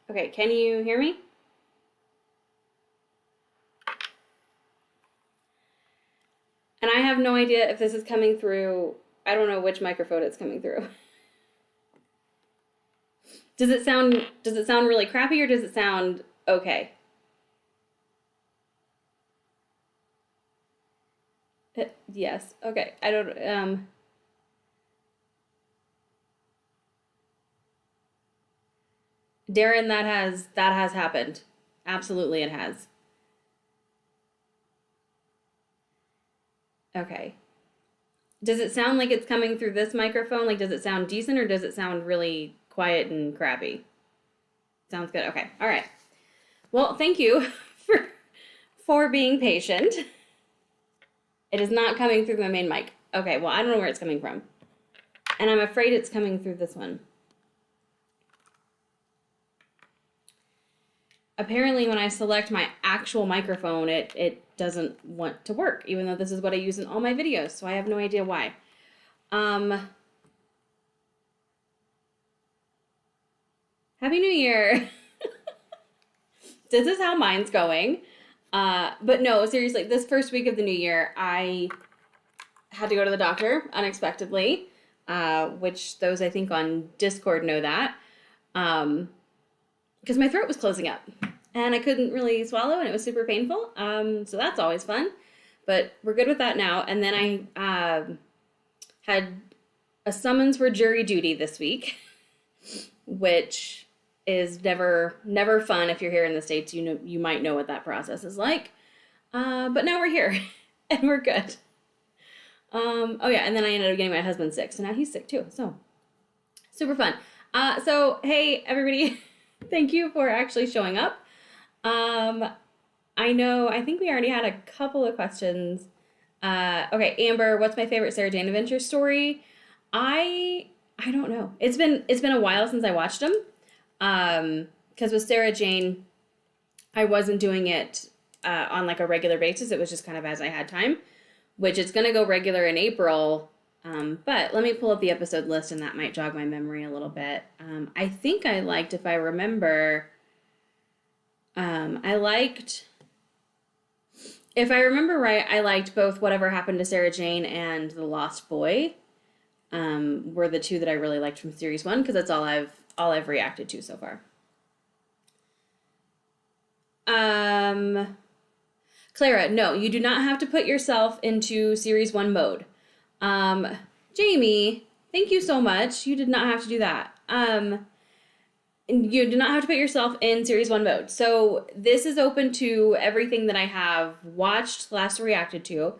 Okay, can you hear me? And I have no idea if this is coming through. I don't know which microphone it's coming through. Does it sound really crappy or does it sound okay? Yes. Okay. I don't Darren, that has happened. Absolutely it has. Okay. Does it sound like it's coming through this microphone? Like, does it sound decent or does it sound really quiet and crappy? Sounds good. Okay. All right. Well, thank you for being patient. It is not coming through my main mic. Okay. Well, I don't know where it's coming from, and I'm afraid it's coming through this one. Apparently, when I select my actual microphone, it doesn't want to work, even though this is what I use in all my videos. So I have no idea why. Happy New Year. This is how mine's going. But no, seriously, this first week of the new year, I had to go to the doctor unexpectedly, which those I think on Discord know that, because my throat was closing up and I couldn't really swallow and it was super painful. So that's always fun, but we're good with that now. And then I had a summons for jury duty this week, which is never fun. If you're here in the States, you might know what that process is like. But now we're here and we're good. Oh yeah, and then I ended up getting my husband sick, so now he's sick too. So super fun. So hey everybody, thank you for actually showing up. I think we already had a couple of questions. Okay, Amber, what's my favorite Sarah Jane Adventure story? I don't know. It's been a while since I watched them. Because with Sarah Jane, I wasn't doing it on like a regular basis. It was just kind of as I had time, which it's going to go regular in April. But let me pull up the episode list and that might jog my memory a little bit. I think I liked, if I remember, if I remember right, I liked both Whatever Happened to Sarah Jane and The Lost Boy. Were the two that I really liked from series 1 because that's all I've reacted to so far. Clara, no, you do not have to put yourself into series 1 mode. Jamie, thank you so much. You did not have to do that. You do not have to put yourself in series 1 mode. So this is open to everything that I have watched, last reacted to.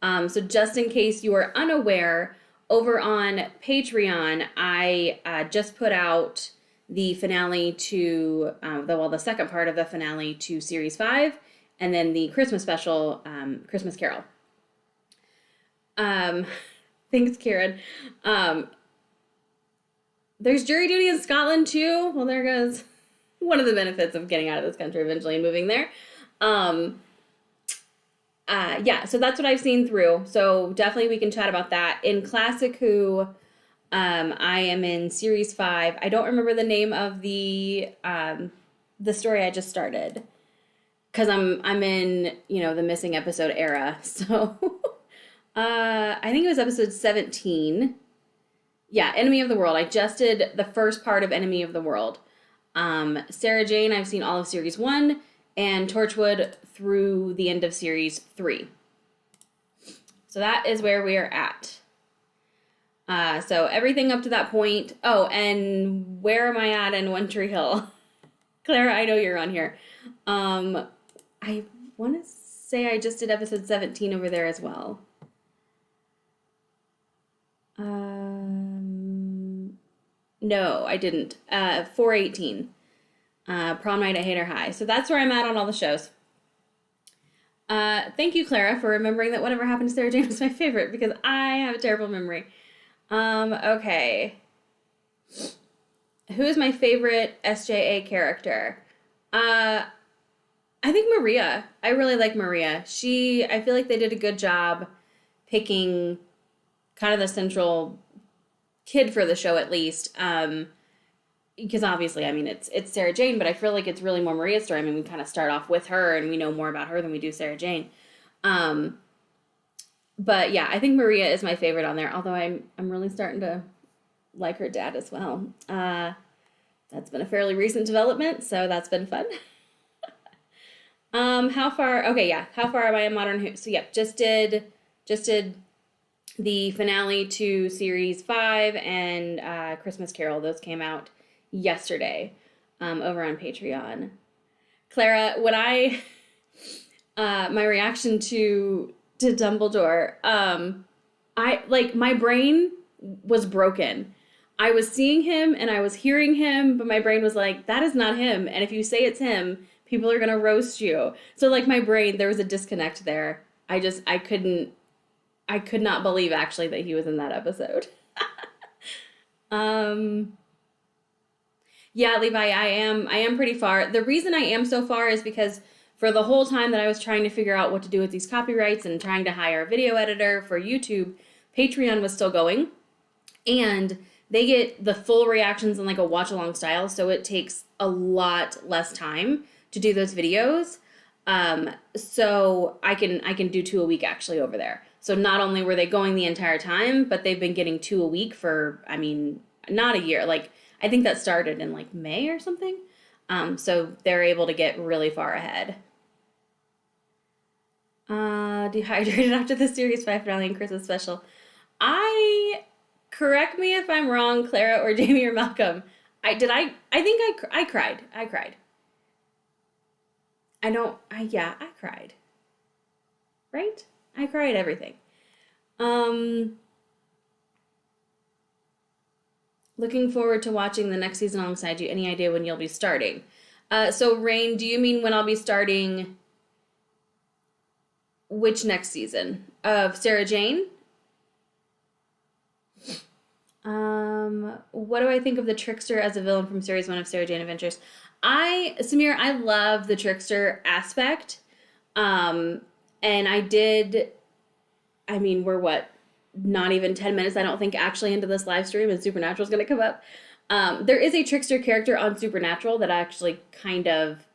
So just in case you are unaware, over on Patreon, I just put out the finale to, the second part of the finale to Series 5, and then the Christmas special, Christmas Carol. Thanks, Karen. There's jury duty in Scotland, too. Well, there goes one of the benefits of getting out of this country eventually and moving there. Yeah, so that's what I've seen through. So definitely we can chat about that. In Classic Who, I am in Series 5. I don't remember the name of the story I just started. Because I'm in, the missing episode era. So I think it was episode 17. Yeah, Enemy of the World. I just did the first part of Enemy of the World. Sarah Jane, I've seen all of Series 1. And Torchwood through the end of Series 3. So that is where we are at. So everything up to that point. Oh, and where am I at in One Tree Hill? Clara, I know you're on here. I want to say I just did episode 17 over there as well. No, I didn't. 418. Prom Night at Hater High. So that's where I'm at on all the shows. Thank you, Clara, for remembering that Whatever Happened to Sarah Jane was my favorite, because I have a terrible memory. Okay. Who is my favorite SJA character? I think Maria. I really like Maria. I feel like they did a good job picking kind of the central kid for the show, at least. because obviously, I mean, it's Sarah Jane, but I feel like it's really more Maria's story. I mean, we kind of start off with her, and we know more about her than we do Sarah Jane. Um, but yeah, I think Maria is my favorite on there. Although I'm really starting to like her dad as well. That's been a fairly recent development, so that's been fun. How far? Okay, yeah. How far am I in Modern Who? So yep, just did the finale to series 5 and Christmas Carol. Those came out yesterday, over on Patreon. Clara, when I my reaction to Dumbledore, I like my brain was broken. I was seeing him and I was hearing him, but my brain was like, that is not him. And if you say it's him, people are gonna roast you. So like my brain, there was a disconnect there. I could not believe actually that he was in that episode. um yeah, Levi, I am pretty far. The reason I am so far is because for the whole time that I was trying to figure out what to do with these copyrights and trying to hire a video editor for YouTube, Patreon was still going. And they get the full reactions in like a watch along style, so it takes a lot less time to do those videos. So I can do 2 a week actually over there. So not only were they going the entire time, but they've been getting 2 a week for, I mean, not a year. Like I think that started in like May or something. So they're able to get really far ahead. Dehydrated after the series 5 finale and Christmas special. Correct me if I'm wrong, Clara or Jamie or Malcolm. I cried. I cried. I cried. Right? I cried everything. Looking forward to watching the next season alongside you. Any idea when you'll be starting? So Rain, do you mean when I'll be starting which next season? Of Sarah Jane? What do I think of the Trickster as a villain from series 1 of Sarah Jane Adventures? Samir, I love the Trickster aspect. And we're not even 10 minutes, I don't think, actually into this live stream, and Supernatural's gonna come up. There is a Trickster character on Supernatural that actually kind of,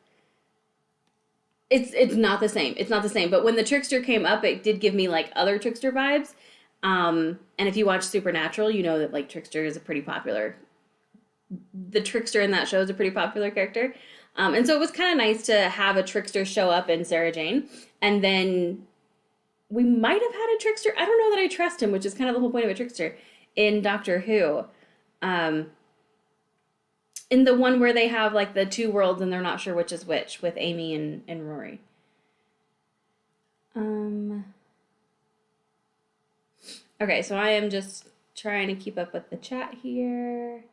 it's not the same. It's not the same. But when the Trickster came up, it did give me like other Trickster vibes. And if you watch Supernatural, you know that like Trickster is the Trickster in that show is a pretty popular character. And so it was kind of nice to have a Trickster show up in Sarah Jane. And then we might have had a Trickster. I don't know that I trust him, which is kind of the whole point of a Trickster in Doctor Who. In the one where they have like the 2 worlds and they're not sure which is which with Amy and Rory. Okay, so I am just trying to keep up with the chat here.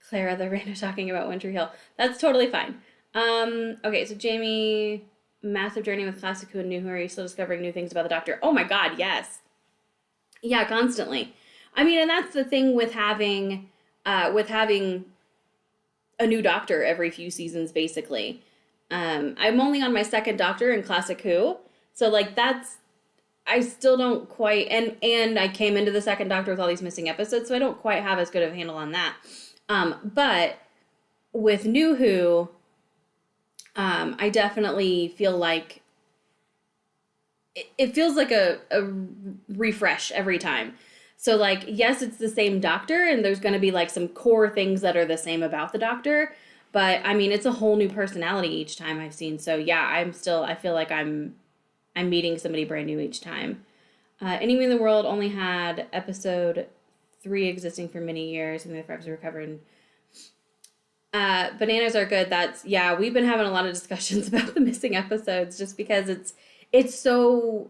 Clara, the random talking about Winter Hill. That's totally fine. Okay, so Jamie, massive journey with Classic Who and NuWho. Are you still discovering new things about the Doctor? Oh my God, yes. Yeah, constantly. I mean, and that's the thing with having a new Doctor every few seasons, basically. I'm only on my 2nd Doctor in Classic Who, so like I still don't quite, and I came into the 2nd Doctor with all these missing episodes, so I don't quite have as good of a handle on that. But with NuWho, I definitely feel like it feels like a refresh every time. So like, yes, it's the same Doctor, and there's going to be like some core things that are the same about the Doctor, but I mean, it's a whole new personality each time I've seen. So yeah, I feel like I'm meeting somebody brand new each time. Anywhere in the World only had episode 3 existing for many years, and the threats were recovered. Bananas are good. We've been having a lot of discussions about the missing episodes just because it's so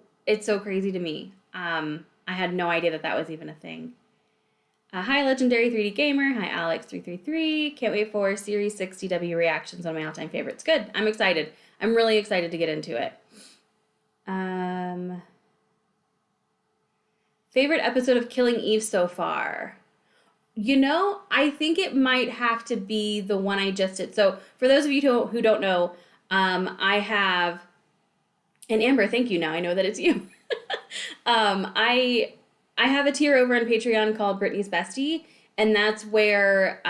crazy to me. I had no idea that was even a thing. Hi, Legendary 3D Gamer. Hi, Alex333. Can't wait for Series 6 CW reactions, one of my all-time favorites. Good. I'm excited. I'm really excited to get into it. Favorite episode of Killing Eve so far? I think it might have to be the one I just did. So for those of you who don't know, I have, and Amber, thank you now. I know that it's you. I have a tier over on Patreon called Brittany's Bestie, And that's where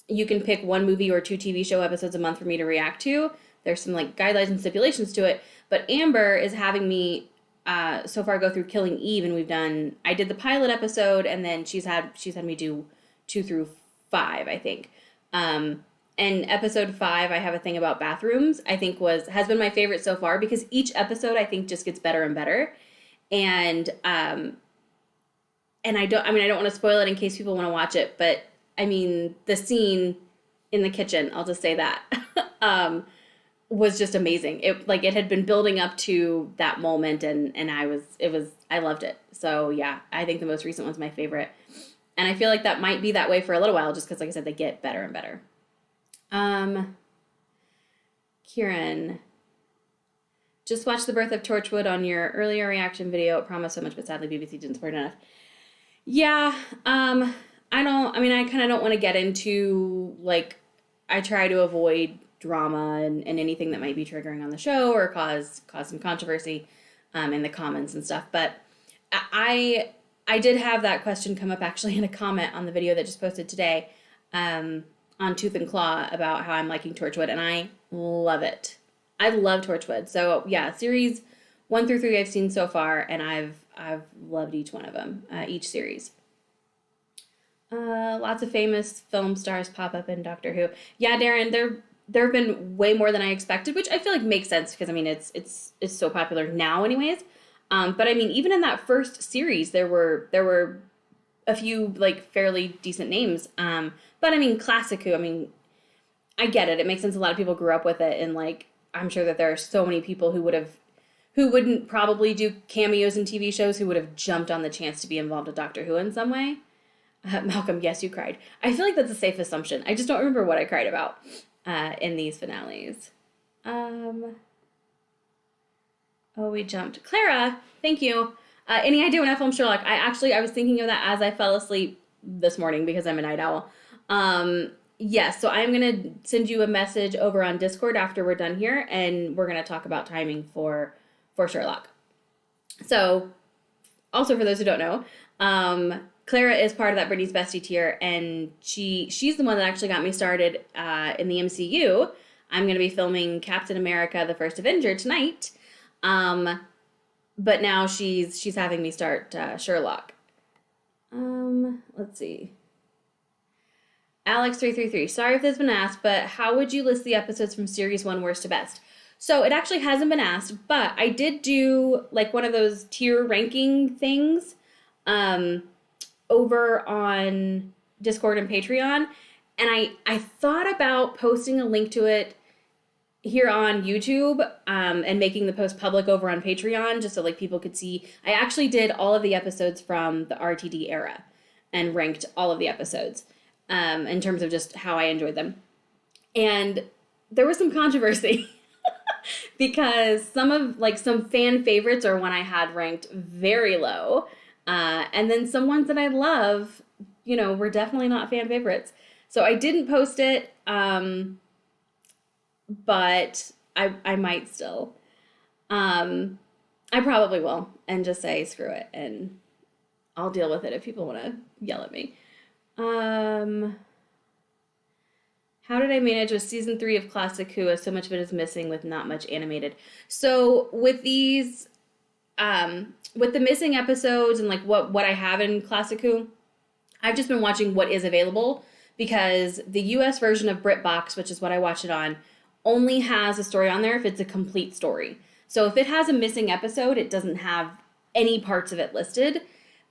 you can pick one movie or two TV show episodes a month for me to react to. There's some like guidelines and stipulations to it. But Amber is having me so far go through Killing Eve, and I did the pilot episode, and then she's had me do 2 through 5, I think. And episode 5, I have a thing about bathrooms. I think has been my favorite so far, because each episode I think just gets better and better. And I don't want to spoil it in case people want to watch it, but I mean, the scene in the kitchen, I'll just say that, was just amazing. It had been building up to that moment, and I loved it. So yeah, I think the most recent one's my favorite. And I feel like that might be that way for a little while, just because, like I said, they get better and better. Kieran, just watched The Birth of Torchwood on your earlier reaction video. It promised so much, but sadly BBC didn't support enough. Yeah, I kind of don't want to get into, like, I try to avoid drama and anything that might be triggering on the show or cause some controversy in the comments and stuff. But I did have that question come up actually in a comment on the video that just posted today on Tooth and Claw about how I'm liking Torchwood, and I love it. I love Torchwood. So yeah, series 1 through 3 I've seen so far, and I've loved each one of them, each series. Lots of famous film stars pop up in Doctor Who. Yeah, Darren, there have been way more than I expected, which I feel like makes sense because I mean it's so popular now, anyways. But I mean, even in that first series, there were a few like fairly decent names. But I mean, classic Who. I mean, I get it. It makes sense. A lot of people grew up with it, and like I'm sure that there are so many people who wouldn't probably do cameos in TV shows who would have jumped on the chance to be involved with Doctor Who in some way. Malcolm, yes, you cried. I feel like that's a safe assumption. I just don't remember what I cried about in these finales. We jumped. Clara, thank you. Any idea when I filmed Sherlock? I was thinking of that as I fell asleep this morning because I'm a night owl. Yes, so I'm going to send you a message over on Discord after we're done here, and we're going to talk about timing for Sherlock. So, also for those who don't know, Clara is part of that Britney's Bestie tier, and she's the one that actually got me started in the MCU. I'm going to be filming Captain America: The First Avenger tonight, but now she's having me start Sherlock. Let's see. Alex333, sorry if this has been asked, but how would you list the episodes from Series 1 worst to best? So it actually hasn't been asked, but I did do like one of those tier ranking things over on Discord and Patreon, and I thought about posting a link to it here on YouTube and making the post public over on Patreon just so like people could see. I actually did all of the episodes from the RTD era and ranked all of the episodes in terms of just how I enjoyed them. And there was some controversy because some fan favorites are one I had ranked very low. And then some ones that I love, were definitely not fan favorites. So I didn't post it, but I might still. I probably will and just say screw it, and I'll deal with it if people want to yell at me. How did I manage with season 3 of Classic Who as so much of it is missing with not much animated? So with these, with the missing episodes and like what I have in Classic Who, I've just been watching what is available because the US version of BritBox, which is what I watch it on, only has a story on there if it's a complete story. So if it has a missing episode, it doesn't have any parts of it listed,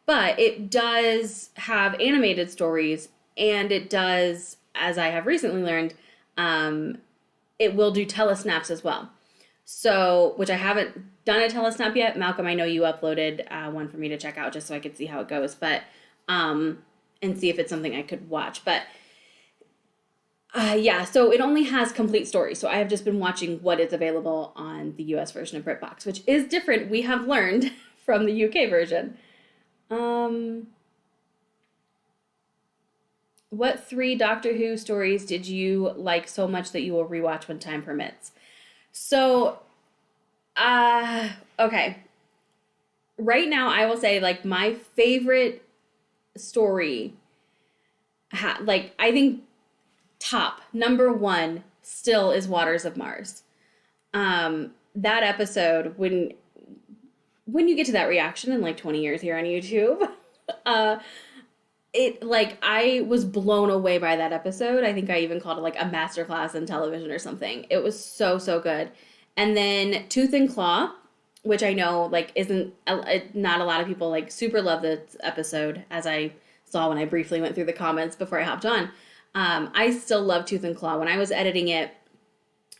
but it does have animated stories, and it does, as I have recently learned, it will do telesnaps as well. So, which I haven't done a telesnap yet. Malcolm, I know you uploaded one for me to check out just so I could see how it goes, but and see if it's something I could watch. But yeah, so it only has complete stories. So I have just been watching what is available on the US version of BritBox, which is different, we have learned, from the UK version. What 3 Doctor Who stories did you like so much that you will rewatch when time permits? So, okay. Right now, I will say, like, my favorite story like I think top number one still is Waters of Mars. That episode, when you get to that reaction in like 20 years here on YouTube, uh, it like I was blown away by that episode. I think I even called it like a masterclass in television or something. It was so so good. And then Tooth and Claw, which I know like isn't not a lot of people like super love this episode, as I saw when I briefly went through the comments before I hopped on. I still love Tooth and Claw. When I was editing it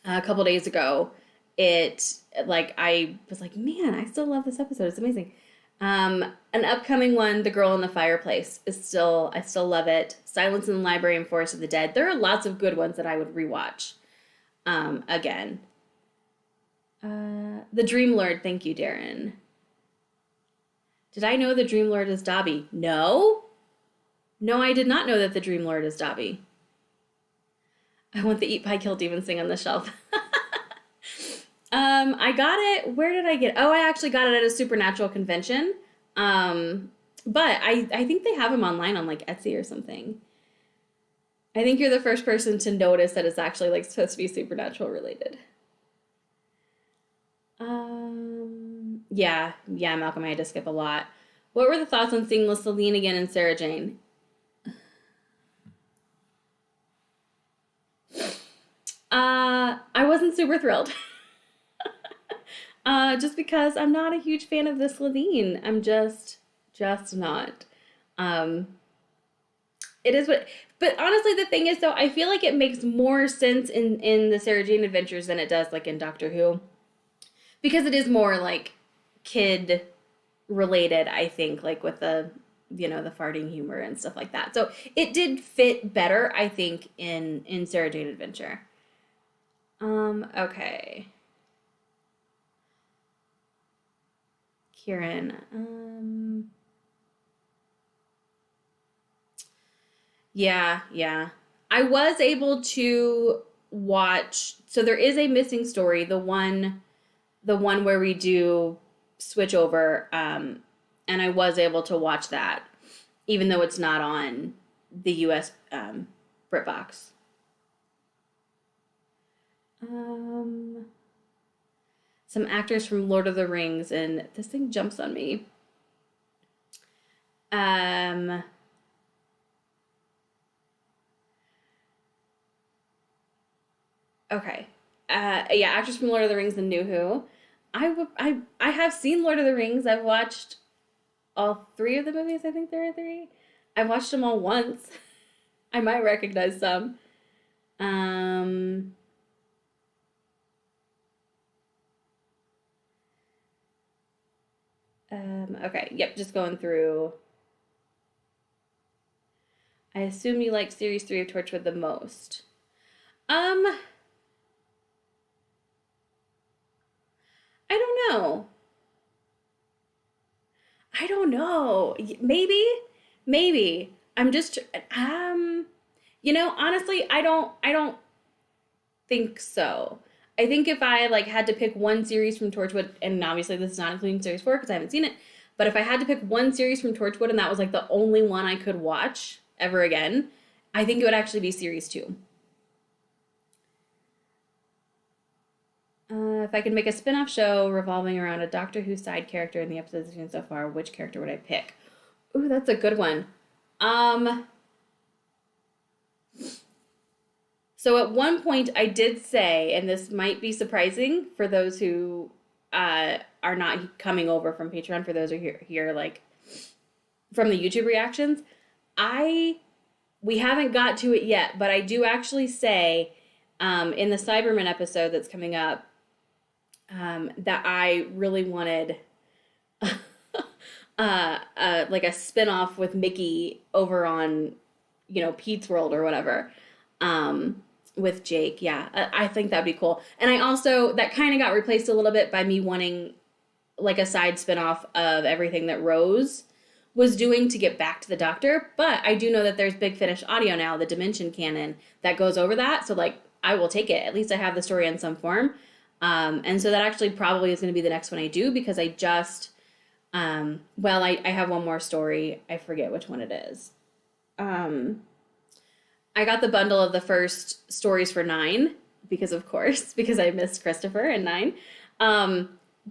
a couple days ago, it like I was like, man, I still love this episode. It's amazing. An upcoming one, The Girl in the Fireplace, is still I still love it. Silence in the Library and Forest of the Dead. There are lots of good ones that I would rewatch again. The Dream Lord, thank you, Darren. Did I know the Dream Lord is Dobby? No. No, I did not know that the Dream Lord is Dobby. I want the Eat Pie Kill Demon thing on the shelf. I got it. Where did I get it? Oh, I actually got it at a Supernatural convention. But I think they have them online on like Etsy or something. I think you're the first person to notice that it's actually like supposed to be Supernatural related. Yeah, Malcolm, I had to skip a lot. What were the thoughts on seeing Celine again and Sarah Jane? I wasn't super thrilled. Just because I'm not a huge fan of this Levine. I'm just not. It is what, but honestly, the thing is though, I feel like it makes more sense in the Sarah Jane Adventures than it does like in Doctor Who. Because it is more like kid related, I think, like with the, the farting humor and stuff like that. So it did fit better, I think, in Sarah Jane Adventure. Okay. Kieran. Yeah. I was able to watch, so there is a missing story, the one where we do switch over, and I was able to watch that, even though it's not on the US BritBox. Some actors from Lord of the Rings, and this thing jumps on me. Okay. Yeah, actors from Lord of the Rings and NuWho. I have seen Lord of the Rings. I've watched all three of the movies. I think there are three. I've watched them all once. I might recognize some. Okay. Yep. Just going through. I assume you like series 3 of Torchwood the most. I don't know. Maybe. I'm just honestly, I don't think so. I think if I like had to pick one series from Torchwood, and obviously this is not including series 4 because I haven't seen it, but if I had to pick one series from Torchwood and that was like the only one I could watch ever again, I think it would actually be series 2. If I could make a spin-off show revolving around a Doctor Who side character in the episodes I've seen so far, which character would I pick? Ooh, that's a good one. So at one point I did say, and this might be surprising for those who are not coming over from Patreon, for those who are here like from the YouTube reactions, we haven't got to it yet, but I do actually say in the Cyberman episode that's coming up, that I really wanted like a spin-off with Mickey over on, Pete's World or whatever, with Jake. Yeah, I think that'd be cool. And I also, that kind of got replaced a little bit by me wanting like a side spin-off of everything that Rose was doing to get back to the Doctor. But I do know that there's Big Finish Audio now, the Dimension canon, that goes over that. So like, I will take it. At least I have the story in some form. And so that actually probably is going to be the next one I do, because I just, I have one more story. I forget which one it is. I got the bundle of the first stories for 9 because, of course, because I missed Christopher in 9.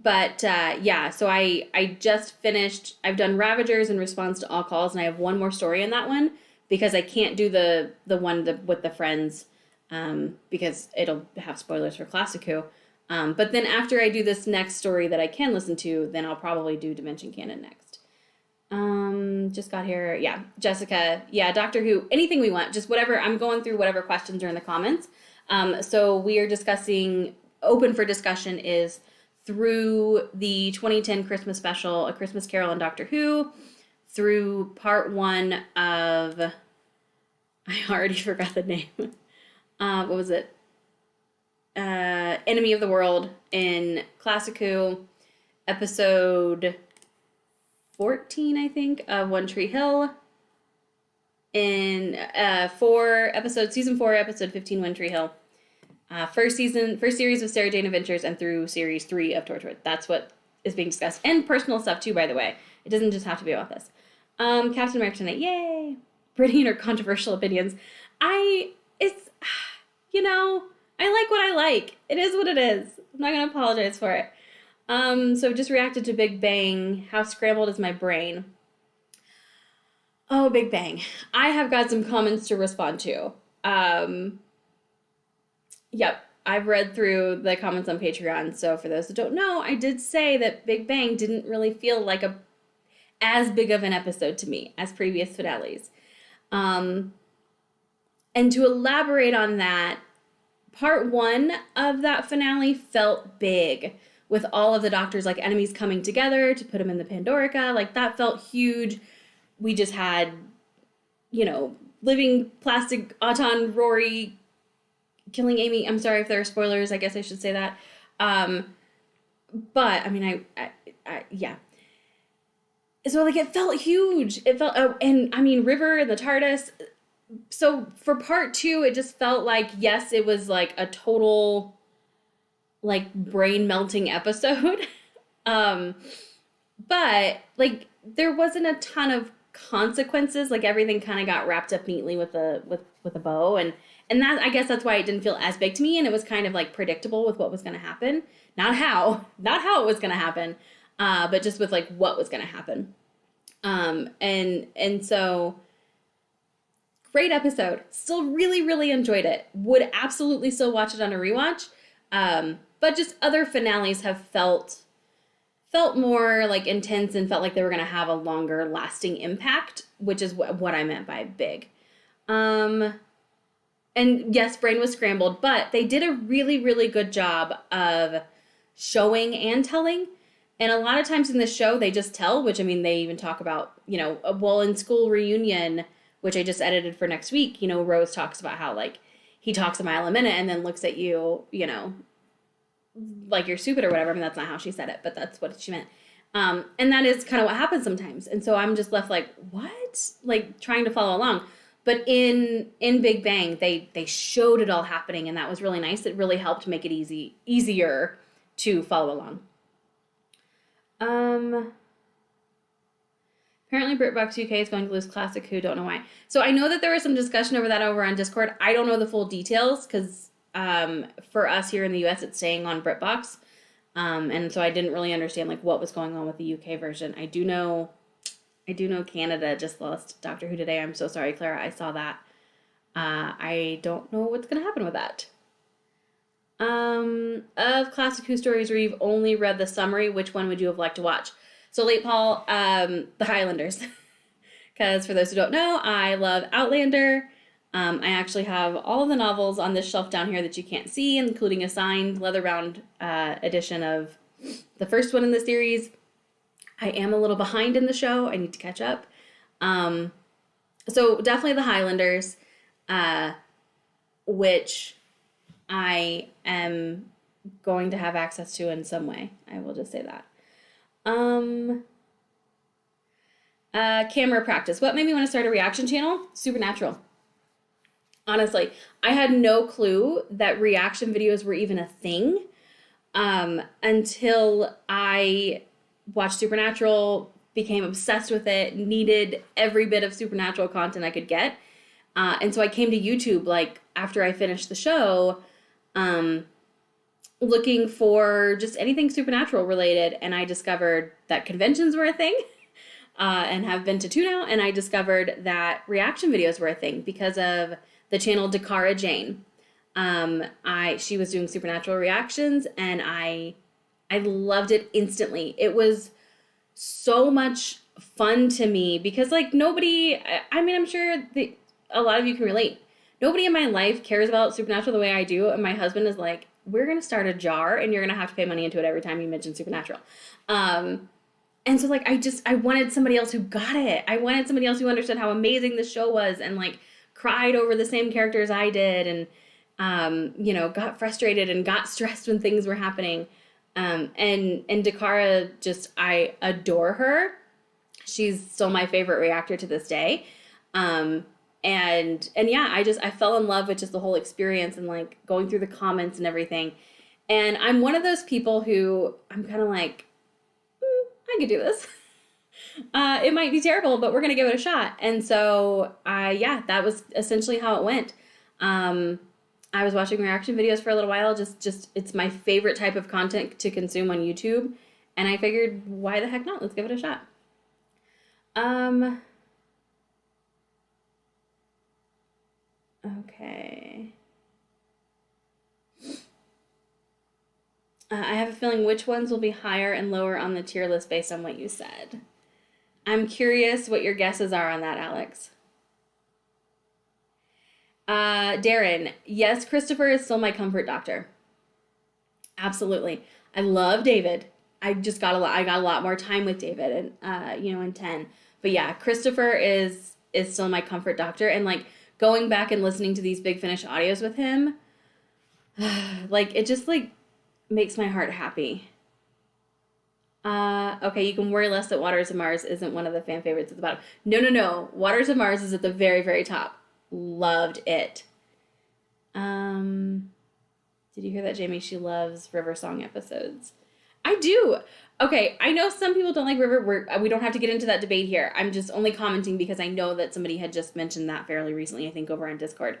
Yeah, so I just finished. I've done Ravagers in response to all calls, and I have one more story in that one because I can't do the one with the friends because it'll have spoilers for Classic Who. But then after I do this next story that I can listen to, then I'll probably do Dimension Canon next. Just got here. Yeah, Jessica. Yeah, Doctor Who. Anything we want. Just whatever. I'm going through whatever questions are in the comments. So we are discussing. Open for discussion is through the 2010 Christmas special, A Christmas Carol and Doctor Who, through part 1 of. I already forgot the name. What was it? Enemy of the World in Classic Who, episode 14, I think, of One Tree Hill. In season 4, episode 15, One Tree Hill. First series of Sarah Jane Adventures, and through series 3 of Torchwood. That's what is being discussed. And personal stuff too, by the way. It doesn't just have to be about this. Captain America tonight, yay! Britney and her controversial opinions. I like what I like. It is what it is. I'm not gonna apologize for it. So I've just reacted to Big Bang. How scrambled is my brain? Oh, Big Bang. I have got some comments to respond to. Yep, I've read through the comments on Patreon. So for those that don't know, I did say that Big Bang didn't really feel like as big of an episode to me as previous finales. And to elaborate on that, part 1 of that finale felt big, with all of the Doctor's like enemies coming together to put him in the Pandorica. Like that felt huge. We just had, living plastic Auton Rory killing Amy. I'm sorry if there are spoilers. I guess I should say that. But I mean, yeah. So like it felt huge. It felt, and I mean, River and the TARDIS. So for part 2, it just felt like, yes, it was like a total like brain melting episode. But like there wasn't a ton of consequences. Like everything kind of got wrapped up neatly with a bow, and that, I guess that's why it didn't feel as big to me, and it was kind of like predictable with what was going to happen. Not how it was going to happen, but just with like what was going to happen. And so great episode. Still really, really enjoyed it. Would absolutely still watch it on a rewatch. But just other finales have felt more like intense and felt like they were going to have a longer lasting impact, which is what I meant by big. And yes, brain was scrambled, but they did a really, really good job of showing and telling. And a lot of times in the show, they just tell, which, I mean, they even talk about, in School Reunion, which I just edited for next week, Rose talks about how, like, he talks a mile a minute and then looks at you, like you're stupid or whatever. I mean, that's not how she said it, but that's what she meant. And that is kind of what happens sometimes. And so I'm just left like, what? Like, trying to follow along. But in Big Bang, they showed it all happening, and that was really nice. It really helped make it easier to follow along. Apparently BritBox UK is going to lose Classic Who, don't know why. So I know that there was some discussion over that over on Discord. I don't know the full details because for us here in the US, it's staying on BritBox. And so I didn't really understand like what was going on with the UK version. I do know Canada just lost Doctor Who today. I'm so sorry, Clara. I saw that. I don't know what's going to happen with that. Of Classic Who stories where you've only read the summary, which one would you have liked to watch? So Late Paul, The Highlanders. Because for those who don't know, I love Outlander. I actually have all of the novels on this shelf down here that you can't see, including a signed leather-bound edition of the first one in the series. I am a little behind in the show. I need to catch up. So definitely The Highlanders, which I am going to have access to in some way. I will just say that. Camera practice. What made me want to start a reaction channel? Supernatural. Honestly, I had no clue that reaction videos were even a thing until I watched Supernatural, became obsessed with it, needed every bit of Supernatural content I could get. And so I came to YouTube like after I finished the show, um, looking for just anything supernatural related, and I discovered that conventions were a thing, and have been to two now. And I discovered that reaction videos were a thing because of the channel Dakara Jane. She was doing supernatural reactions, and I loved it instantly. It was so much fun to me because like nobody, I mean, I'm sure a lot of you can relate. Nobody in my life cares about supernatural the way I do, and my husband is like, we're gonna start a jar and you're gonna have to pay money into it every time you mention supernatural. And so like I wanted somebody else who got it. I wanted somebody else who understood how amazing the show was and like cried over the same characters I did, and got frustrated and got stressed when things were happening. And Dakara, just, I adore her. She's still my favorite reactor to this day. And yeah, I fell in love with just the whole experience and like going through the comments and everything. And I'm one of those people who I'm kind of like, I could do this. It might be terrible, but we're going to give it a shot. And so that was essentially how it went. I was watching reaction videos for a little while, just it's my favorite type of content to consume on YouTube. And I figured, why the heck not? Let's give it a shot. Okay. I have a feeling which ones will be higher and lower on the tier list based on what you said. I'm curious what your guesses are on that, Alex. Darren, yes, Christopher is still my comfort doctor. Absolutely. I love David. I got a lot more time with David and in 10. But yeah, Christopher is still my comfort doctor, and like going back and listening to these Big Finish audios with him, like it just like makes my heart happy. Okay, you can worry less that Waters of Mars isn't one of the fan favorites at the bottom. No. Waters of Mars is at the very, very top. Loved it. Did you hear that, Jamie? She loves River Song episodes. I do. Okay, I know some people don't like River. We don't have to get into that debate here. I'm just only commenting because I know that somebody had just mentioned that fairly recently, I think over on Discord.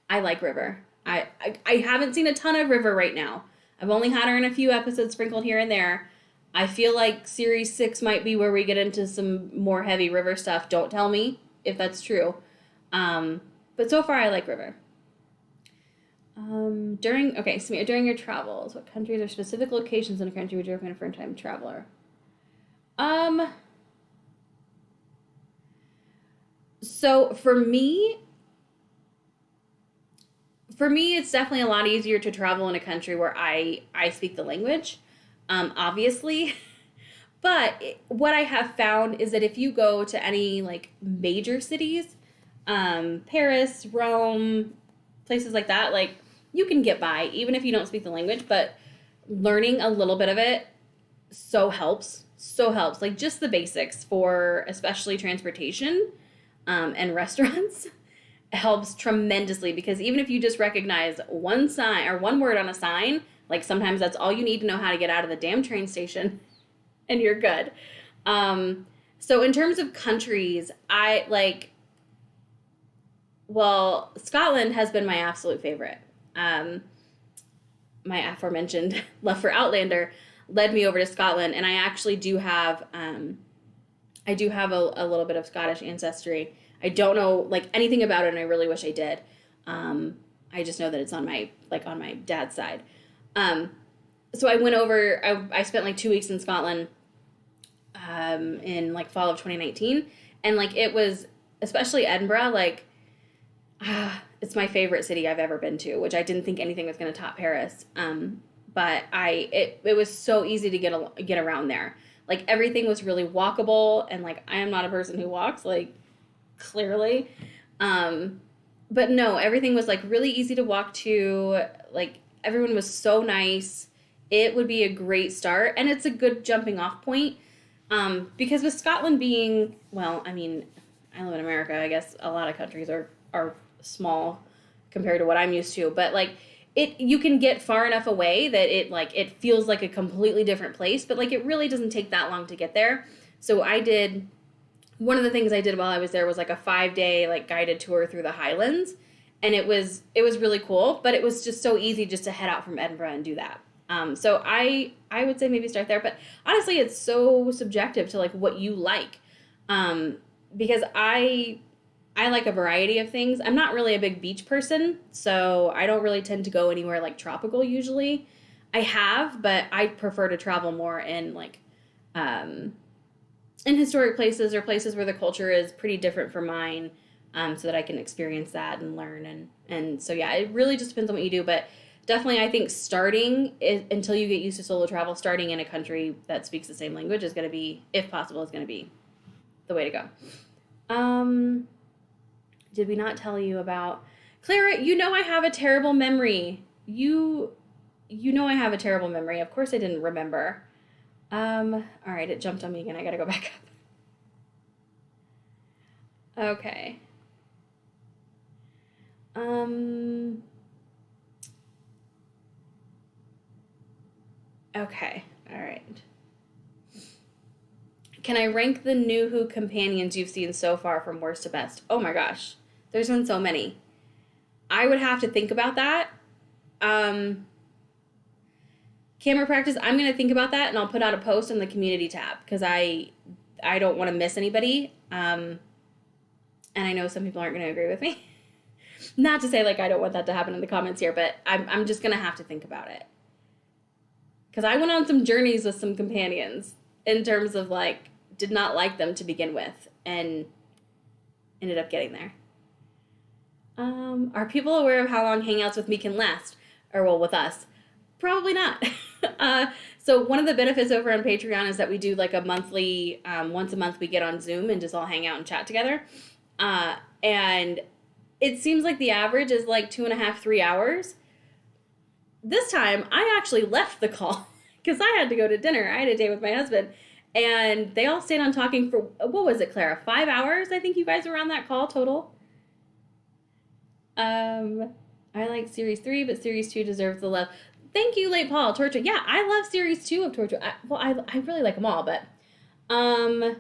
I like River. I haven't seen a ton of River right now. I've only had her in a few episodes sprinkled here and there. I feel like Series 6 might be where we get into some more heavy River stuff. Don't tell me if that's true. But so far I like River. Samir, during your travels, what countries or specific locations in a country would you recommend for a time traveler? So for me, it's definitely a lot easier to travel in a country where I speak the language, obviously. But what I have found is that if you go to any like major cities, Paris, Rome, places like that, like you can get by even if you don't speak the language, but learning a little bit of it so helps. Like just the basics for especially transportation, and restaurants helps tremendously, because even if you just recognize one sign or one word on a sign, like sometimes that's all you need to know how to get out of the damn train station and you're good. So in terms of countries, Scotland has been my absolute favorite. My aforementioned love for Outlander led me over to Scotland, and I actually do have a little bit of Scottish ancestry. I don't know like anything about it, and I really wish I did. I just know that it's on my dad's side. So I went over. I spent like 2 weeks in Scotland, in like fall of 2019, and like it was, especially Edinburgh, like it's my favorite city I've ever been to, which I didn't think anything was going to top Paris. But it was so easy to get around there. Like everything was really walkable, and like I am not a person who walks, like clearly. But no, everything was like really easy to walk to. Like everyone was so nice. It would be a great start, and it's a good jumping off point. Because with Scotland being, well, I mean, I live in America. I guess a lot of countries are small compared to what I'm used to, but like you can get far enough away that it feels like a completely different place, but like it really doesn't take that long to get there. So I did one of the things I did while I was there was like a 5-day like guided tour through the Highlands, and it was really cool. But it was just so easy just to head out from Edinburgh and do that. So I would say maybe start there. But honestly, it's so subjective to like what you like, because I like a variety of things. I'm not really a big beach person, so I don't really tend to go anywhere like tropical usually. I have, but I prefer to travel more in like um, in historic places or places where the culture is pretty different from mine, so that I can experience that and learn. And so yeah, it really just depends on what you do. But definitely, I think starting until you get used to solo travel, starting in a country that speaks the same language is going to be, if possible, is going to be the way to go. Did we not tell you about Clara? You know I have a terrible memory. You know I have a terrible memory. Of course I didn't remember. All right, it jumped on me again. I gotta go back up. Okay. Um. Okay. All right. Can I rank the NuWho companions you've seen so far from worst to best? Oh my gosh, there's been so many. I would have to think about that. Um, Camera practice. I'm gonna think about that, and I'll put out a post in the community tab because I don't want to miss anybody. And I know some people aren't gonna agree with me. Not to say like I don't want that to happen in the comments here, but I'm just gonna have to think about it because I went on some journeys with some companions in terms of like did not like them to begin with and ended up getting there. Are people aware of how long hangouts with me can last? Or well, with us? Probably not. So one of the benefits over on Patreon is that we do like a monthly, once a month we get on Zoom and just all hang out and chat together. And it seems like the average is like 2.5, 3 hours. This time I actually left the call because I had to go to dinner. I had a date with my husband. And they all stayed on talking for, what was it, Clara? 5 hours? I think you guys were on that call total. I like series 3, but series 2 deserves the love. Thank you, Late Paul. Torture. Yeah, I love series 2 of Torture. I really like them all, but I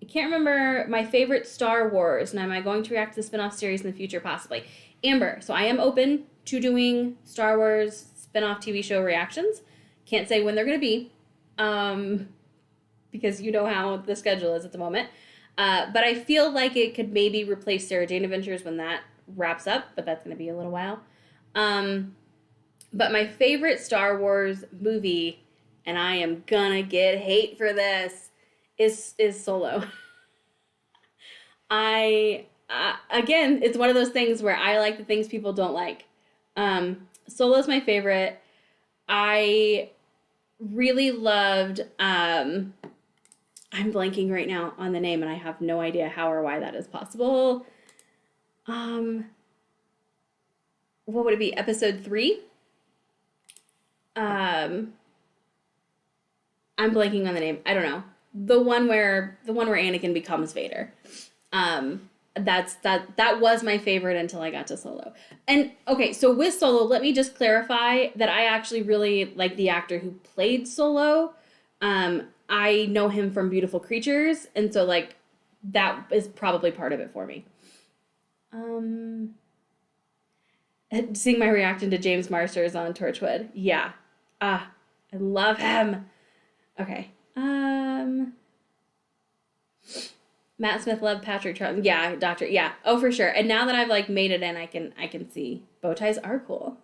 can't remember my favorite Star Wars. And am I going to react to the spinoff series in the future? Possibly. Amber. So I am open to doing Star Wars spinoff TV show reactions. Can't say when they're going to be, because you know how the schedule is at the moment. But I feel like it could maybe replace Sarah Jane Adventures when that wraps up, but that's going to be a little while. But my favorite Star Wars movie, and I am gonna get hate for this, is Solo. Again, it's one of those things where I like the things people don't like. Solo's my favorite. I really loved, I'm blanking right now on the name, and I have no idea how or why that is possible. What would it be? Episode 3? I'm blanking on the name. I don't know. The one where Anakin becomes Vader. That was my favorite until I got to Solo. And okay, so with Solo, let me just clarify that I actually really like the actor who played Solo. I know him from Beautiful Creatures, and so like that is probably part of it for me. Seeing my reaction to James Marsters on Torchwood. Yeah. I love him. Okay. Matt Smith loved Patrick Troughton. Yeah, Doctor. Yeah. Oh, for sure. And now that I've like made it in, I can see bow ties are cool.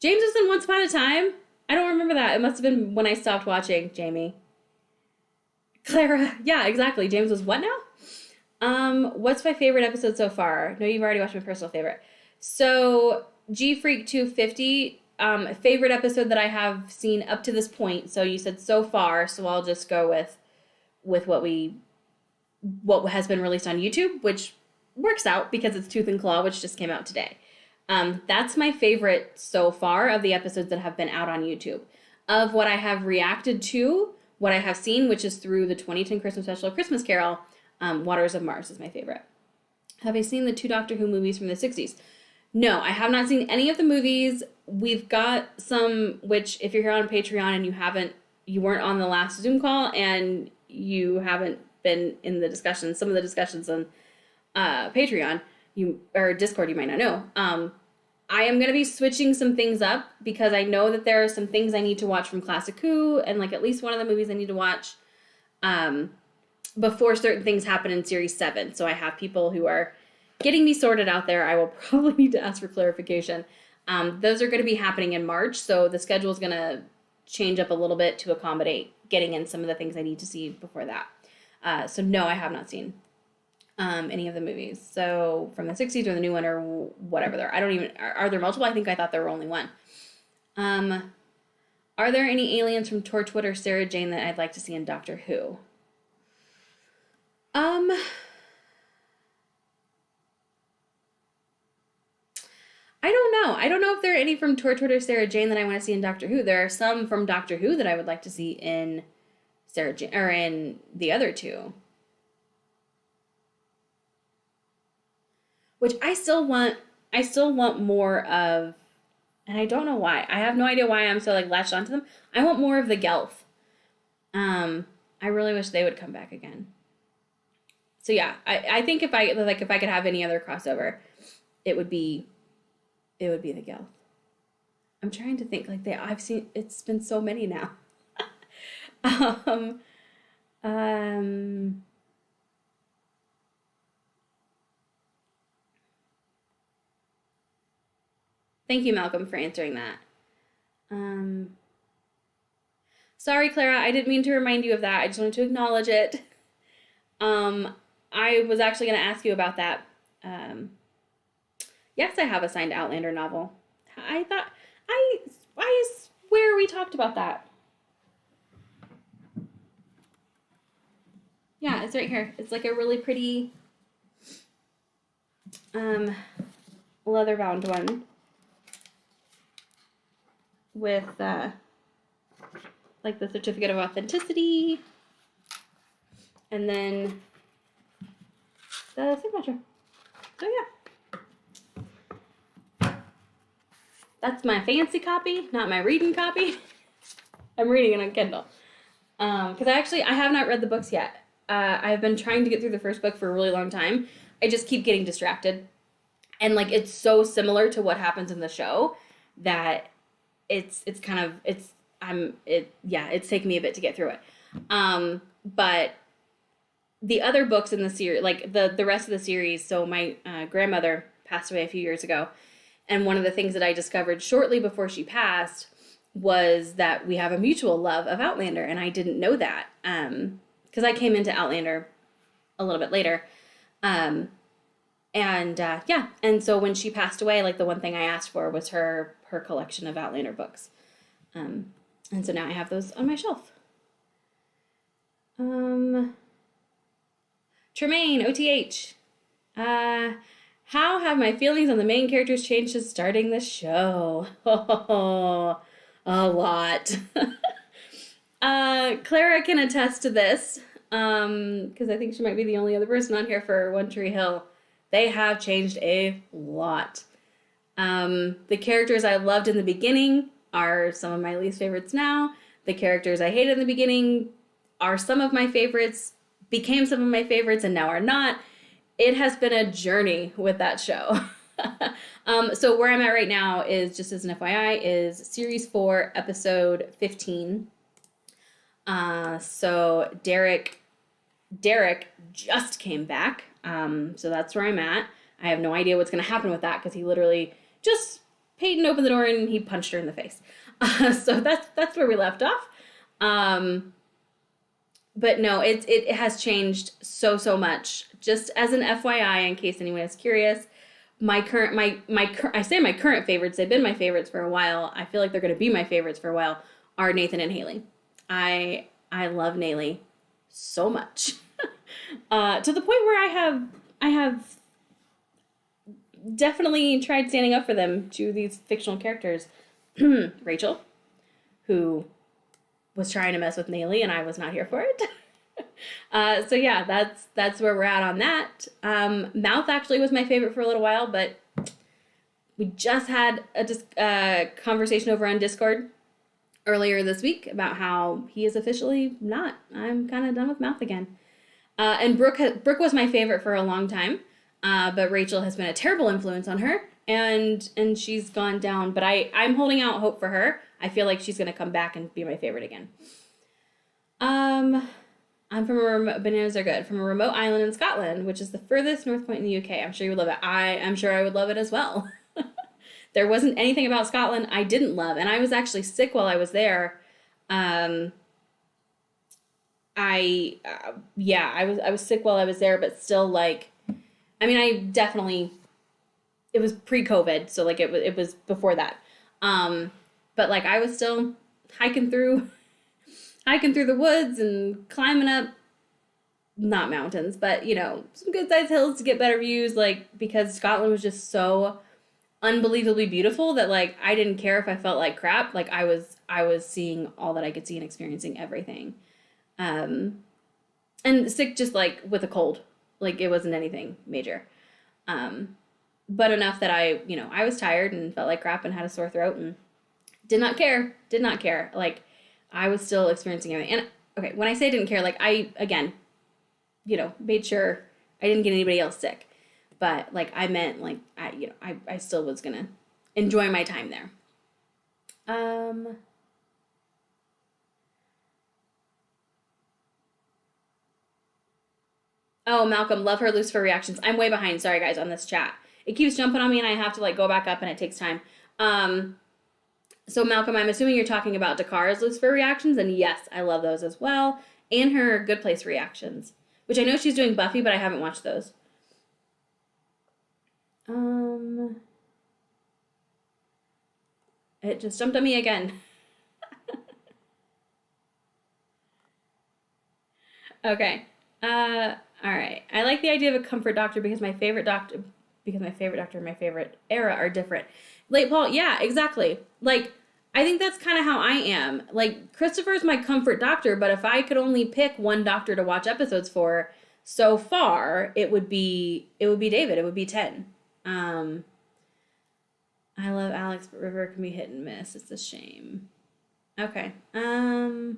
James was in Once Upon a Time. I don't remember that. It must have been when I stopped watching, Jamie. Clara. Yeah, exactly. James was what now? What's my favorite episode so far? No, you've already watched my personal favorite. So, G Freak 250, favorite episode that I have seen up to this point. So you said so far, so I'll just go with what has been released on YouTube, which works out because it's Tooth and Claw, which just came out today. That's my favorite so far of the episodes that have been out on YouTube. Of what I have reacted to, what I have seen, which is through the 2010 Christmas special of Christmas Carol, Waters of Mars is my favorite. Have I seen the 2 Doctor Who movies from the 60s? No, I have not seen any of the movies. We've got some, which if you're here on Patreon and you haven't you weren't on the last Zoom call and you haven't been in the discussions, some of the discussions on Patreon, or Discord, you might not know. I am going to be switching some things up because I know that there are some things I need to watch from Classic Who, and like at least one of the movies I need to watch before certain things happen in Series 7. So I have people who are getting me sorted out there. I will probably need to ask for clarification. Those are going to be happening in March, so the schedule is going to change up a little bit to accommodate getting in some of the things I need to see before that. So no, I have not seen any of the movies. So from the 60s or the new one or whatever there. I don't even, are there multiple? I think I thought there were only one. Are there any aliens from Torchwood or Sarah Jane that I'd like to see in Doctor Who? I don't know. I don't know if there are any from Torchwood or Sarah Jane that I want to see in Doctor Who. There are some from Doctor Who that I would like to see in Sarah Jane, or in the other two. Which I still want more of, and I don't know why. I have no idea why I'm so like latched onto them. I want more of the Gelf. I really wish they would come back again. So yeah, I think if I could have any other crossover, it would be the Gelf. I'm trying to think I've seen, it's been so many now. Thank you, Malcolm, for answering that. Sorry, Clara, I didn't mean to remind you of that. I just wanted to acknowledge it. I was actually going to ask you about that. Yes, I have a signed Outlander novel. I swear we talked about that. Yeah, it's right here. It's like a really pretty leather-bound one with like the certificate of authenticity and then the signature. So yeah. That's my fancy copy, not my reading copy. I'm reading it on Kindle. Because I have not read the books yet. I've been trying to get through the first book for a really long time. I just keep getting distracted. And like it's so similar to what happens in the show that it's taking me a bit to get through it. But the other books in the series, like the rest of the series, so my grandmother passed away a few years ago. And one of the things that I discovered shortly before she passed was that we have a mutual love of Outlander. And I didn't know that because I came into Outlander a little bit later. And so when she passed away, like the one thing I asked for was her collection of Outlander books. And so now I have those on my shelf. Tremaine, OTH. How have my feelings on the main characters changed since starting the show? Oh, a lot. Clara can attest to this, because I think she might be the only other person on here for One Tree Hill. They have changed a lot. The characters I loved in the beginning are some of my least favorites now. The characters I hated in the beginning are some of my favorites, became some of my favorites, and now are not. It has been a journey with that show. So where I'm at right now is, just as an FYI, is Series 4, Episode 15. So Derek just came back. So that's where I'm at. I have no idea what's going to happen with that because he literally just, Peyton opened the door and he punched her in the face. So that's where we left off. But no, it has changed so much. Just as an FYI, in case anyone is curious, my current favorites, they've been my favorites for a while. I feel like they're going to be my favorites for a while, are Nathan and Haley. I love Nayli so much. To the point where I have definitely tried standing up for them to these fictional characters. Rachel, who was trying to mess with Nayli, and I was not here for it. So yeah, that's where we're at on that. Mouth actually was my favorite for a little while, but we just had a conversation over on Discord earlier this week about how he is officially not. I'm kind of done with mouth again. And Brooke was my favorite for a long time, but Rachel has been a terrible influence on her, and she's gone down. But I'm holding out hope for her. I feel like she's gonna come back and be my favorite again. I'm from a remote, bananas are good, from a remote island in Scotland, which is the furthest north point in the UK. I'm sure you would love it. I'm sure I would love it as well. There wasn't anything about Scotland I didn't love, and I was actually sick while I was there. Um, I was sick while I was there, but still, like, I mean, I definitely, it was pre-COVID, so like it was before that. But like I was still hiking through hiking through the woods and climbing up, not mountains, but some good sized hills to get better views, like, because Scotland was just so unbelievably beautiful that, like, I didn't care if I felt like crap. Like, I was seeing all that I could see and experiencing everything. Um, and sick just like with a cold. Like, it wasn't anything major. But enough that I was tired and felt like crap and had a sore throat and did not care. Did not care. Like, I was still experiencing everything. And okay, when I say didn't care, like, I, again, made sure I didn't get anybody else sick. But, like, I meant, like, I still was gonna enjoy my time there. Oh, Malcolm, love her Lucifer reactions. I'm way behind, sorry guys, on this chat. It keeps jumping on me and I have to, like, go back up and it takes time. So Malcolm, I'm assuming you're talking about Dakar's Lucifer reactions, and yes, I love those as well. And her Good Place reactions, which I know she's doing Buffy, but I haven't watched those. It just jumped on me again. Okay. All right. I like the idea of a comfort doctor because my favorite doctor and my favorite era are different. Late Paul, yeah, exactly. Like, I think that's kind of how I am. Like, Christopher's my comfort doctor, but if I could only pick one doctor to watch episodes for so far, it would be David. It would be 10. I love Alex, but River can be hit and miss. It's a shame. Okay. I've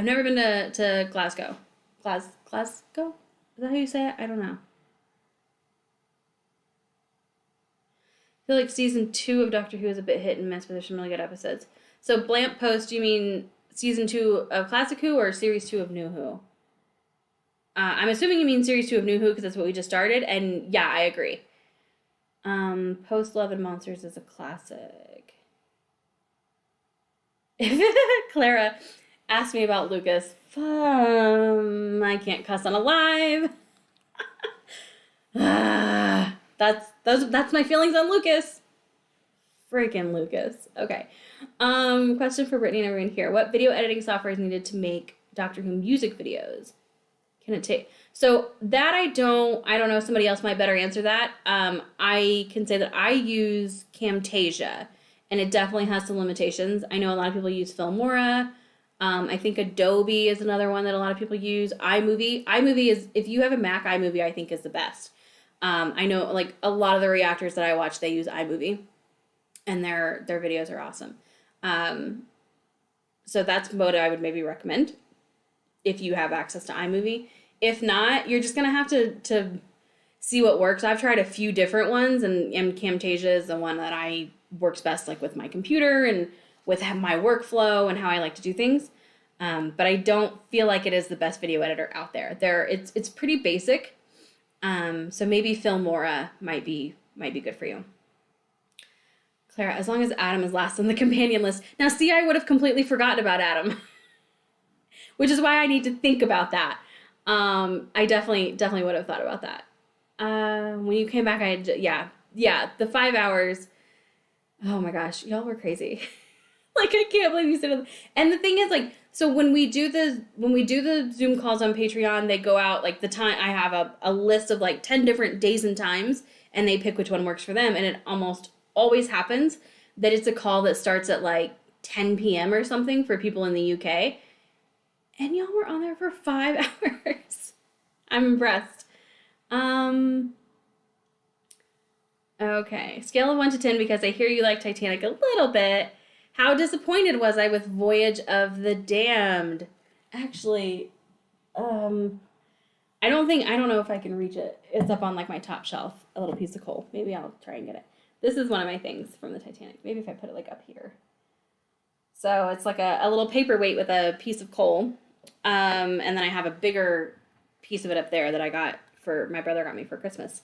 never been to Glasgow. Glasgow? Is that how you say it? I don't know. I feel like season 2 of Doctor Who is a bit hit and miss, but there's some really good episodes. So, Blamp Post, you mean season 2 of Classic Who or series 2 of New Who? I'm assuming you mean series 2 of New Who because that's what we just started, and yeah, I agree. Post Love and Monsters is a classic. Clara asked me about Lucas. I can't cuss on a live. That's my feelings on Lucas. Freaking Lucas. Okay. Question for Brittany and everyone here. What video editing software is needed to make Doctor Who music videos? Can it take? So that I don't know. Somebody else might better answer that. I can say that I use Camtasia, and it definitely has some limitations. I know a lot of people use Filmora. I think Adobe is another one that a lot of people use. iMovie is, if you have a Mac, iMovie I think is the best. I know, like, a lot of the reactors that I watch, they use iMovie, and their videos are awesome. So that's what I would maybe recommend if you have access to iMovie. If not, you're just gonna have to see what works. I've tried a few different ones, and Camtasia is the one that I works best, like, with my computer and with my workflow and how I like to do things. But I don't feel like it is the best video editor out there. It's pretty basic. So maybe Filmora might be good for you. Clara, as long as Adam is last on the companion list. Now, see, I would have completely forgotten about Adam, which is why I need to think about that. I definitely would have thought about that. When you came back, the 5 hours. Oh my gosh, y'all were crazy. Like, I can't believe you said it. And the thing is, like, so when we do the Zoom calls on Patreon, they go out, like, the time, I have a list of, like, 10 different days and times, and they pick which one works for them, and it almost always happens that it's a call that starts at, like, 10 p.m. or something for people in the UK, and y'all were on there for 5 hours. I'm impressed. Okay, scale of 1 to 10 because I hear you like Titanic a little bit. How disappointed was I with Voyage of the Damned? Actually, um, I don't know if I can reach it. It's up on like my top shelf, a little piece of coal. Maybe I'll try and get it. This is one of my things from the Titanic. Maybe if I put it like up here. So it's like a little paperweight with a piece of coal. And then I have a bigger piece of it up there that I got for, my brother got me for Christmas.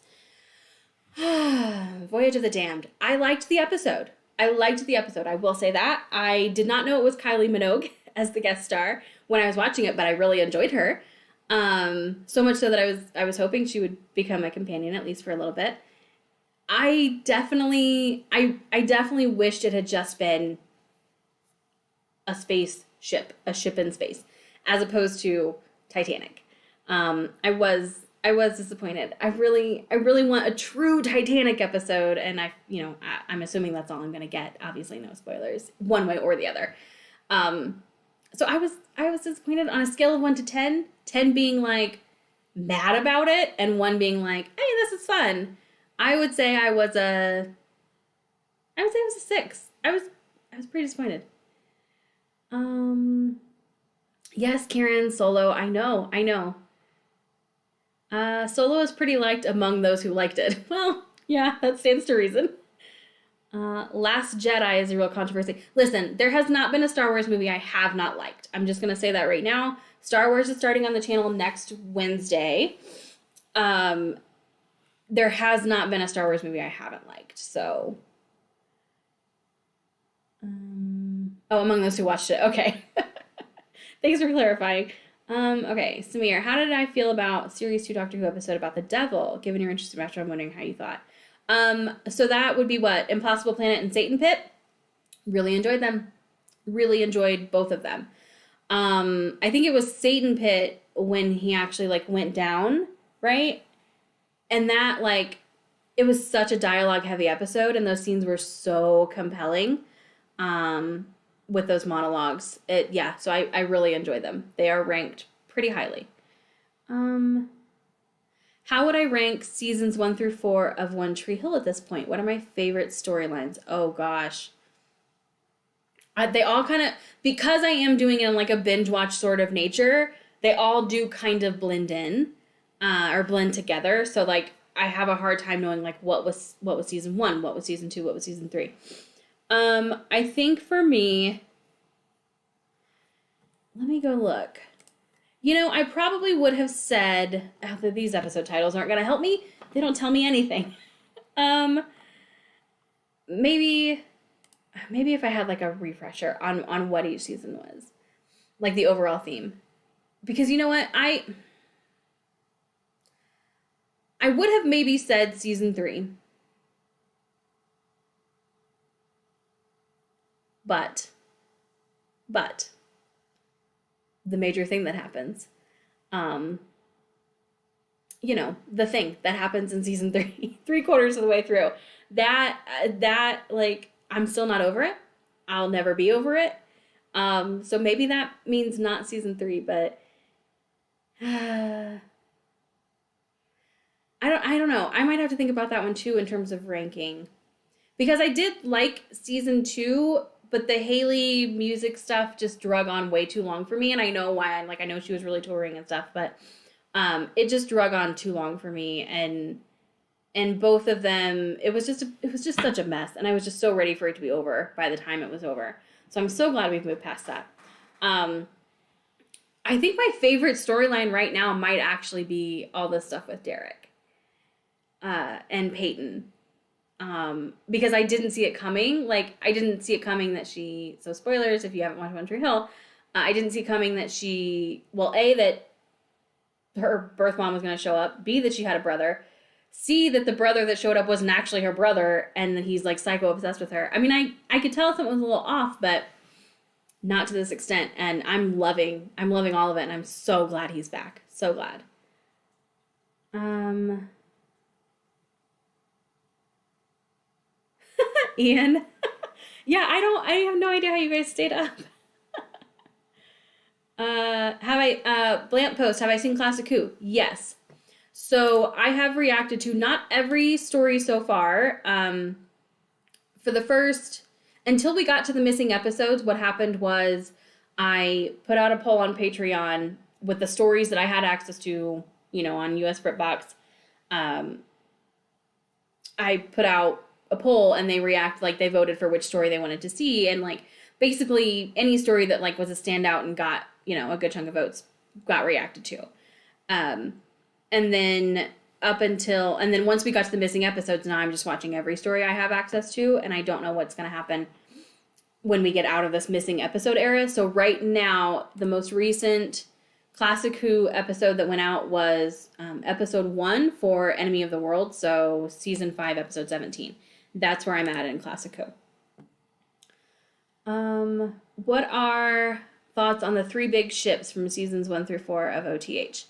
Voyage of the Damned. I liked the episode. I will say that. I did not know it was Kylie Minogue as the guest star when I was watching it, but I really enjoyed her. So much so that I was hoping she would become my companion, at least for a little bit. I definitely wished it had just been a spaceship, a ship in space, as opposed to Titanic. I was disappointed. I really want a true Titanic episode, and I'm assuming that's all I'm gonna get. Obviously, no spoilers, one way or the other. So I was disappointed on a scale of 1 to 10. 10 being like mad about it, and 1 being like, hey, this is fun. I would say I was a 6. I was pretty disappointed. Yes, Karen, Solo. I know. Solo is pretty liked among those who liked it. Well, yeah, that stands to reason. Last Jedi is a real controversy. Listen, there has not been a Star Wars movie I have not liked. I'm just going to say that right now. Star Wars is starting on the channel next Wednesday. There has not been a Star Wars movie I haven't liked, so... among those who watched it. Okay. Thanks for clarifying. Okay, Samir, how did I feel about Series 2 Doctor Who episode about the devil? Given your interest in Master, I'm wondering how you thought. So that would be what? Impossible Planet and Satan Pit? Really enjoyed them. Really enjoyed both of them. I think it was Satan Pit when he actually, like, went down, right? And that, like, it was such a dialogue-heavy episode, and those scenes were so compelling. With those monologues. So I really enjoy them. They are ranked pretty highly. How would I rank seasons 1 through 4 of One Tree Hill at this point? What are my favorite storylines? Oh gosh. They all kind of, because I am doing it in like a binge watch sort of nature, they all do kind of blend in, or blend together. So like I have a hard time knowing like what was season 1, what was season 2, what was season 3. I think for me, let me go look. I probably would have said, that these episode titles aren't going to help me. They don't tell me anything. Maybe if I had like a refresher on what each season was, like the overall theme, because you know what, I would have maybe said season 3. But the major thing that happens, the thing that happens in season 3, 3/4 of the way through, that like, I'm still not over it. I'll never be over it. So maybe that means not season 3, but I don't know. I might have to think about that one too in terms of ranking, because I did like season 2. But the Haley music stuff just drug on way too long for me, and I know why. I know she was really touring and stuff, but it just drug on too long for me, and both of them, it was just such a mess, and I was just so ready for it to be over by the time it was over. So I'm so glad we've moved past that. I think my favorite storyline right now might actually be all this stuff with Derek and Peyton. Because I didn't see it coming. Like, I didn't see it coming that she, so spoilers if you haven't watched One Tree Hill, I didn't see coming that she, well, A, that her birth mom was going to show up, B, that she had a brother, C, that the brother that showed up wasn't actually her brother, and that he's, like, psycho-obsessed with her. I mean, I could tell something was a little off, but not to this extent, and I'm loving all of it, and I'm so glad he's back. So glad. Ian. Yeah, I have no idea how you guys stayed up. Blant Post, have I seen Classic Who? Yes. So I have reacted to not every story so far. For the first, until we got to the missing episodes, what happened was I put out a poll on Patreon with the stories that I had access to, on US BritBox. I put out a poll and they they voted for which story they wanted to see. And basically any story that was a standout and got, a good chunk of votes got reacted to. And then once we got to the missing episodes, now I'm just watching every story I have access to, and I don't know what's going to happen when we get out of this missing episode era. So right now, the most recent Classic Who episode that went out was episode 1 for Enemy of the World, so season 5, episode 17. That's where I'm at in Classic Who. What are thoughts on the 3 big ships from seasons 1 through 4 of OTH?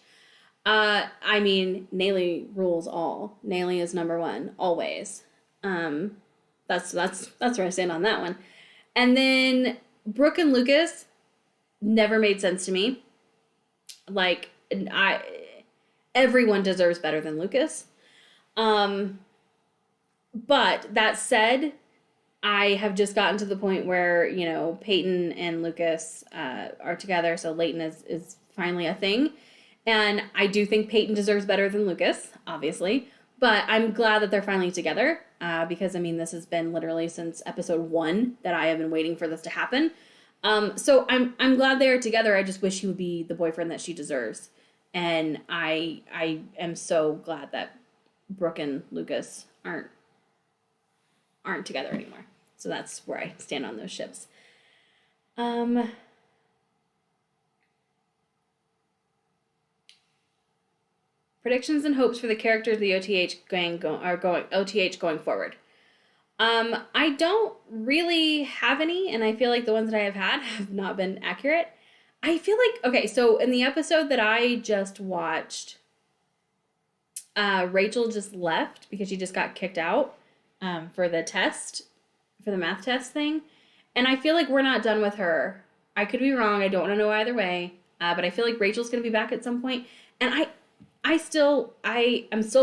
I mean, Nayli rules all. Nayli is number 1, always. That's where I stand on that one. And then Brooke and Lucas never made sense to me. Everyone deserves better than Lucas. But that said, I have just gotten to the point where, Peyton and Lucas are together, so Leighton is finally a thing. And I do think Peyton deserves better than Lucas, obviously. But I'm glad that they're finally together because, this has been literally since episode 1 that I have been waiting for this to happen. So I'm glad they're together. I just wish he would be the boyfriend that she deserves. And I am so glad that Brooke and Lucas aren't together anymore. So that's where I stand on those ships. Predictions and hopes for the characters of the OTH going forward. I don't really have any, and I feel like the ones that I have had have not been accurate. I feel like, okay, so in the episode that I just watched, Rachel just left because she just got kicked out for the math test thing. And I feel like we're not done with her. I could be wrong. I don't want to know either way. But I feel like Rachel's going to be back at some point. And I'm still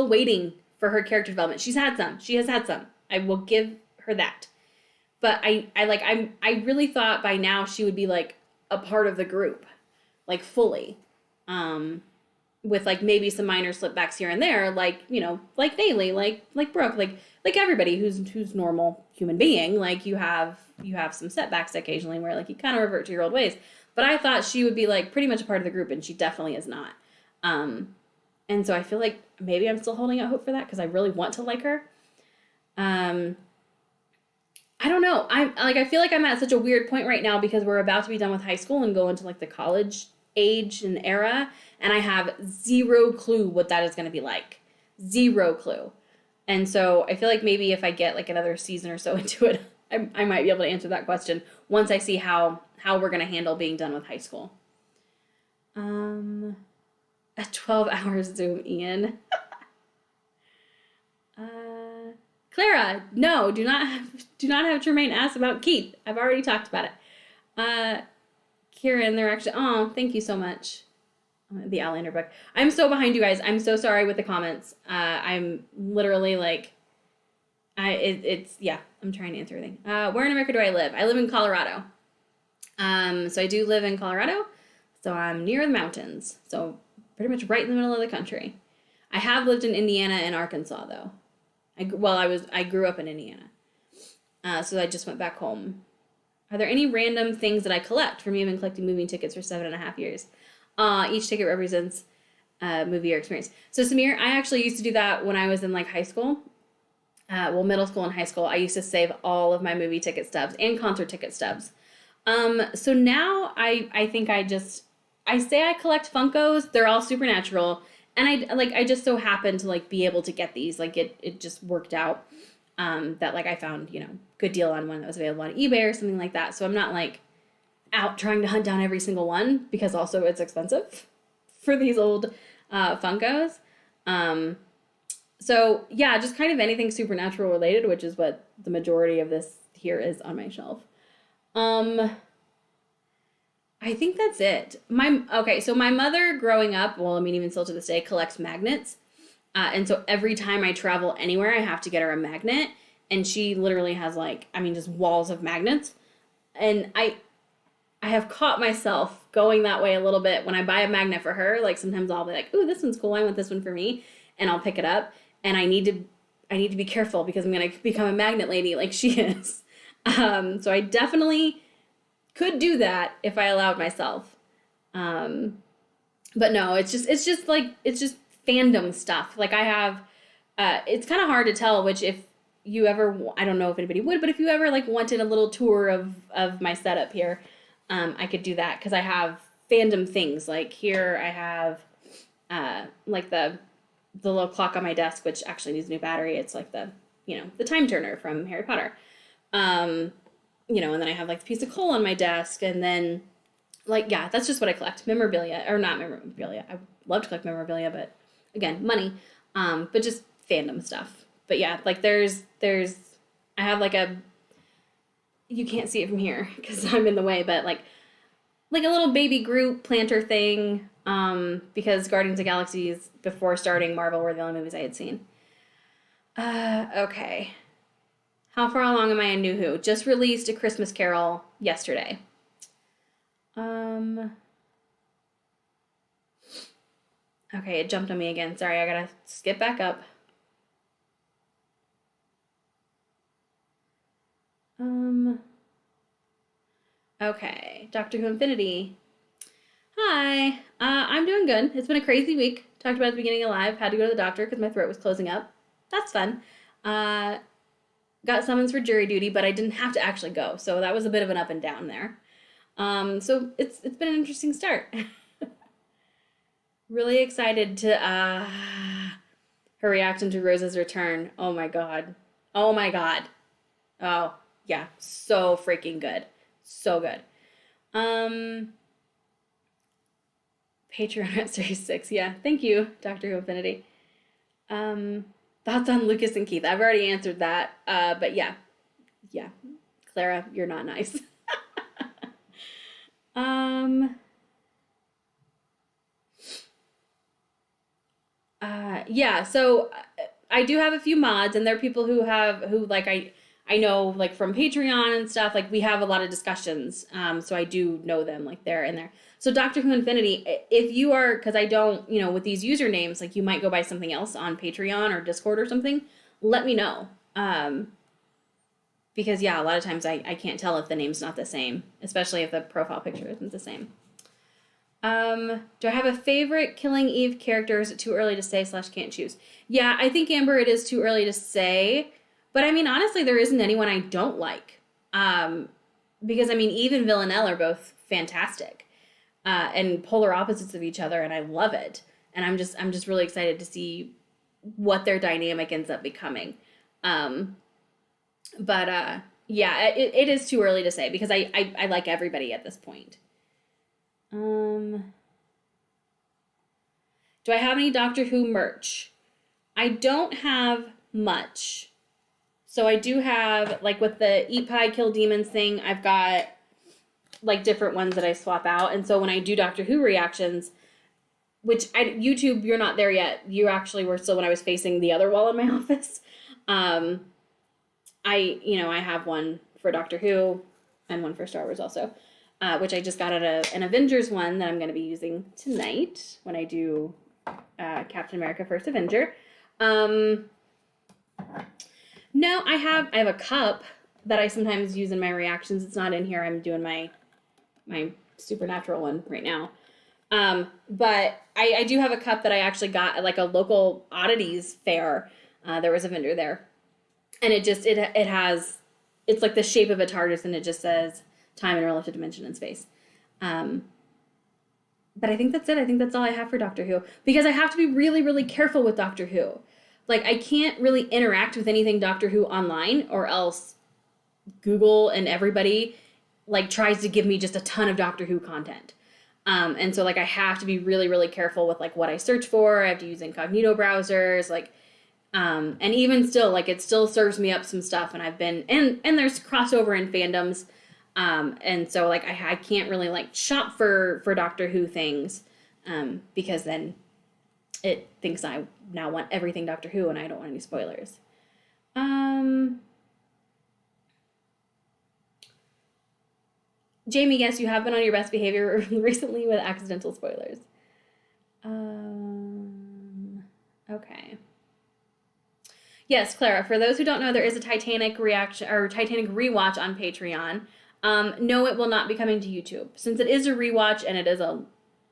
waiting for her character development. She has had some. I will give her that. But I really thought by now she would be a part of the group, fully. With maybe some minor slipbacks here and there, like Nayli, like Brooke, like everybody who's normal human being. You have some setbacks occasionally where you kind of revert to your old ways. But I thought she would be pretty much a part of the group, and she definitely is not. And so I feel like maybe I'm still holding out hope for that because I really want to like her. I don't know. I feel like I'm at such a weird point right now because we're about to be done with high school and go into the college age and era, and I have zero clue what that is going to be like. Zero clue. And so I feel like maybe if I get another season or so into it, I might be able to answer that question once I see how we're going to handle being done with high school. A 12-hour Zoom, Ian. Clara, no, do not have Tremaine ask about Keith. I've already talked about it. Kieran, they're actually, oh, thank you so much. The Outlander book. I'm so behind you guys. I'm so sorry with the comments. I'm literally I'm trying to answer everything. Where in America do I live? I live in Colorado. So I do live in Colorado. So I'm near the mountains. So pretty much right in the middle of the country. I have lived in Indiana and Arkansas though. I grew up in Indiana. So I just went back home. Are there any random things that I collect? For me, I've been collecting movie tickets for 7.5 years. Each ticket represents a movie or experience. So Samir, I actually used to do that when I was in high school. Middle school and high school. I used to save all of my movie ticket stubs and concert ticket stubs. So now I think I say I collect Funkos. They're all Supernatural. And I just so happened to be able to get these. It just worked out. That I found, good deal on one that was available on eBay or something like that. So I'm not out trying to hunt down every single one because also it's expensive for these old Funkos. So yeah, just kind of anything Supernatural related, which is what the majority of this here is on my shelf. I think that's it. So my mother growing up, even still to this day, collects magnets. And so every time I travel anywhere, I have to get her a magnet. And she literally has like, I mean, just walls of magnets. And I have caught myself going that way a little bit when I buy a magnet for her. Like sometimes I'll be like, "Ooh, this one's cool. I want this one for me," and I'll pick it up. And I need to be careful because I'm gonna become a magnet lady like she is. So I definitely could do that if I allowed myself. But no, it's just fandom stuff. Like I have, it's kind of hard to tell which if you ever, I don't know if anybody would, but if you ever like wanted a little tour of my setup here, I could do that because I have fandom things. Like here I have, like the little clock on my desk, which actually needs a new battery. It's like the time turner from Harry Potter. And then I have like the piece of coal on my desk, and then like, yeah, that's just what I collect. Memorabilia, or not memorabilia. I love to collect memorabilia, but again, money. But just fandom stuff. But yeah, like there's, I have like you can't see it from here because I'm in the way, but like a little baby Groot planter thing, because Guardians of the Galaxies before starting Marvel were the only movies I had seen. Okay. How far along am I in NuWho? Just released A Christmas Carol yesterday. Okay, it jumped on me again. Sorry, I gotta skip back up. Okay, Doctor Who Infinity. Hi, I'm doing good. It's been a crazy week. Talked about at the beginning of live. Had to go to the doctor because my throat was closing up. That's fun. Got summons for jury duty, but I didn't have to actually go, so that was a bit of an up and down there. So it's been an interesting start. Really excited to her reaction to Rose's return. Oh my god. Oh my god. Oh yeah, so freaking good. So good. Patreon at Series 6. Yeah, thank you, Doctor Who Infinity. Thoughts on Lucas and Keith? I've already answered that. But yeah. Clara, you're not nice. Yeah, so I do have a few mods, and there are people who like I know like from Patreon and stuff, like we have a lot of discussions. So I do know them, like they're in there. So Doctor Who Infinity, if you are, because I don't, with these usernames, like you might go by something else on Patreon or Discord or something, let me know. Because yeah, a lot of times I can't tell if the name's not the same, especially if the profile picture isn't the same. Do I have a favorite Killing Eve character? Is it too early to say / can't choose? Yeah, I think Amber, it is too early to say. But I mean, honestly, there isn't anyone I don't like. Because I mean, Eve and Villanelle are both fantastic. And polar opposites of each other, and I love it. And I'm just really excited to see what their dynamic ends up becoming. But yeah, it is too early to say because I like everybody at this point. Do I have any Doctor Who merch? I don't have much. So I do have, like with the Eat Pie Kill Demons thing, I've got like different ones that I swap out. And so when I do Doctor Who reactions, which YouTube, you're not there yet. You actually were still when I was facing the other wall in my office. I have one for Doctor Who and one for Star Wars also, which I just got at an Avengers one that I'm going to be using tonight when I do Captain America First Avenger. No, I have a cup that I sometimes use in my reactions. It's not in here. I'm doing my supernatural one right now. But I do have a cup that I actually got at like a local oddities fair. There was a vendor there. And it has, it's like the shape of a TARDIS, and it just says time and relative dimension and space. But I think that's it. I think that's all I have for Doctor Who. Because I have to be really, really careful with Doctor Who. Like, I can't really interact with anything Doctor Who online, or else Google and everybody, like, tries to give me just a ton of Doctor Who content. And so, like, I have to be really, really careful with, like, what I search for. I have to use incognito browsers, like, and even still, like, it still serves me up some stuff, and I've been, and there's crossover in fandoms, and so, like, I can't really, like, shop for Doctor Who things, because then it thinks I now want everything Doctor Who and I don't want any spoilers. Jamie, yes, you have been on your best behavior recently with accidental spoilers. Okay. Yes, Clara, for those who don't know, there is a Titanic reaction or Titanic rewatch on Patreon. No, it will not be coming to YouTube. Since it is a rewatch and it is a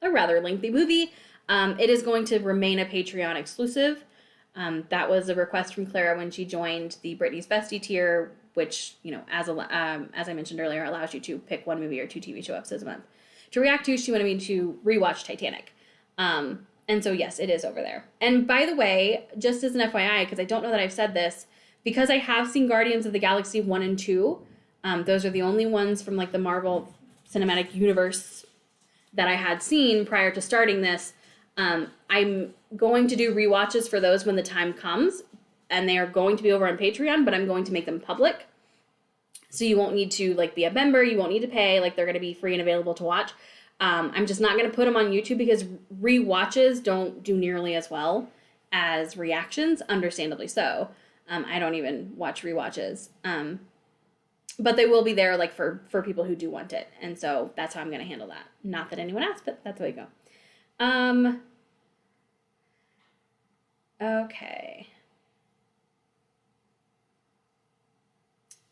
rather lengthy movie, it is going to remain a Patreon exclusive. That was a request from Clara when she joined the Britney's Bestie tier, which, as I mentioned earlier, allows you to pick one movie or 2 TV show episodes a month to react to. She wanted me to rewatch Titanic. And so, yes, it is over there. And by the way, just as an FYI, because I don't know that I've said this, because I have seen Guardians of the Galaxy 1 and 2, those are the only ones from like the Marvel Cinematic Universe that I had seen prior to starting this. I'm going to do rewatches for those when the time comes, and they are going to be over on Patreon, but I'm going to make them public. So you won't need to like be a member, you won't need to pay, like they're going to be free and available to watch. I'm just not going to put them on YouTube because rewatches don't do nearly as well as reactions, understandably so. I don't even watch rewatches. But they will be there like for people who do want it. And so that's how I'm going to handle that. Not that anyone asked, but that's the way you go. Okay.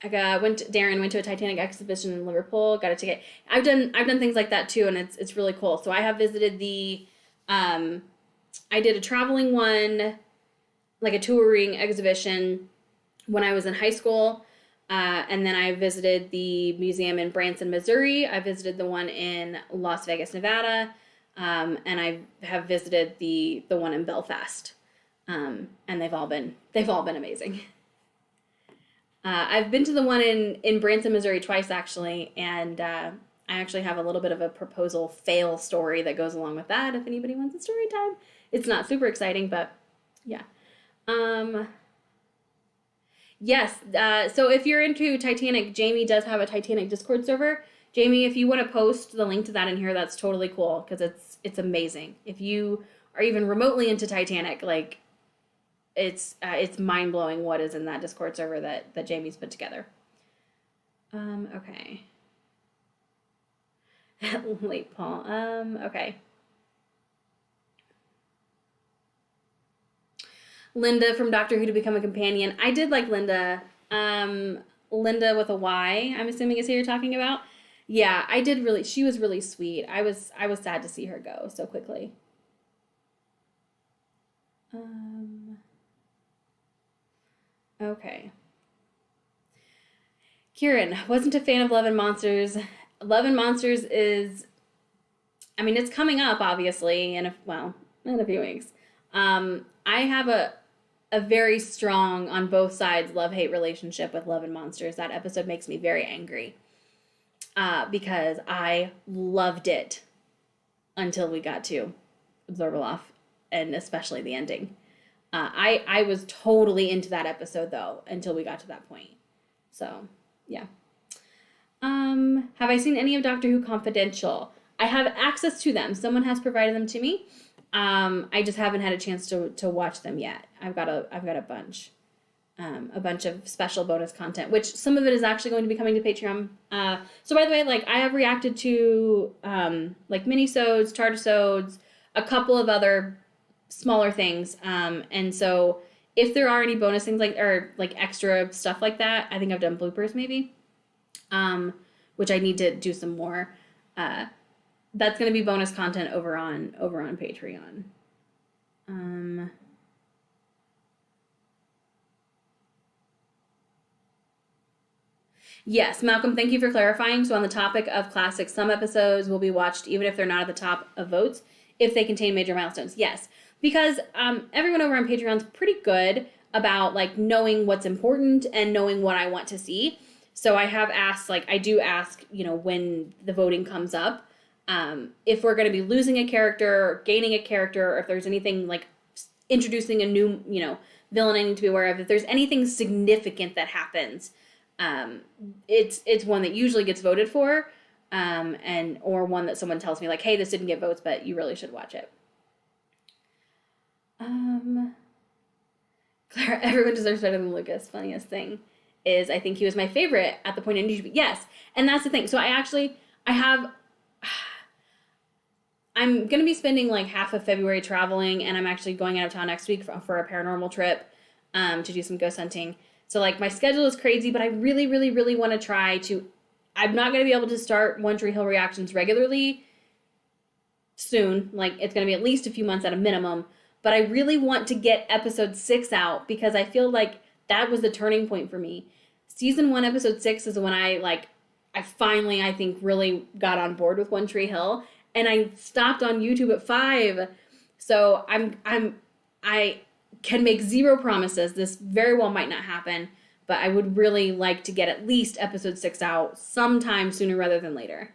Darren went to a Titanic exhibition in Liverpool, got a ticket. I've done things like that too, and it's really cool. So I have visited I did a traveling one, like a touring exhibition when I was in high school. And then I visited the museum in Branson, Missouri. I visited the one in Las Vegas, Nevada. And I have visited the one in Belfast. And they've all been amazing. I've been to the one in Branson, Missouri twice, actually, and I actually have a little bit of a proposal fail story that goes along with that if anybody wants a story time. It's not super exciting, but yeah. Yes, so if you're into Titanic, Jamie does have a Titanic Discord server. Jamie, if you want to post the link to that in here, that's totally cool, because it's amazing. If you are even remotely into Titanic, like, it's mind-blowing what is in that Discord server that Jamie's put together. Okay. Late Paul. Okay. Linda from Doctor Who to become a companion. I did like Linda. Linda with a Y, I'm assuming is who you're talking about. Yeah, I did really. She was really sweet. I was sad to see her go so quickly. Okay. Kieran, wasn't a fan of Love and Monsters. Love and Monsters is, I mean, it's coming up, obviously, in a few weeks. I have a very strong, on both sides, love-hate relationship with Love and Monsters. That episode makes me very angry. Because I loved it until we got to Absorbaloff, and especially the ending. I was totally into that episode, though, until we got to that point. So, yeah. Have I seen any of Doctor Who Confidential? I have access to them. Someone has provided them to me. I just haven't had a chance to watch them yet. I've got a bunch. A bunch of special bonus content, which some of it is actually going to be coming to Patreon. So by the way, like, I have reacted to, like, minisodes, tardisodes, a couple of other smaller things. And so if there are any bonus things or extra stuff like that, I think I've done bloopers maybe, which I need to do some more. That's going to be bonus content over on Patreon. Yes, Malcolm, thank you for clarifying. So on the topic of classics, some episodes will be watched even if they're not at the top of votes, if they contain major milestones. Yes, because everyone over on Patreon is pretty good about, like, knowing what's important and knowing what I want to see. So I have asked, like, I do ask, when the voting comes up, if we're going to be losing a character or gaining a character, or if there's anything like introducing a new, villain I need to be aware of, if there's anything significant that happens, it's one that usually gets voted for, or one that someone tells me like, hey, this didn't get votes, but you really should watch it. Um, Clara, everyone deserves better than Lucas. Funniest thing is I think he was my favorite at the point in YouTube. Yes, and that's the thing. So I have I'm gonna be spending like half of February traveling, and I'm actually going out of town next week for a paranormal trip, to do some ghost hunting. So like my schedule is crazy, but I really, really, really want to try to. I'm not gonna be able to start One Tree Hill reactions regularly soon. Like it's gonna be at least a few months at a minimum. But I really want to get episode 6 out because I feel like that was the turning point for me. Season 1, episode 6 is when I finally, I think, really got on board with One Tree Hill, and I stopped on YouTube at 5. So I can make zero promises. This very well might not happen, but I would really like to get at least episode 6 out sometime sooner rather than later.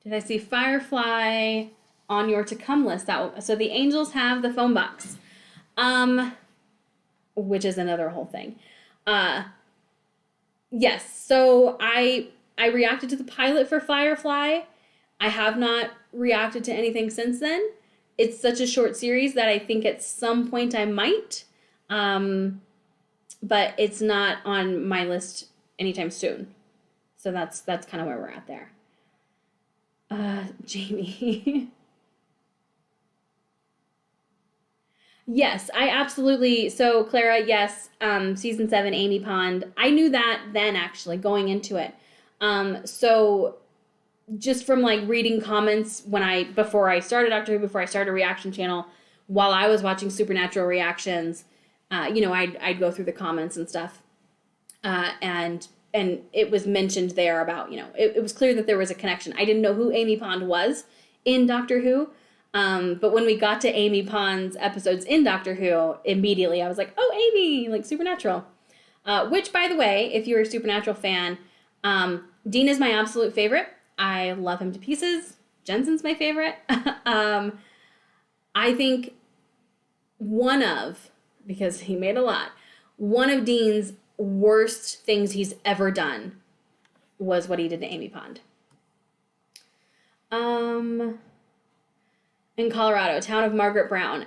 Did I see Firefly on your to come list? So the Angels have the phone box, which is another whole thing. Yes. So I reacted to the pilot for Firefly. I have not reacted to anything since then. It's such a short series that I think at some point I might, but it's not on my list anytime soon. So that's kind of where we're at there. Jamie. Yes, I absolutely. So Clara, yes, season 7, Amy Pond. I knew that then actually going into it. So just from like reading comments before I started Doctor Who, before I started a reaction channel, while I was watching Supernatural reactions, I'd go through the comments and stuff, and it was mentioned there about, it was clear that there was a connection. I didn't know who Amy Pond was in Doctor Who, but when we got to Amy Pond's episodes in Doctor Who, immediately I was like, oh, Amy, like Supernatural. Which, by the way, if you're a Supernatural fan, Dean is my absolute favorite. I love him to pieces. Jensen's my favorite. I think because he made a lot, one of Dean's worst things he's ever done was what he did to Amy Pond. In Colorado, town of Margaret Brown.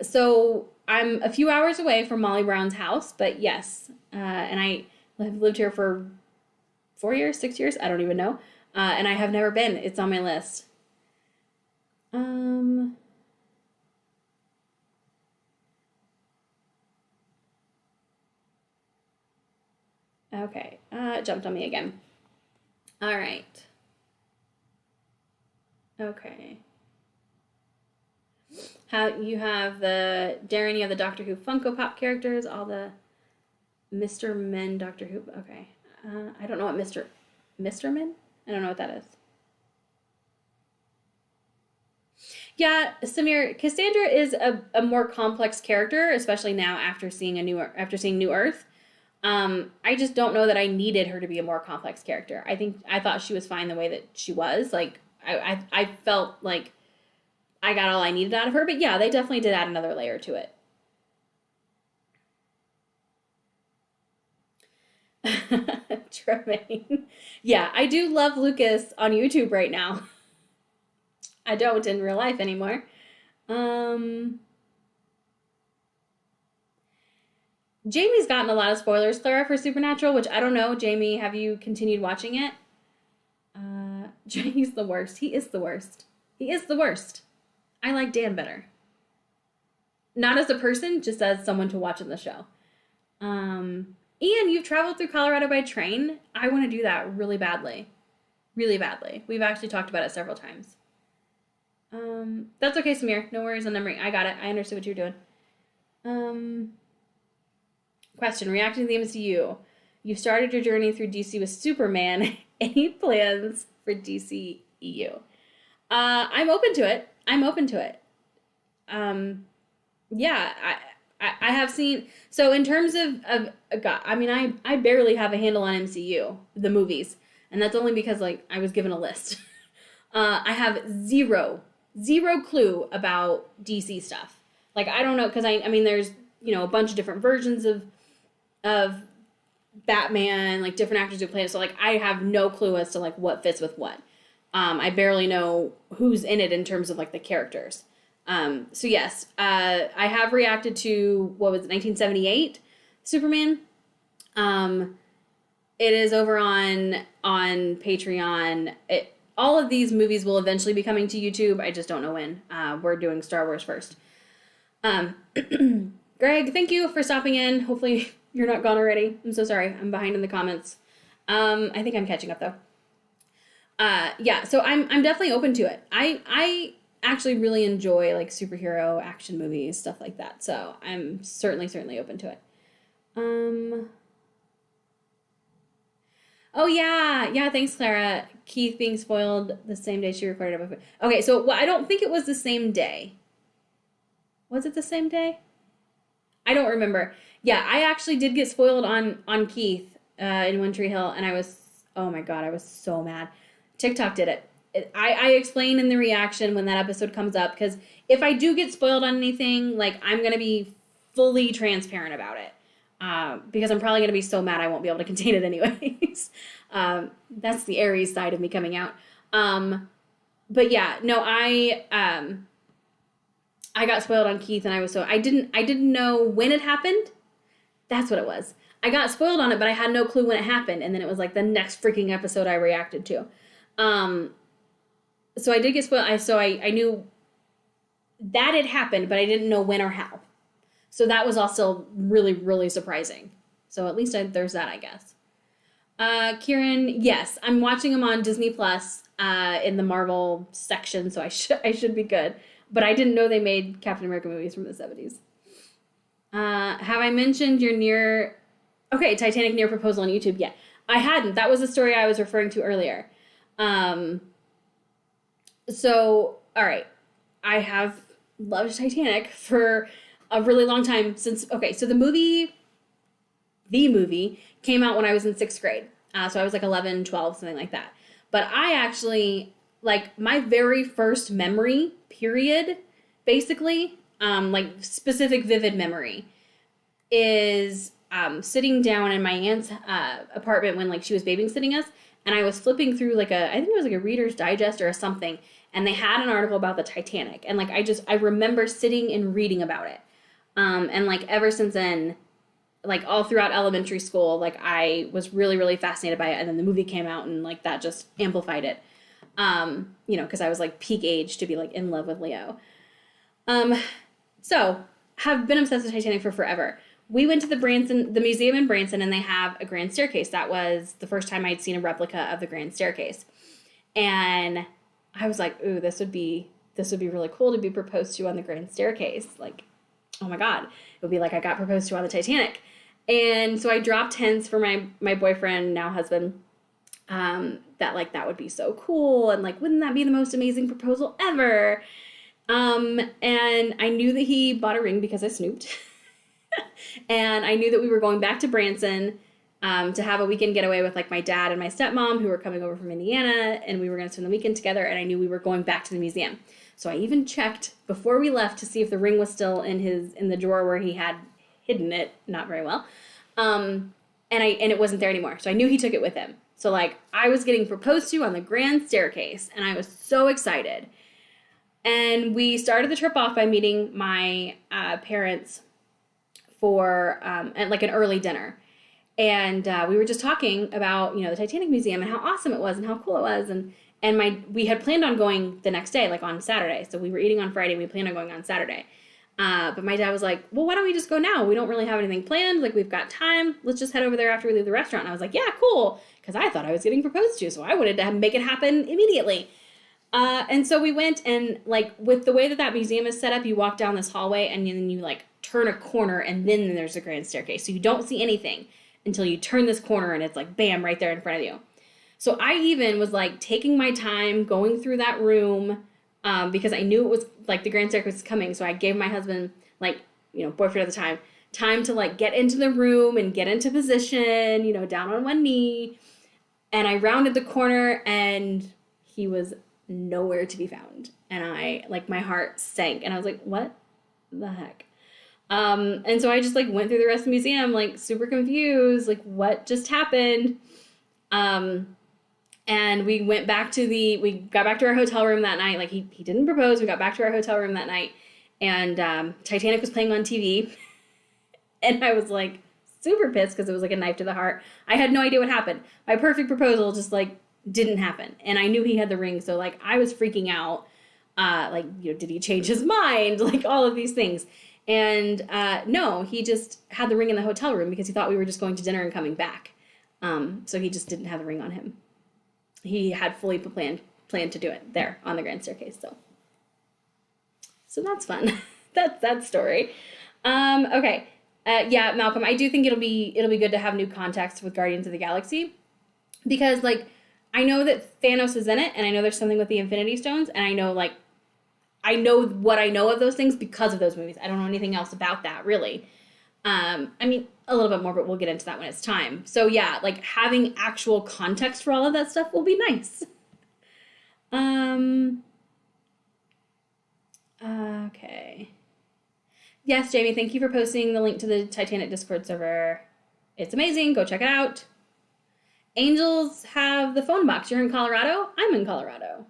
So I'm a few hours away from Molly Brown's house, but yes, and I have lived here for 4 years, 6 years, I don't even know, and I have never been. It's on my list. Okay, jumped on me again. All right. Okay. You have Darren, you have the Doctor Who Funko Pop characters, all the Mr. Men Doctor Who. Okay. I don't know what Mr. Men? I don't know what that is. Yeah, Samir, Cassandra is a more complex character, especially now after seeing New Earth. I just don't know that I needed her to be a more complex character. I thought she was fine the way that she was. Like I felt like I got all I needed out of her, but yeah, they definitely did add another layer to it. Tremaine. Yeah, I do love Lucas on YouTube right now. I don't in real life anymore. Jamie's gotten a lot of spoilers, Clara, for Supernatural, which I don't know. Jamie, have you continued watching it? Jamie's the worst. He is the worst. He is the worst. I like Dan better. Not as a person, just as someone to watch in the show. Ian, you've traveled through Colorado by train. I want to do that really badly. Really badly. We've actually talked about it several times. That's okay, Samir. No worries on memory. I got it. I understood what you're doing. Question. Reacting to the MCU. You started your journey through DC with Superman. Any plans for DC EU? I'm open to it. Yeah, I have seen. So in terms of God, I mean, I barely have a handle on MCU, the movies. And that's only because, like, I was given a list. I have zero clue about DC stuff. Like, I don't know, because I mean, there's, a bunch of different versions of Batman, like different actors who play it. So like, I have no clue as to like what fits with what. I barely know who's in it in terms of like the characters. So yes, I have reacted to, what was it, 1978 Superman. It is over on Patreon. All of these movies will eventually be coming to YouTube. I just don't know when. We're doing Star Wars first. Greg, thank you for stopping in. Hopefully you're not gone already. I'm so sorry. I'm behind in the comments. I think I'm catching up though. Yeah, so I'm definitely open to it. I actually really enjoy like superhero action movies, stuff like that. So I'm certainly open to it. Oh yeah, thanks, Clara. Keith being spoiled the same day she recorded it. Okay, so well, I don't think it was the same day. Was it the same day? I don't remember. Yeah, I actually did get spoiled on Keith in One Tree Hill, and I was, oh my god, I was so mad. TikTok did it. I explain in the reaction when that episode comes up, because if I do get spoiled on anything, like, I'm going to be fully transparent about it. Because I'm probably going to be so mad I won't be able to contain it anyways. That's the Aries side of me coming out. But yeah, no, I got spoiled on Keith, and I didn't know when it happened. That's what it was. I got spoiled on it, but I had no clue when it happened, and then it was like the next freaking episode I reacted to. So I did get spoiled. I knew that it happened, but I didn't know when or how. So that was also really surprising. So at least there's that, I guess. Kieran, yes, I'm watching them on Disney Plus in the Marvel section, so I should be good. But I didn't know they made Captain America movies from the 70s. Have I mentioned your Titanic near proposal on YouTube? Yeah, I hadn't. That was the story I was referring to earlier. So, all right, I have loved Titanic for a really long time since, so the movie came out when I was in 6th grade. So I was like 11, 12, something like that. But I actually, like, my very first memory, period, basically, like specific vivid memory, is sitting down in my aunt's apartment when, like, she was babysitting us, and I was flipping through, like, I think it was like a Reader's Digest or something, and they had an article about the Titanic, and, like, I remember sitting and reading about it. And, like, ever since then, like, all throughout elementary school, like, I was really fascinated by it, and then the movie came out, and, like, that just amplified it. Because I was, like, peak age to be, like, in love with Leo. So, have been obsessed with Titanic for forever. We went to the museum in Branson, and they have a grand staircase. That was the first time I'd seen a replica of the grand staircase. And I was like, ooh, this would be really cool to be proposed to on the grand staircase. Like, oh my god, it would be like I got proposed to on the Titanic. And so I dropped hints for my boyfriend, now husband, that would be so cool, and like, wouldn't that be the most amazing proposal ever? And I knew that he bought a ring because I snooped. And I knew that we were going back to Branson to have a weekend getaway with, like, my dad and my stepmom, who were coming over from Indiana, and we were going to spend the weekend together, and I knew we were going back to the museum. So I even checked before we left to see if the ring was still in the drawer where he had hidden it, not very well. And it wasn't there anymore. So I knew he took it with him. So, like, I was getting proposed to on the grand staircase, and I was so excited. And we started the trip off by meeting my parents for at, like, an early dinner. And we were just talking about, the Titanic Museum and how awesome it was and how cool it was. And we had planned on going the next day, like on Saturday. So we were eating on Friday, and we planned on going on Saturday. But my dad was like, well, why don't we just go now? We don't really have anything planned. Like, we've got time. Let's just head over there after we leave the restaurant. And I was like, yeah, cool. Because I thought I was getting proposed to. So I wanted to make it happen immediately. And so we went, and, like, with the way that museum is set up, you walk down this hallway, and then you, like, turn a corner, and then there's a grand staircase. So you don't see anything until you turn this corner, and it's like, bam, right there in front of you. So I even was, like, taking my time going through that room, because I knew it was, like, the grand staircase was coming. So I gave my husband, like, boyfriend at the time to, like, get into the room and get into position, down on one knee. And I rounded the corner, and he was nowhere to be found. And my heart sank, and I was like, what the heck? And so I just, like, went through the rest of the museum, like, super confused, like, what just happened? And we got back to our hotel room that night. Like, he didn't propose. We got back to our hotel room that night, and Titanic was playing on TV. And I was like super pissed because it was like a knife to the heart. I had no idea what happened. My perfect proposal just like didn't happen. And I knew he had the ring. So like I was freaking out. Like, you know, did he change his mind? Like all of these things. And no, he just had the ring in the hotel room because he thought we were just going to dinner and coming back. So he just didn't have the ring on him. He had fully planned to do it there on the grand staircase. So that's fun. That's that story. Okay. Yeah, Malcolm, I do think it'll be good to have new context with Guardians of the Galaxy, because like I know that Thanos is in it, and I know there's something with the Infinity Stones, and I know what I know of those things because of those movies. I don't know anything else about that really. I mean a little bit more, but we'll get into that when it's time. So yeah, like having actual context for all of that stuff will be nice. Okay. Yes, Jamie, thank you for posting the link to the Titanic Discord server. It's amazing. Go check it out. Angels have the phone box. You're in Colorado? I'm in Colorado.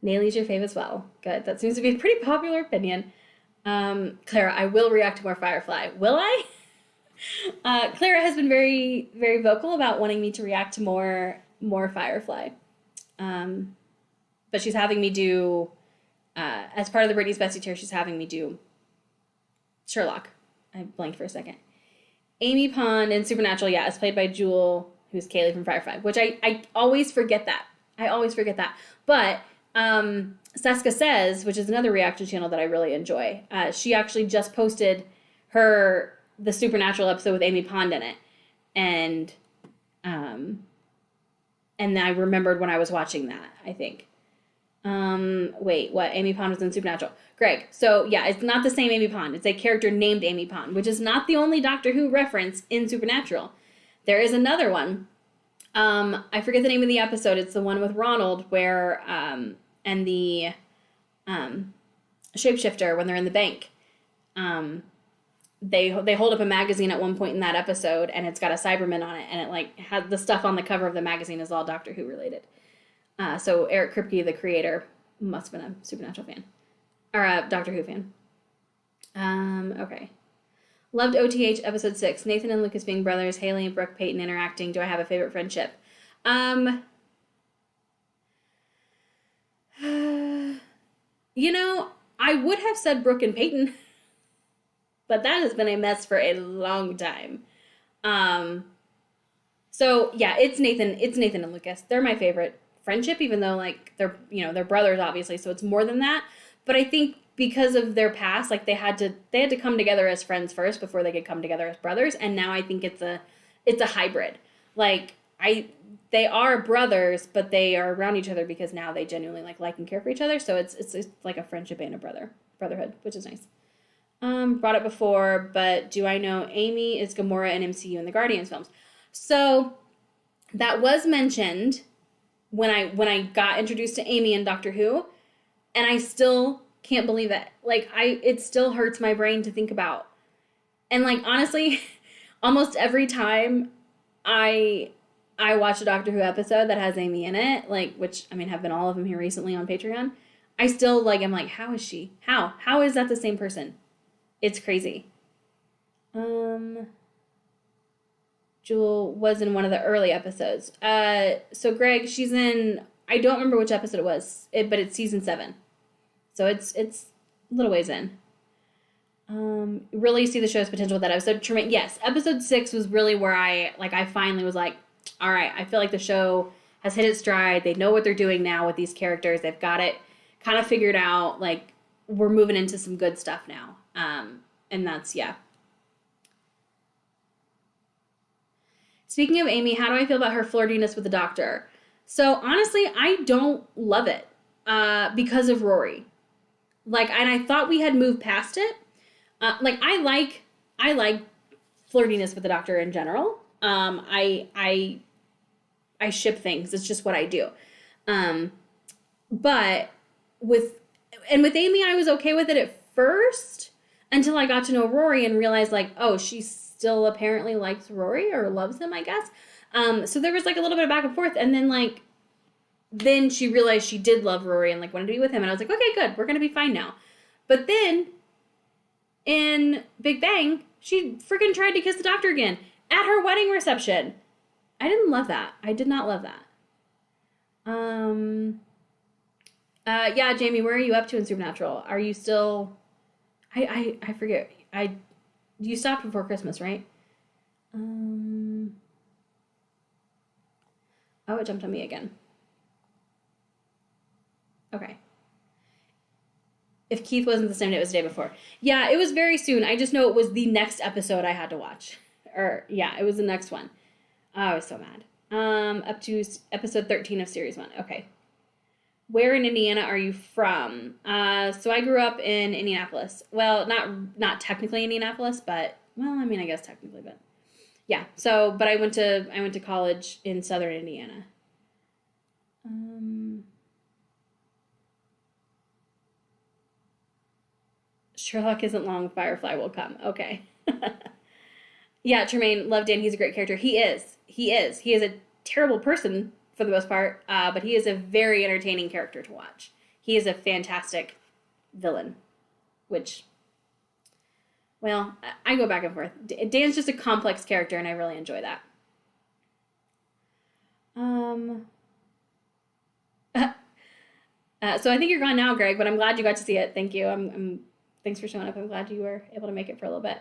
Nayli's your fave as well. Good. That seems to be a pretty popular opinion. Clara, I will react to more Firefly. Will I? Clara has been very, very vocal about wanting me to react to more Firefly. But she's having me do... as part of the Britney's Bestie tier, she's having me do Sherlock. I blanked for a second. Amy Pond in Supernatural, yeah, is played by Jewel, who's Kaylee from Firefly, which I always forget that. But Seska Says, which is another reaction channel that I really enjoy, she actually just posted the Supernatural episode with Amy Pond in it. And I remembered when I was watching that, I think. Wait, what? Amy Pond was in Supernatural. Greg. So, yeah, it's not the same Amy Pond. It's a character named Amy Pond, which is not the only Doctor Who reference in Supernatural. There is another one. I forget the name of the episode. It's the one with Ronald where, and the, shapeshifter when they're in the bank. They hold up a magazine at one point in that episode, and it's got a Cyberman on it, and it, like, had the stuff on the cover of the magazine is all Doctor Who related. So Eric Kripke, the creator, must have been a Supernatural fan. Or a Doctor Who fan. Okay. Loved OTH episode 6. Nathan and Lucas being brothers. Haley and Brooke Peyton interacting. Do I have a favorite friendship? You know, I would have said Brooke and Peyton. But that has been a mess for a long time. So yeah, it's Nathan and Lucas. They're my favorite friendship, even though like they're brothers obviously, so it's more than that. But I think because of their past, like they had to come together as friends first before they could come together as brothers, and now I think it's a hybrid. Like they are brothers, but they are around each other because now they genuinely like and care for each other. So it's like a friendship and a brotherhood, which is nice. Brought it before, but do I know Amy is Gamora in MCU in the Guardians films? So that was mentioned when I got introduced to Amy in Doctor Who, and I still can't believe it. Like it still hurts my brain to think about. And like honestly, almost every time I watch a Doctor Who episode that has Amy in it, like which I mean have been all of them here recently on Patreon, I still like I'm like, how is she? How is that the same person? It's crazy. Jewel was in one of the early episodes. So Greg, she's in, I don't remember which episode it was, but it's season 7. So it's a little ways in. Really see the show's potential with that episode. Tremaine, yes, episode 6 was really where I finally was like, all right, I feel like the show has hit its stride. They know what they're doing now with these characters. They've got it kind of figured out. Like, we're moving into some good stuff now. And that's, yeah. Speaking of Amy, how do I feel about her flirtiness with the Doctor? So, honestly, I don't love it because of Rory. Like, and I thought we had moved past it. I like flirtiness with the Doctor in general. I ship things. It's just what I do. But with Amy, I was okay with it at first until I got to know Rory and realized like, oh, she's still apparently likes Rory or loves him, I guess. So there was like a little bit of back and forth, and then like then she realized she did love Rory and like wanted to be with him, and I was like, okay, good, we're gonna be fine now. But then in Big Bang, she freaking tried to kiss the doctor again at her wedding reception. I didn't love that. I did not love that. Yeah, Jamie, where are you up to in Supernatural? Are you still? I forget. You stopped before Christmas, right? Oh, it jumped on me again. Okay. If Keith wasn't the same day, it was the day before. Yeah, it was very soon. I just know it was the next episode I had to watch. Or, yeah, it was the next one. Oh, I was so mad. Up to episode 13 of series 1. Okay. Where in Indiana are you from? So I grew up in Indianapolis. Well, not technically Indianapolis, but, well, I mean, I guess technically, but yeah. So, but I went to college in southern Indiana. Sherlock isn't long, Firefly will come. Okay. Yeah, Tremaine, love Dan. He's a great character. He is. He is. He is a terrible person for the most part, but he is a very entertaining character to watch. He is a fantastic villain, which, well, I go back and forth. Dan's just a complex character, and I really enjoy that. So I think you're gone now, Greg, but I'm glad you got to see it. Thank you. Thanks for showing up. I'm glad you were able to make it for a little bit.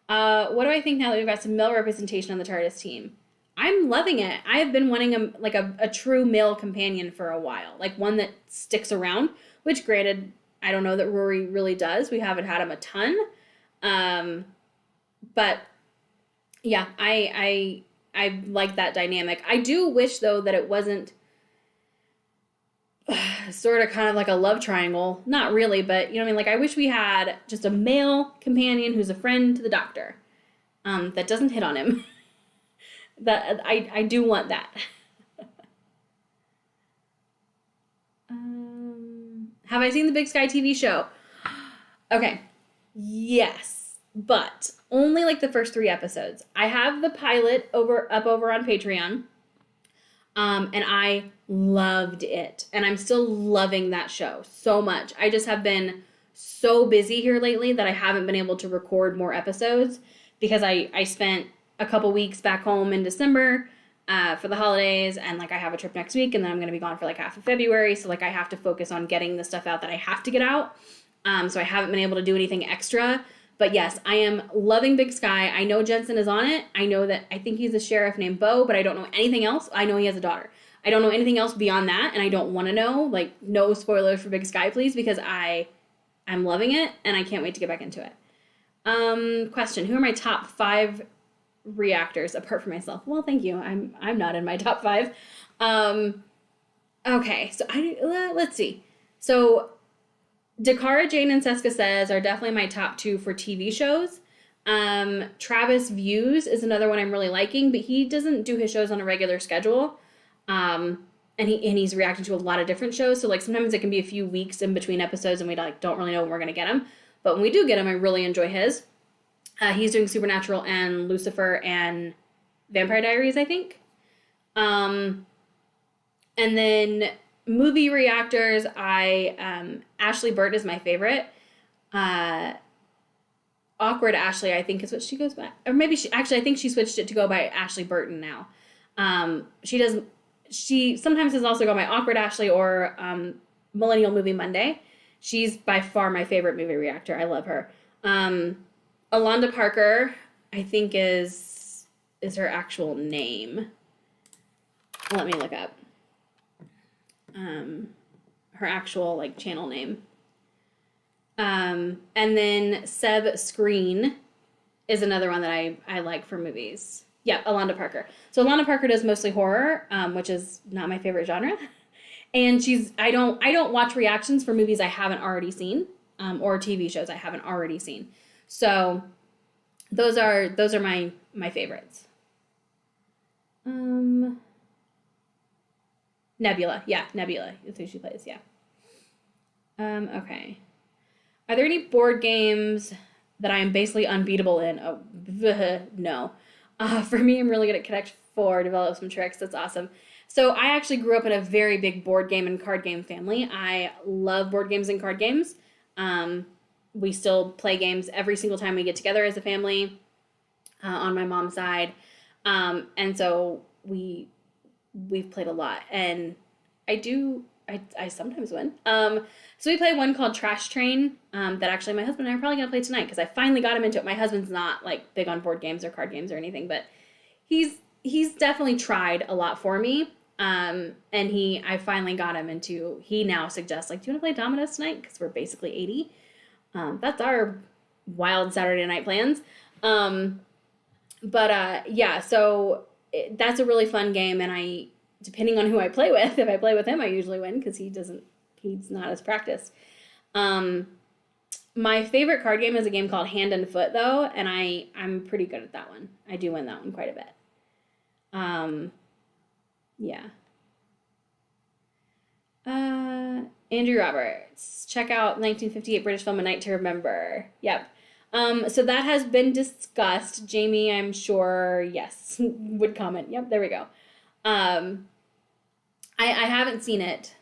What do I think now that we've got some male representation on the TARDIS team? I'm loving it. I have been wanting a true male companion for a while, like one that sticks around, which granted, I don't know that Rory really does. We haven't had him a ton. But yeah, I like that dynamic. I do wish though that it wasn't sort of kind of like a love triangle. Not really, but you know what I mean? Like I wish we had just a male companion who's a friend to the doctor, that doesn't hit on him. That I do want that. Have I seen the Big Sky TV show? Okay. Yes, but only like the first 3 episodes. I have the pilot up over on Patreon. And I loved it. And I'm still loving that show so much. I just have been so busy here lately that I haven't been able to record more episodes because I spent a couple weeks back home in December for the holidays, and like I have a trip next week, and then I'm going to be gone for like half of February, so like I have to focus on getting the stuff out that I have to get out. So I haven't been able to do anything extra. But yes, I am loving Big Sky. I know Jensen is on it. I know that I think he's a sheriff named Bo, but I don't know anything else. I know he has a daughter. I don't know anything else beyond that, and I don't want to know. Like, no spoilers for Big Sky, please, because I'm loving it, and I can't wait to get back into it. Question: who are my top 5 reactors apart from myself? Well, thank you. I'm not in my top 5. Okay, so let's see. So Dakara, Jane, and Seska Says are definitely my top 2 for TV shows. Travis Views is another one I'm really liking, but he doesn't do his shows on a regular schedule. And he's reacting to a lot of different shows. So like sometimes it can be a few weeks in between episodes and we like don't really know when we're going to get him. But when we do get him, I really enjoy his. He's doing Supernatural and Lucifer and Vampire Diaries, I think. And then movie reactors, Ashley Burton is my favorite. Awkward Ashley, I think is what she goes by. Or maybe I think she switched it to go by Ashley Burton now. She sometimes has also gone by Awkward Ashley or Millennial Movie Monday. She's by far my favorite movie reactor. I love her. Alonda Parker, I think is her actual name. Let me look up. Her actual like channel name. And then Seb Screen is another one that I like for movies. Yeah, Alonda Parker. So Alonda Parker does mostly horror, which is not my favorite genre. And I don't watch reactions for movies I haven't already seen, or TV shows I haven't already seen. So those are my favorites. Nebula. Yeah, Nebula is who she plays, yeah. Okay. Are there any board games that I am basically unbeatable in. Oh, no. For me, I'm really good at Connect 4, develop some tricks. That's awesome. So I actually grew up in a very big board game and card game family. I love board games and card games. We still play games every single time we get together as a family on my mom's side. And so we've played a lot. And I sometimes win. So we play one called Trash Train that actually my husband and I are probably going to play tonight because I finally got him into it. My husband's not like big on board games or card games or anything, but he's definitely tried a lot for me. And I finally got him into, he now suggests like, do you want to play dominoes tonight? Because we're basically 80. That's our wild Saturday night plans. Yeah, so that's a really fun game. And depending on who I play with, if I play with him, I usually win because he's not as practiced. My favorite card game is a game called Hand and Foot though. And I'm pretty good at that one. I do win that one quite a bit. Yeah. Andrew Roberts, check out 1958 British film A Night to Remember. Yep. So that has been discussed. Jamie, I'm sure, yes, would comment. Yep, there we go. I haven't seen it.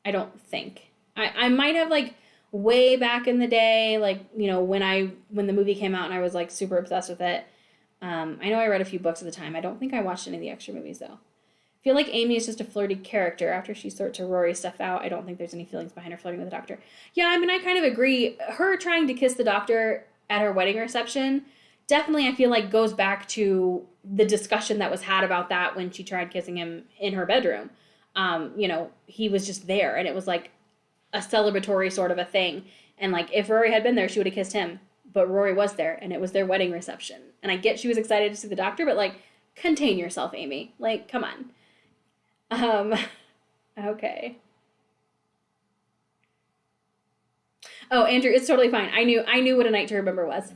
I don't think. I might have like way back in the day, like, you know, when the movie came out and I was like super obsessed with it. I know I read a few books at the time. I don't think I watched any of the extra movies though. I feel like Amy is just a flirty character. After she sorts her Rory stuff out, I don't think there's any feelings behind her flirting with the doctor. Yeah, I mean, I kind of agree. Her trying to kiss the doctor at her wedding reception, definitely I feel like goes back to the discussion that was had about that when she tried kissing him in her bedroom. You know, he was just there and it was like a celebratory sort of a thing. And like, if Rory had been there, she would have kissed him. But Rory was there and it was their wedding reception. And I get she was excited to see the doctor, but like, contain yourself, Amy. Like, come on. Okay. Oh, Andrew, it's totally fine. I knew what A Night to Remember was.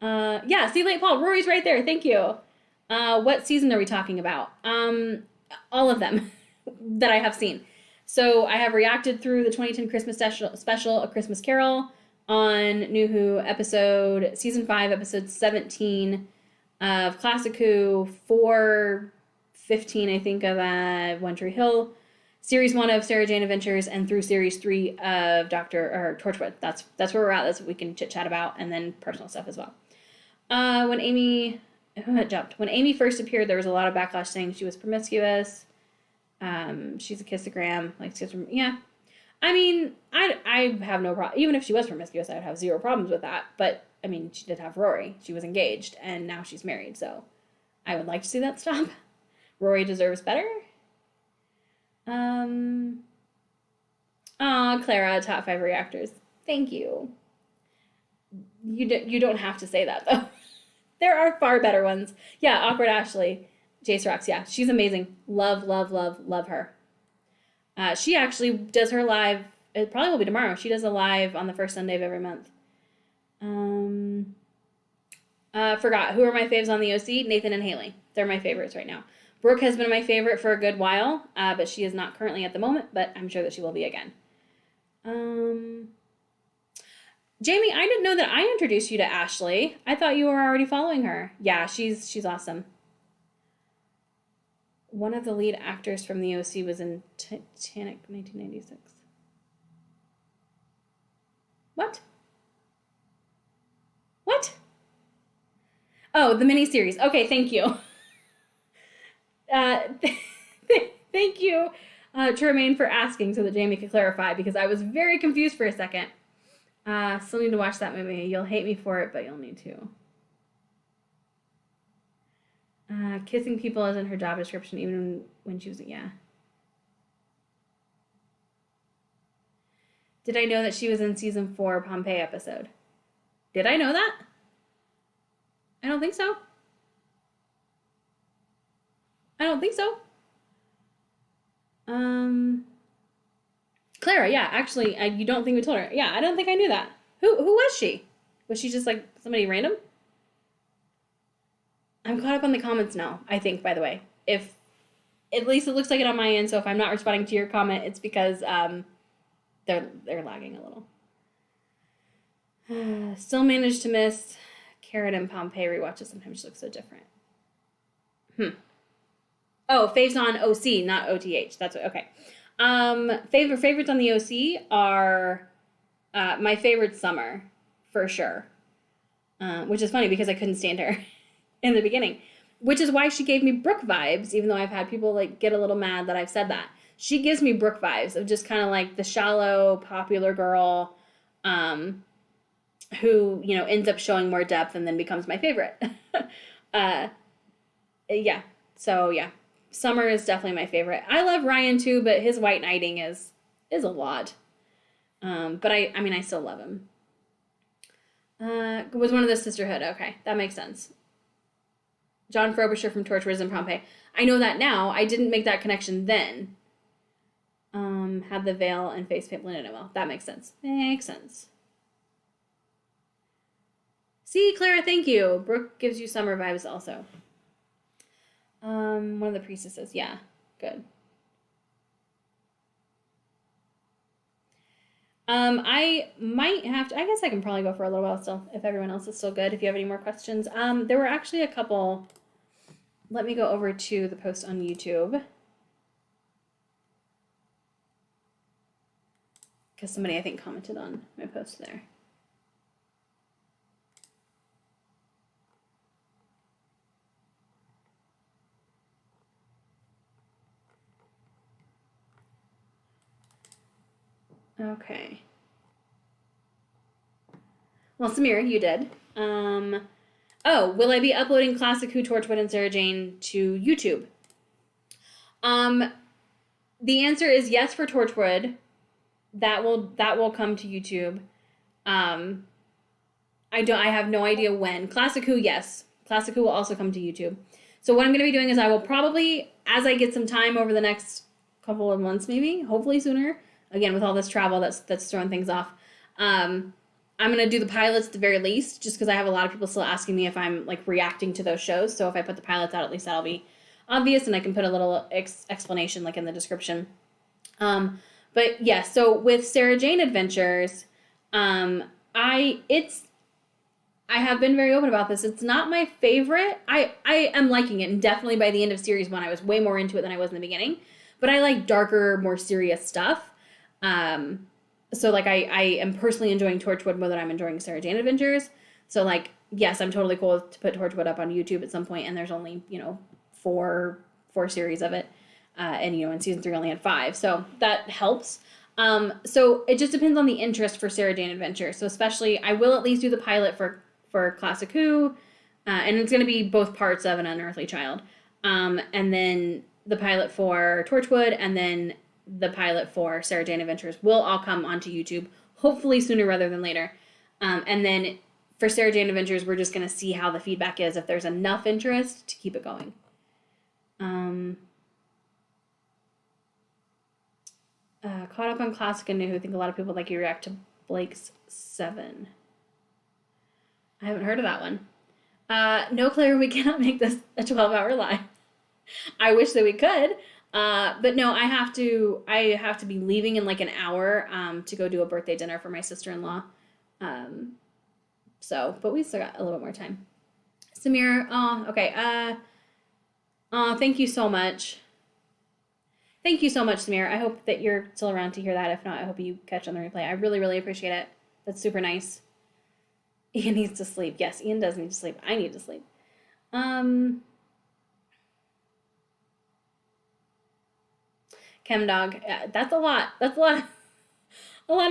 Yeah, see late Paul. Rory's right there. Thank you. What season are we talking about? All of them that I have seen. So I have reacted through the 2010 Christmas special, A Christmas Carol, on NuWho season 5, episode 17 of Classic Who, 415, I think, of One Tree Hill, series 1 of Sarah Jane Adventures, and through series 3 of Torchwood. That's where we're at. That's what we can chit chat about, and then personal stuff as well. When Amy first appeared, there was a lot of backlash saying she was promiscuous. She's a kissogram, yeah. I mean, I have no problem. Even if she was promiscuous, I would have zero problems with that. But I mean, she did have Rory. She was engaged, and now she's married. So I would like to see that stop. Rory deserves better. Clara, top 5 reactors. Thank you. You don't have to say that though. There are far better ones. Yeah, Awkward Ashley, Jace Rocks. Yeah, she's amazing. Love, love, love, love her. She actually does her live. It probably will be tomorrow. She does a live on the first Sunday of every month. Forgot. Who are my faves on the OC? Nathan and Haley. They're my favorites right now. Brooke has been my favorite for a good while, but she is not currently at the moment, but I'm sure that she will be again. Jamie, I didn't know that I introduced you to Ashley. I thought you were already following her. Yeah, she's awesome. One of the lead actors from the OC was in Titanic 1996. What? Oh, the miniseries. Okay, thank you. Thank you, Tremaine, for asking so that Jamie could clarify, because I was very confused for a second. Still need to watch that movie. You'll hate me for it, but you'll need to. Kissing people isn't her job description, even when she was, yeah. Did I know that she was in season 4 Pompeii episode? Did I know that? I don't think so. Clara, yeah, actually, you don't think we told her. Yeah, I don't think I knew that. Who was she? Was she just like somebody random? I'm caught up on the comments now, I think, by the way. If at least it looks like it on my end, so if I'm not responding to your comment, it's because they're lagging a little. Still managed to miss Carrot and Pompeii rewatches. Sometimes she looks so different. Oh, faves on OC, not OTH. That's what, okay. Favorites on the OC are my favorite Summer, for sure. Which is funny because I couldn't stand her in the beginning. Which is why she gave me Brooke vibes, even though I've had people like get a little mad that I've said that. She gives me Brooke vibes of just kind of like the shallow, popular girl who, you know, ends up showing more depth and then becomes my favorite. Yeah. So, yeah. Summer is definitely my favorite. I love Ryan too, but his white knighting is a lot. But I mean, I still love him. Was one of the sisterhood. Okay, that makes sense. John Frobisher from Torchwood in Pompeii. I know that now. I didn't make that connection then. Had the veil and face paint blended in well. That makes sense. Makes sense. See, Clara, thank you. Brooke gives you Summer vibes also. One of the priestesses. Yeah, good. I might have to, I guess I can probably go for a little while still, if everyone else is still good, if you have any more questions. There were actually a couple. Let me go over to the post on YouTube. Because somebody, I think, commented on my post there. Okay. Well, Samir, you did. Oh, will I be uploading Classic Who, Torchwood, and Sarah Jane to YouTube? The answer is yes for Torchwood. That will come to YouTube. I have no idea when. Classic Who, yes. Classic Who will also come to YouTube. So what I'm going to be doing is I will probably, as I get some time over the next couple of months, maybe, hopefully sooner. Again, with all this travel that's throwing things off. I'm going to do the pilots at the very least, just because I have a lot of people still asking me if I'm, like, reacting to those shows. So if I put the pilots out, at least that'll be obvious, and I can put a little explanation, like, in the description. But, yeah, so with Sarah Jane Adventures, I have been very open about this. It's not my favorite. I am liking it, and definitely by the end of Series 1, I was way more into it than I was in the beginning. But I like darker, more serious stuff. So, like, I am personally enjoying Torchwood more than I'm enjoying Sarah Jane Adventures. So, like, yes, I'm totally cool to put Torchwood up on YouTube at some point, and there's only, you know, four series of it. And, you know, in season 3 only had 5. So that helps. So it just depends on the interest for Sarah Jane Adventures. So especially, I will at least do the pilot for Classic Who, and it's going to be both parts of An Unearthly Child. And then the pilot for Torchwood, and then the pilot for Sarah Jane Adventures will all come onto YouTube, hopefully sooner rather than later. And then for Sarah Jane Adventures, we're just going to see how the feedback is, if there's enough interest to keep it going. Caught up on Classic and NuWho. I think a lot of people like you react to Blake's 7. I haven't heard of that one. No, Claire, we cannot make this a 12-hour live. I wish that we could. But no, I have to be leaving in like an hour to go do a birthday dinner for my sister-in-law. But we still got a little bit more time. Samir, okay. Thank you so much. Thank you so much, Samir. I hope that you're still around to hear that. If not, I hope you catch on the replay. I really, really appreciate it. That's super nice. Ian needs to sleep. Yes, Ian does need to sleep. I need to sleep. ChemDog. That's a lot. That's a lot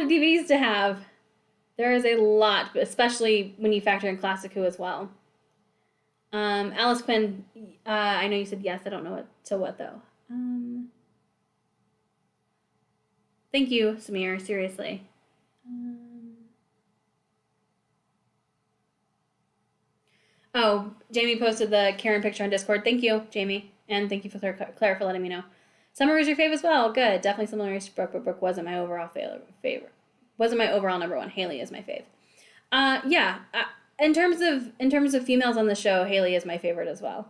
of DVDs to have. There is a lot, especially when you factor in Classic Who as well. Alice Quinn, I know you said yes. I don't know what though. Thank you, Samir. Seriously. Jamie posted the Karen picture on Discord. Thank you, Jamie. And thank you for Claire for letting me know. Summer was your fave as well. Good. Definitely similar to Brooke, but Brooke wasn't my overall favorite. Wasn't my overall number one. Haley is my fave. In terms of females on the show, Haley is my favorite as well.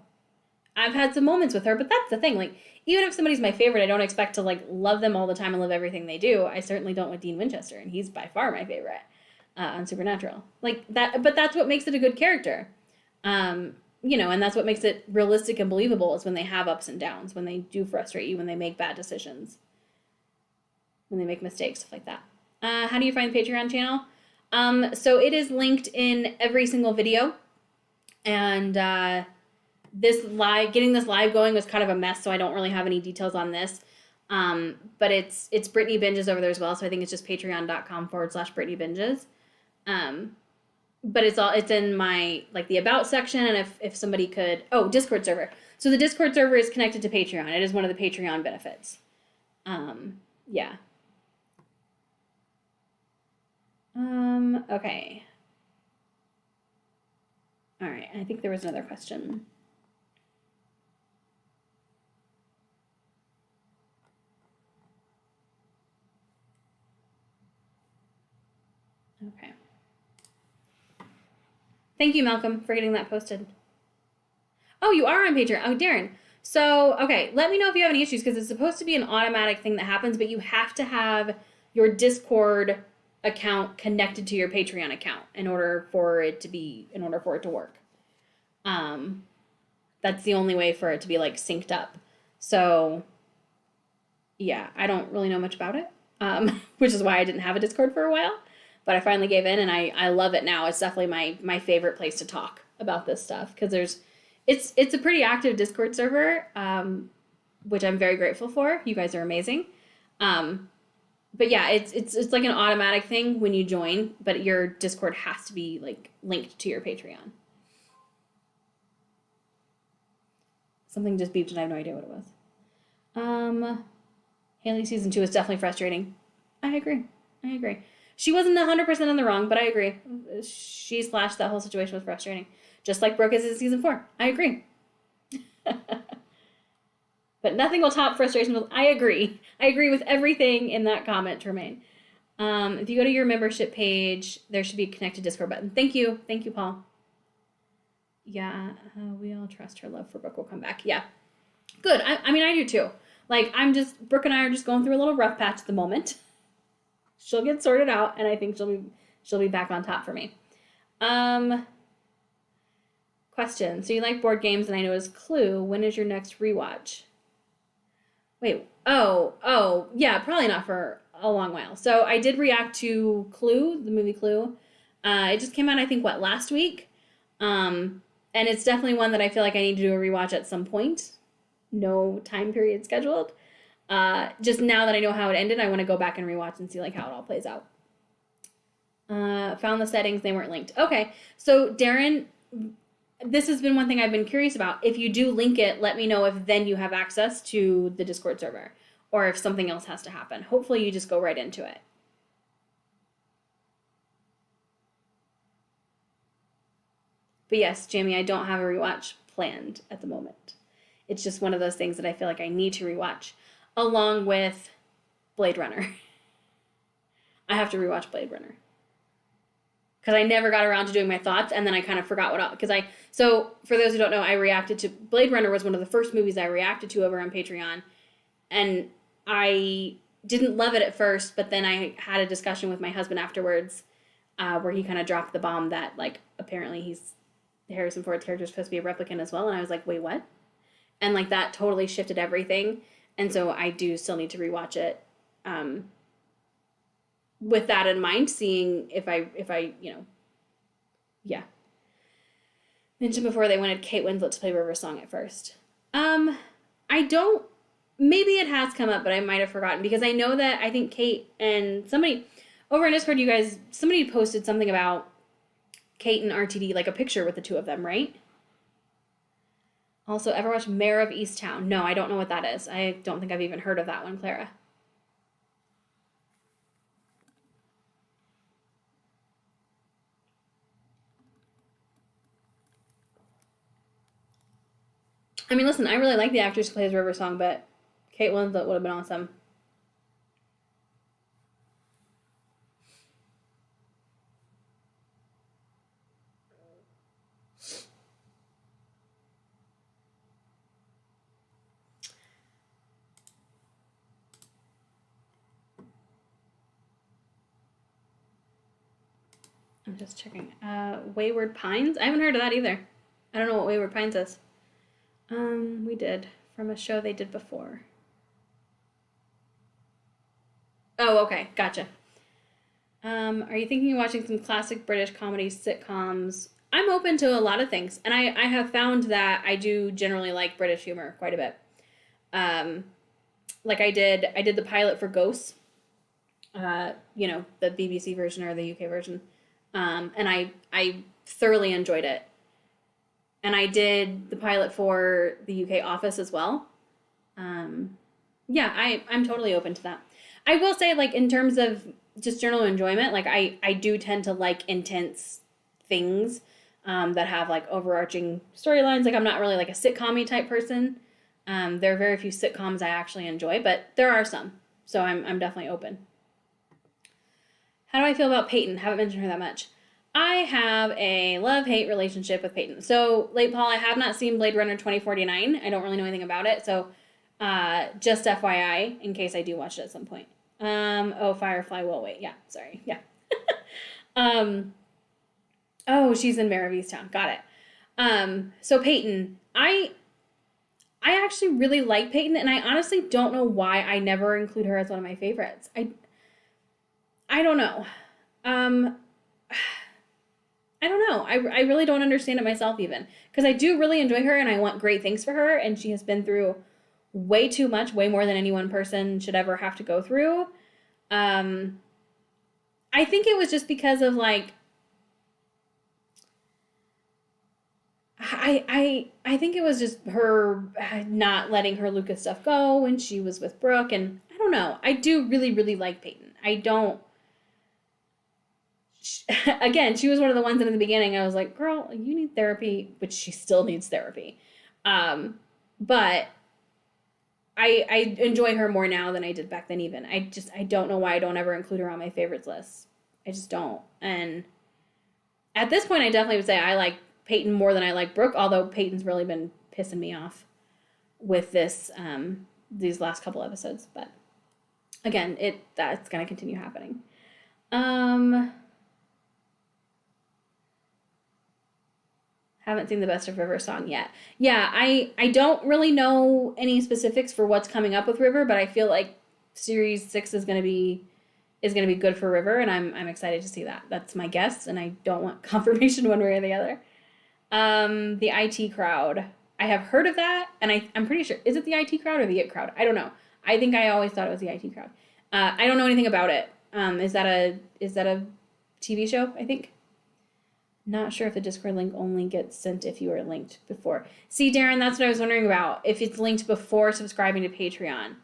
I've had some moments with her, but that's the thing. Like, even if somebody's my favorite, I don't expect to like love them all the time and love everything they do. I certainly don't with Dean Winchester, and he's by far my favorite. on Supernatural. Like that, but that's what makes it a good character. You know, and that's what makes it realistic and believable is when they have ups and downs, when they do frustrate you, when they make bad decisions, when they make mistakes, stuff like that. How do you find the Patreon channel? So it is linked in every single video, and getting this live going was kind of a mess, so I don't really have any details on this. But it's Brittany Binges over there as well, so I think it's just patreon.com/Brittany Binges. But it's in my, like, the about section, and if somebody could, Discord server. So the Discord server is connected to Patreon. It is one of the Patreon benefits. Yeah. Okay. All right, I think there was another question. Okay. Thank you, Malcolm, for getting that posted. Oh, you are on Patreon. Oh, Darren. So, okay, let me know if you have any issues, because it's supposed to be an automatic thing that happens, but you have to have your Discord account connected to your Patreon account in order for it to work. That's the only way for it to be, like, synced up. So, yeah, I don't really know much about it, which is why I didn't have a Discord for a while. But I finally gave in, and I love it now. It's definitely my favorite place to talk about this stuff, because it's a pretty active Discord server, which I'm very grateful for. You guys are amazing. But yeah, it's like an automatic thing when you join, but your Discord has to be, like, linked to your Patreon. Something just beeped and I have no idea what it was. Haley season 2 is definitely frustrating. I agree. She wasn't 100% in the wrong, but I agree. That whole situation was frustrating. Just like Brooke is in season 4. I agree. But nothing will top frustration. I agree. I agree with everything in that comment, Tremaine. If you go to your membership page, there should be a connected Discord button. Thank you. Thank you, Paul. Yeah, we all trust her love for Brooke will come back. Yeah. Good. I mean, I do too. Like, Brooke and I are just going through a little rough patch at the moment. She'll get sorted out, and I think she'll be back on top for me. Question. So you like board games, and I know it's Clue. When is your next rewatch? Wait. Oh, yeah, probably not for a long while. So I did react to Clue, the movie Clue. It just came out, I think, last week? And it's definitely one that I feel like I need to do a rewatch at some point. No time period scheduled. Just now that I know how it ended, I want to go back and rewatch and see, like, how it all plays out. Found the settings, they weren't linked. Okay, so Darren, this has been one thing I've been curious about. If you do link it, let me know if then you have access to the Discord server, or if something else has to happen. Hopefully you just go right into it. But yes, Jamie, I don't have a rewatch planned at the moment. It's just one of those things that I feel like I need to rewatch, along with Blade Runner. I have to rewatch Blade Runner. Because I never got around to doing my thoughts, and then I kind of forgot so for those who don't know, I reacted to, Blade Runner was one of the first movies I reacted to over on Patreon, and I didn't love it at first, but then I had a discussion with my husband afterwards, where he kind of dropped the bomb that, like, apparently Harrison Ford's character is supposed to be a replicant as well, and I was like, wait, what? And, like, that totally shifted everything, and so I do still need to rewatch it, with that in mind, seeing if I yeah. Mentioned before they wanted Kate Winslet to play River Song at first. Maybe it has come up, but I might have forgotten, because I know that I think Kate and somebody over on Discord, somebody posted something about Kate and RTD, like a picture with the two of them, right? Also, ever watch Mayor of Easttown? No, I don't know what that is. I don't think I've even heard of that one, Clara. I mean, listen, I really like the actress who plays River Song, but Kate Winslet would have been awesome. I'm just checking. Wayward Pines? I haven't heard of that either. I don't know what Wayward Pines is. We did from a show they did before. Oh, okay, gotcha. Are you thinking of watching some classic British comedy sitcoms? I'm open to a lot of things, and I have found that I do generally like British humor quite a bit. Um, like I did the pilot for Ghosts, the BBC version or the UK version, and I thoroughly enjoyed it. And I did the pilot for the UK Office as well. Um, yeah, I'm totally open to that. I will say, like, in terms of just general enjoyment, like, I do tend to like intense things that have, like, overarching storylines. Like, I'm not really, like, a sitcom-y type person. There are very few sitcoms I actually enjoy, but there are some. So I'm definitely open. How do I feel about Peyton? Haven't mentioned her that much. I have a love-hate relationship with Peyton. So, Late Paul, I have not seen Blade Runner 2049. I don't really know anything about it. So, just FYI, in case I do watch it at some point. Firefly will wait. Yeah, sorry. Yeah. um, she's in Mare of Easttown. Got it. So Peyton, I actually really like Peyton, and I honestly don't know why I never include her as one of my favorites. I don't know. Um, I don't know. I really don't understand it myself even. Because I do really enjoy her and I want great things for her. And she has been through way too much, way more than any one person should ever have to go through. I think it was just because of like, I think it was just her not letting her Lucas stuff go when she was with Brooke. And I don't know. I do really, really like Peyton. I don't. Again, she was one of the ones in the beginning. I was like, girl, you need therapy, which she still needs therapy. But I enjoy her more now than I did back then even. I don't know why I don't ever include her on my favorites list. I just don't. And at this point, I definitely would say I like Peyton more than I like Brooke, although Peyton's really been pissing me off with these last couple episodes. But again, that's going to continue happening. Haven't seen the Best of River song yet. Yeah, I don't really know any specifics for what's coming up with River, but I feel like series 6 is gonna be good for River, and I'm excited to see that. That's my guess, and I don't want confirmation one way or the other. The IT crowd. I have heard of that, and I'm pretty sure, is it the IT crowd or the IT crowd? I don't know. I think I always thought it was the IT crowd. I don't know anything about it. Is that a TV show? I think. Not sure if the Discord link only gets sent if you are linked before. See, Darren, that's what I was wondering about. If it's linked before subscribing to Patreon.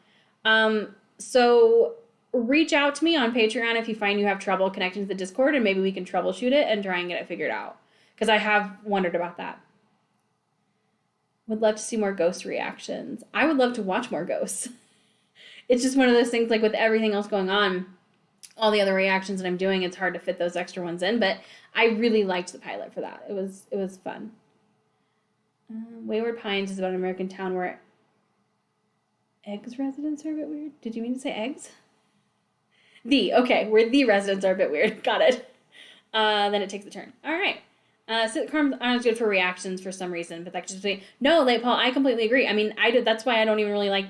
So reach out to me on Patreon if you find you have trouble connecting to the Discord, and maybe we can troubleshoot it and try and get it figured out. Because I have wondered about that. Would love to see more Ghost reactions. I would love to watch more Ghosts. It's just one of those things, like with everything else going on, all the other reactions that I'm doing, it's hard to fit those extra ones in, but I really liked the pilot for that. It was fun. Wayward Pines is about an American town where eggs residents are a bit weird. Did you mean to say eggs? Where the residents are a bit weird. Got it. Then it takes a turn. All right. Sitcoms aren't good for reactions for some reason, but that could just be, no, Late Paul, I completely agree. I mean, that's why I don't even really like,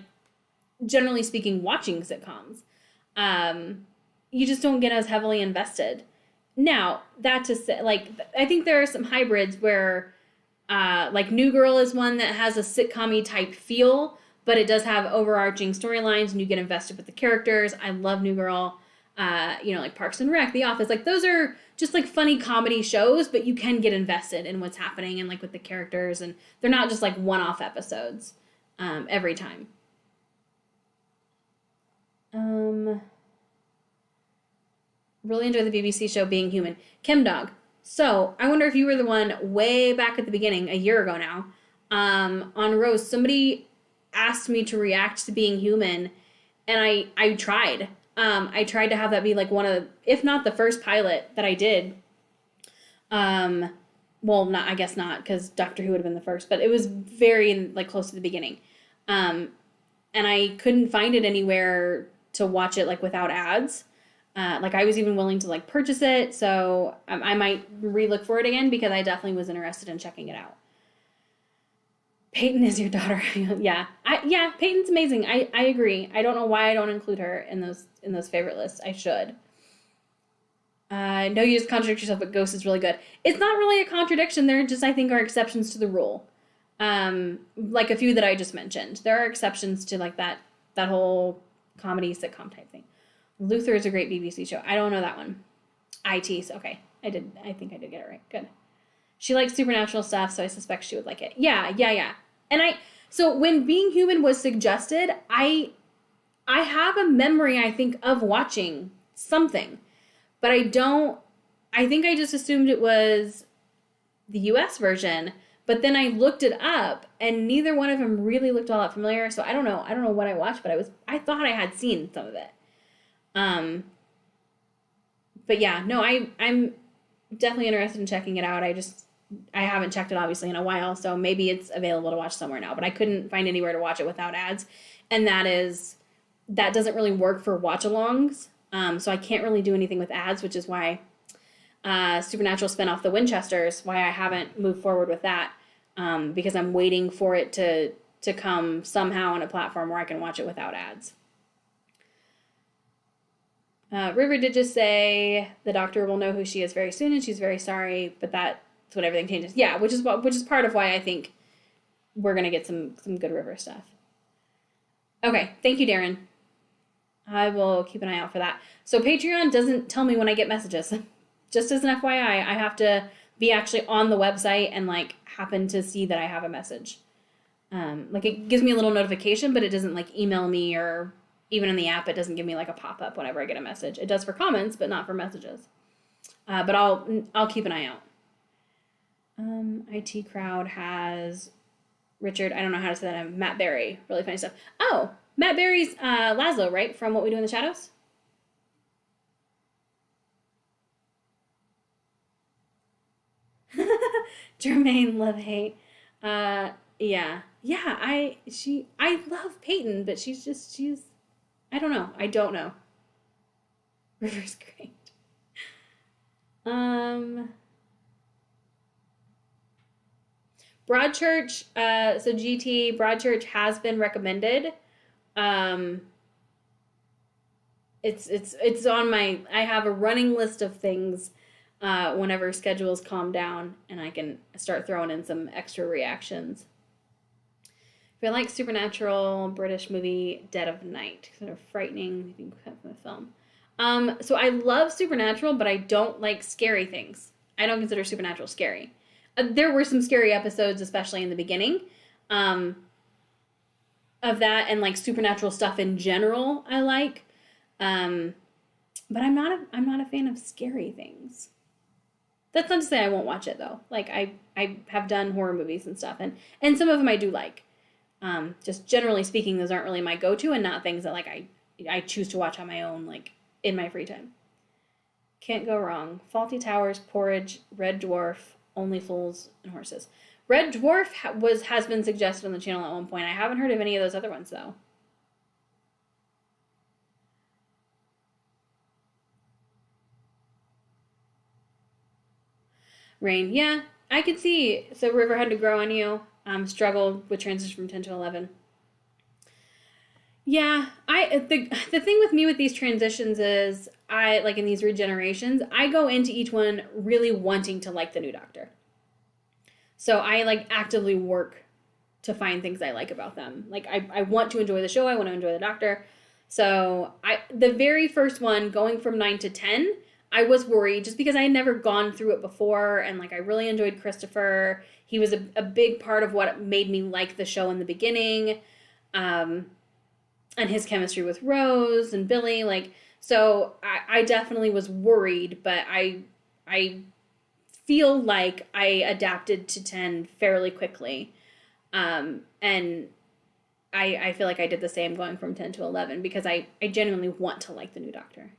generally speaking, watching sitcoms. You just don't get as heavily invested. Now, that to say, like, I think there are some hybrids where, like, New Girl is one that has a sitcom-y type feel, but it does have overarching storylines, and you get invested with the characters. I love New Girl. Like Parks and Rec, The Office. Like, those are just, like, funny comedy shows, but you can get invested in what's happening and, like, with the characters, and they're not just, like, one-off episodes every time. Really enjoy the BBC show Being Human. Kim Dog. So, I wonder if you were the one way back at the beginning, a year ago now, on Rose. Somebody asked me to react to Being Human, and I tried. I tried to have that be like one of, if not the first pilot that I did. I guess not, because Doctor Who would have been the first, but it was very, like, close to the beginning. And I couldn't find it anywhere to watch it, like, without ads. Like I was even willing to like purchase it, so I might relook for it again because I definitely was interested in checking it out. Peyton is your daughter. Yeah, yeah, Peyton's amazing. I agree. I don't know why I don't include her in those favorite lists. I should. No, you just contradict yourself, but Ghost is really good. It's not really a contradiction. There just, I think, are exceptions to the rule. Like a few that I just mentioned. There are exceptions to like that whole comedy sitcom type thing. Luther is a great BBC show. I don't know that one. IT. Okay, I think I did get it right. Good. She likes supernatural stuff, so I suspect she would like it. Yeah. And so when Being Human was suggested, I have a memory, I think, of watching something. But I think I just assumed it was the US version, but then I looked it up and neither one of them really looked all that familiar, so I don't know what I watched, but I thought I had seen some of it. But yeah, no, I'm definitely interested in checking it out. I haven't checked it obviously in a while, so maybe it's available to watch somewhere now, but I couldn't find anywhere to watch it without ads, and that doesn't really work for watch-alongs. So I can't really do anything with ads, which is why Supernatural spinoff The Winchesters, why I haven't moved forward with that, because I'm waiting for it to come somehow on a platform where I can watch it without ads. River did just say the doctor will know who she is very soon, and she's very sorry, but that's when everything changes. Yeah, which is part of why I think we're gonna get some good River stuff. Okay, thank you, Darren. I will keep an eye out for that. So Patreon doesn't tell me when I get messages. Just as an FYI, I have to be actually on the website and like happen to see that I have a message. Like it gives me a little notification, but it doesn't like email me, or even in the app, it doesn't give me like a pop-up whenever I get a message. It does for comments, but not for messages. But I'll keep an eye out. IT Crowd has Richard, I don't know how to say that, Matt Berry, really funny stuff. Oh, Matt Berry's Laszlo, right? From What We Do in the Shadows? Jermaine, love, hate. Yeah. I love Peyton, but she's, I don't know. I don't know. River's great. Broadchurch, so GT, Broadchurch has been recommended. It's on I have a running list of things whenever schedules calm down and I can start throwing in some extra reactions. If you like supernatural British movie Dead of Night, sort of frightening, you can cut from the film. So I love supernatural, but I don't like scary things. I don't consider supernatural scary. There were some scary episodes, especially in the beginning, of that, and like supernatural stuff in general I like. But I'm not a fan of scary things. That's not to say I won't watch it though. Like I have done horror movies and stuff, and some of them I do like. Just generally speaking, those aren't really my go-to, and not things that like I choose to watch on my own, like in my free time. Can't go wrong. Faulty Towers, Porridge, Red Dwarf, Only Fools and Horses. Red Dwarf has been suggested on the channel at one point. I haven't heard of any of those other ones though. Rain, yeah, I could see. So River had to grow on you. Struggled with transition from 10 to 11. Yeah, the thing with me with these transitions is I, like in these regenerations, I go into each one really wanting to like the new Doctor. So I like actively work to find things I like about them. Like I want to enjoy the show, I want to enjoy the Doctor. So the very first one, going from 9 to 10, I was worried just because I had never gone through it before, and like I really enjoyed Christopher. He was a big part of what made me like the show in the beginning. And his chemistry with Rose and Billy, like, so I definitely was worried, but I feel like I adapted to 10 fairly quickly. And I feel like I did the same going from 10 to 11 because I genuinely want to like the new Doctor.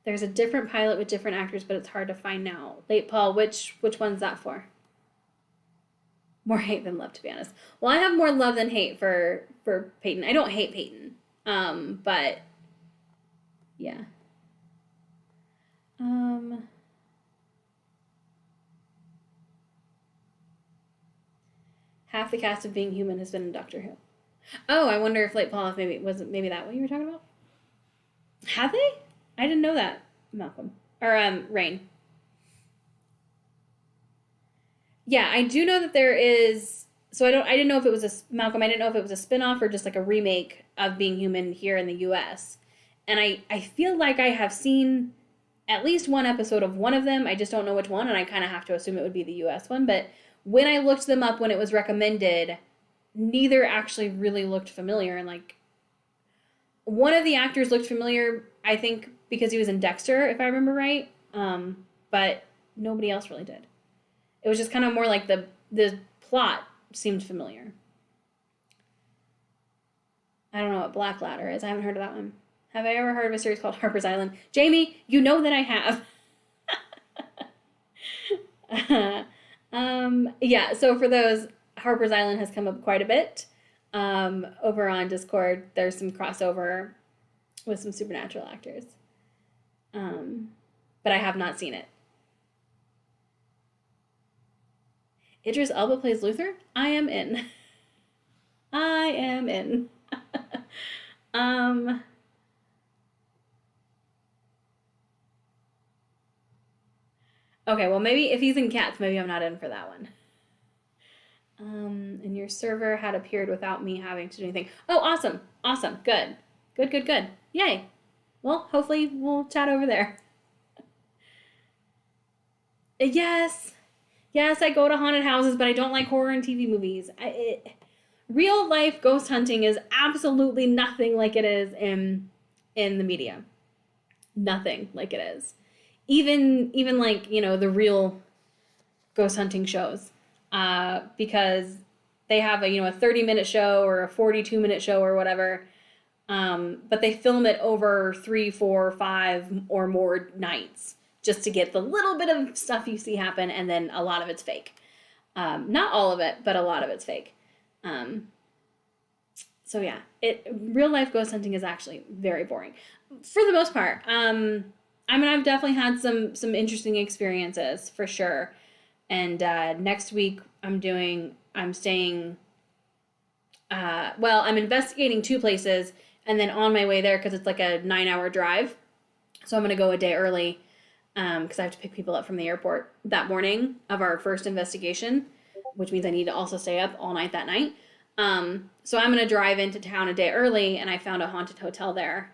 There's a different pilot with different actors, but it's hard to find now. Late Paul, which one's that for? More hate than love, to be honest. Well, I have more love than hate for Peyton. I don't hate Peyton. But yeah. Half the cast of Being Human has been in Doctor Who. Oh, I wonder if Late Paul, if maybe that what you were talking about? Have they? I didn't know that, Malcolm. Or Rain. Yeah, I do know that there is. So I didn't know if it was Malcolm. I didn't know if it was a spinoff or just like a remake of Being Human here in the U.S. And I feel like I have seen at least one episode of one of them. I just don't know which one, and I kind of have to assume it would be the U.S. one. But when I looked them up when it was recommended, neither actually really looked familiar. And like one of the actors looked familiar, I think, because he was in Dexter, if I remember right. But nobody else really did. It was just kind of more like the plot seemed familiar. I don't know what Black Ladder is. I haven't heard of that one. Have I ever heard of a series called Harper's Island? Jamie, you know that I have. Yeah, so for those, Harper's Island has come up quite a bit. Over on Discord, there's some crossover with some supernatural actors. But I have not seen it. Idris Elba plays Luther? I am in. I am in. Okay, well maybe if he's in Cats, maybe I'm not in for that one. And your server had appeared without me having to do anything. Oh, awesome. Awesome. Good. Good, good, good. Yay. Well, hopefully we'll chat over there. Yes. Yes, I go to haunted houses, but I don't like horror and TV movies. Real life ghost hunting is absolutely nothing like it is in the media. Nothing like it is. Even like, you know, the real ghost hunting shows. Because they have a 30-minute show or a 42-minute show or whatever. But they film it over 3, 4, 5 or more nights just to get the little bit of stuff you see happen, and then a lot of it's fake. Not all of it, but a lot of it's fake. So yeah, real life ghost hunting is actually very boring for the most part. I mean, I've definitely had some interesting experiences for sure. And next week I'm investigating 2 places, and then on my way there, because it's like a 9-hour drive, so I'm going to go a day early because I have to pick people up from the airport that morning of our first investigation, which means I need to also stay up all night that night. So I'm going to drive into town a day early, and I found a haunted hotel there,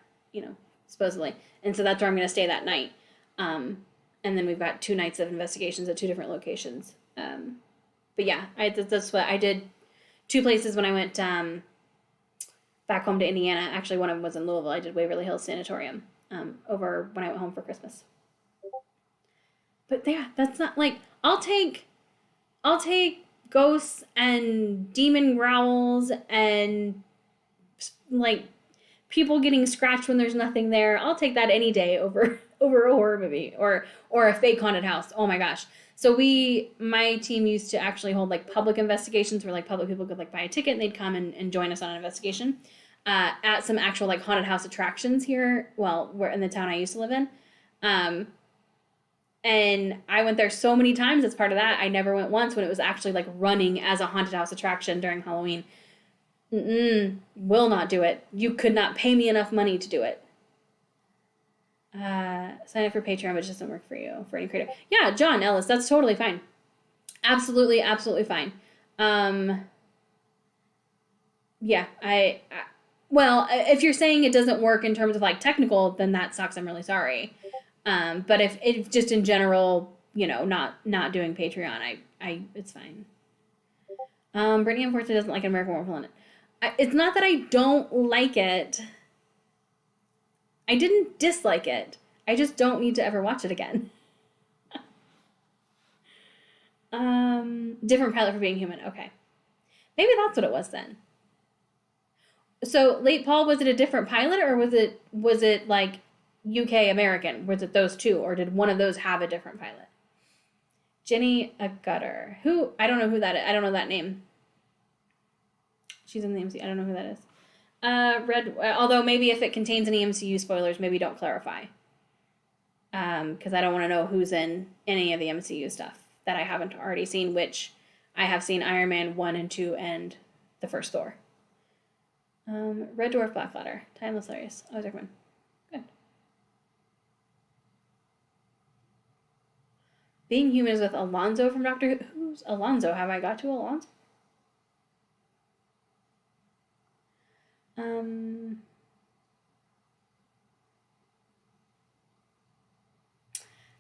supposedly. And so that's where I'm going to stay that night. And then we've got 2 nights of investigations at 2 different locations. But yeah, that's what I did. 2 places when I went back home to Indiana. Actually, one of them was in Louisville. I did Waverly Hills Sanatorium over when I went home for Christmas. But yeah, that's not like I'll take ghosts and demon growls and like people getting scratched when there's nothing there. I'll take that any day over a horror movie or a fake haunted house. Oh my gosh. So my team used to actually hold like public investigations where like public people could like buy a ticket and they'd come and join us on an investigation at some actual like haunted house attractions here. Well, we're in the town I used to live in. And I went there so many times as part of that. I never went once when it was actually like running as a haunted house attraction during Halloween. Will not do it. You could not pay me enough money to do it. Sign up for Patreon, but it doesn't work for you, for any creator. Yeah, John Ellis, that's totally fine. Absolutely, absolutely fine. Yeah, well, if you're saying it doesn't work in terms of like technical, then that sucks. I'm really sorry. But if just in general, not doing Patreon, it's fine. Brittany unfortunately doesn't like American Werewolf in it. It's not that I don't like it. I didn't dislike it. I just don't need to ever watch it again. Different pilot for Being Human. Okay. Maybe that's what it was then. So, Late Paul, was it a different pilot, or was it like UK American? Was it those 2, or did one of those have a different pilot? Jenny Agutter. I don't know who that is. I don't know that name. She's in the MC. I don't know who that is. Although maybe if it contains any MCU spoilers, maybe don't clarify. Because I don't want to know who's in any of the MCU stuff that I haven't already seen, which I have seen Iron Man 1 and 2 and the first Thor. Red Dwarf, Black Ladder, Timeless Hilarious. I was recommend. Good. Being Human is with Alonzo from Doctor Who. Who's Alonzo? Have I got to Alonzo?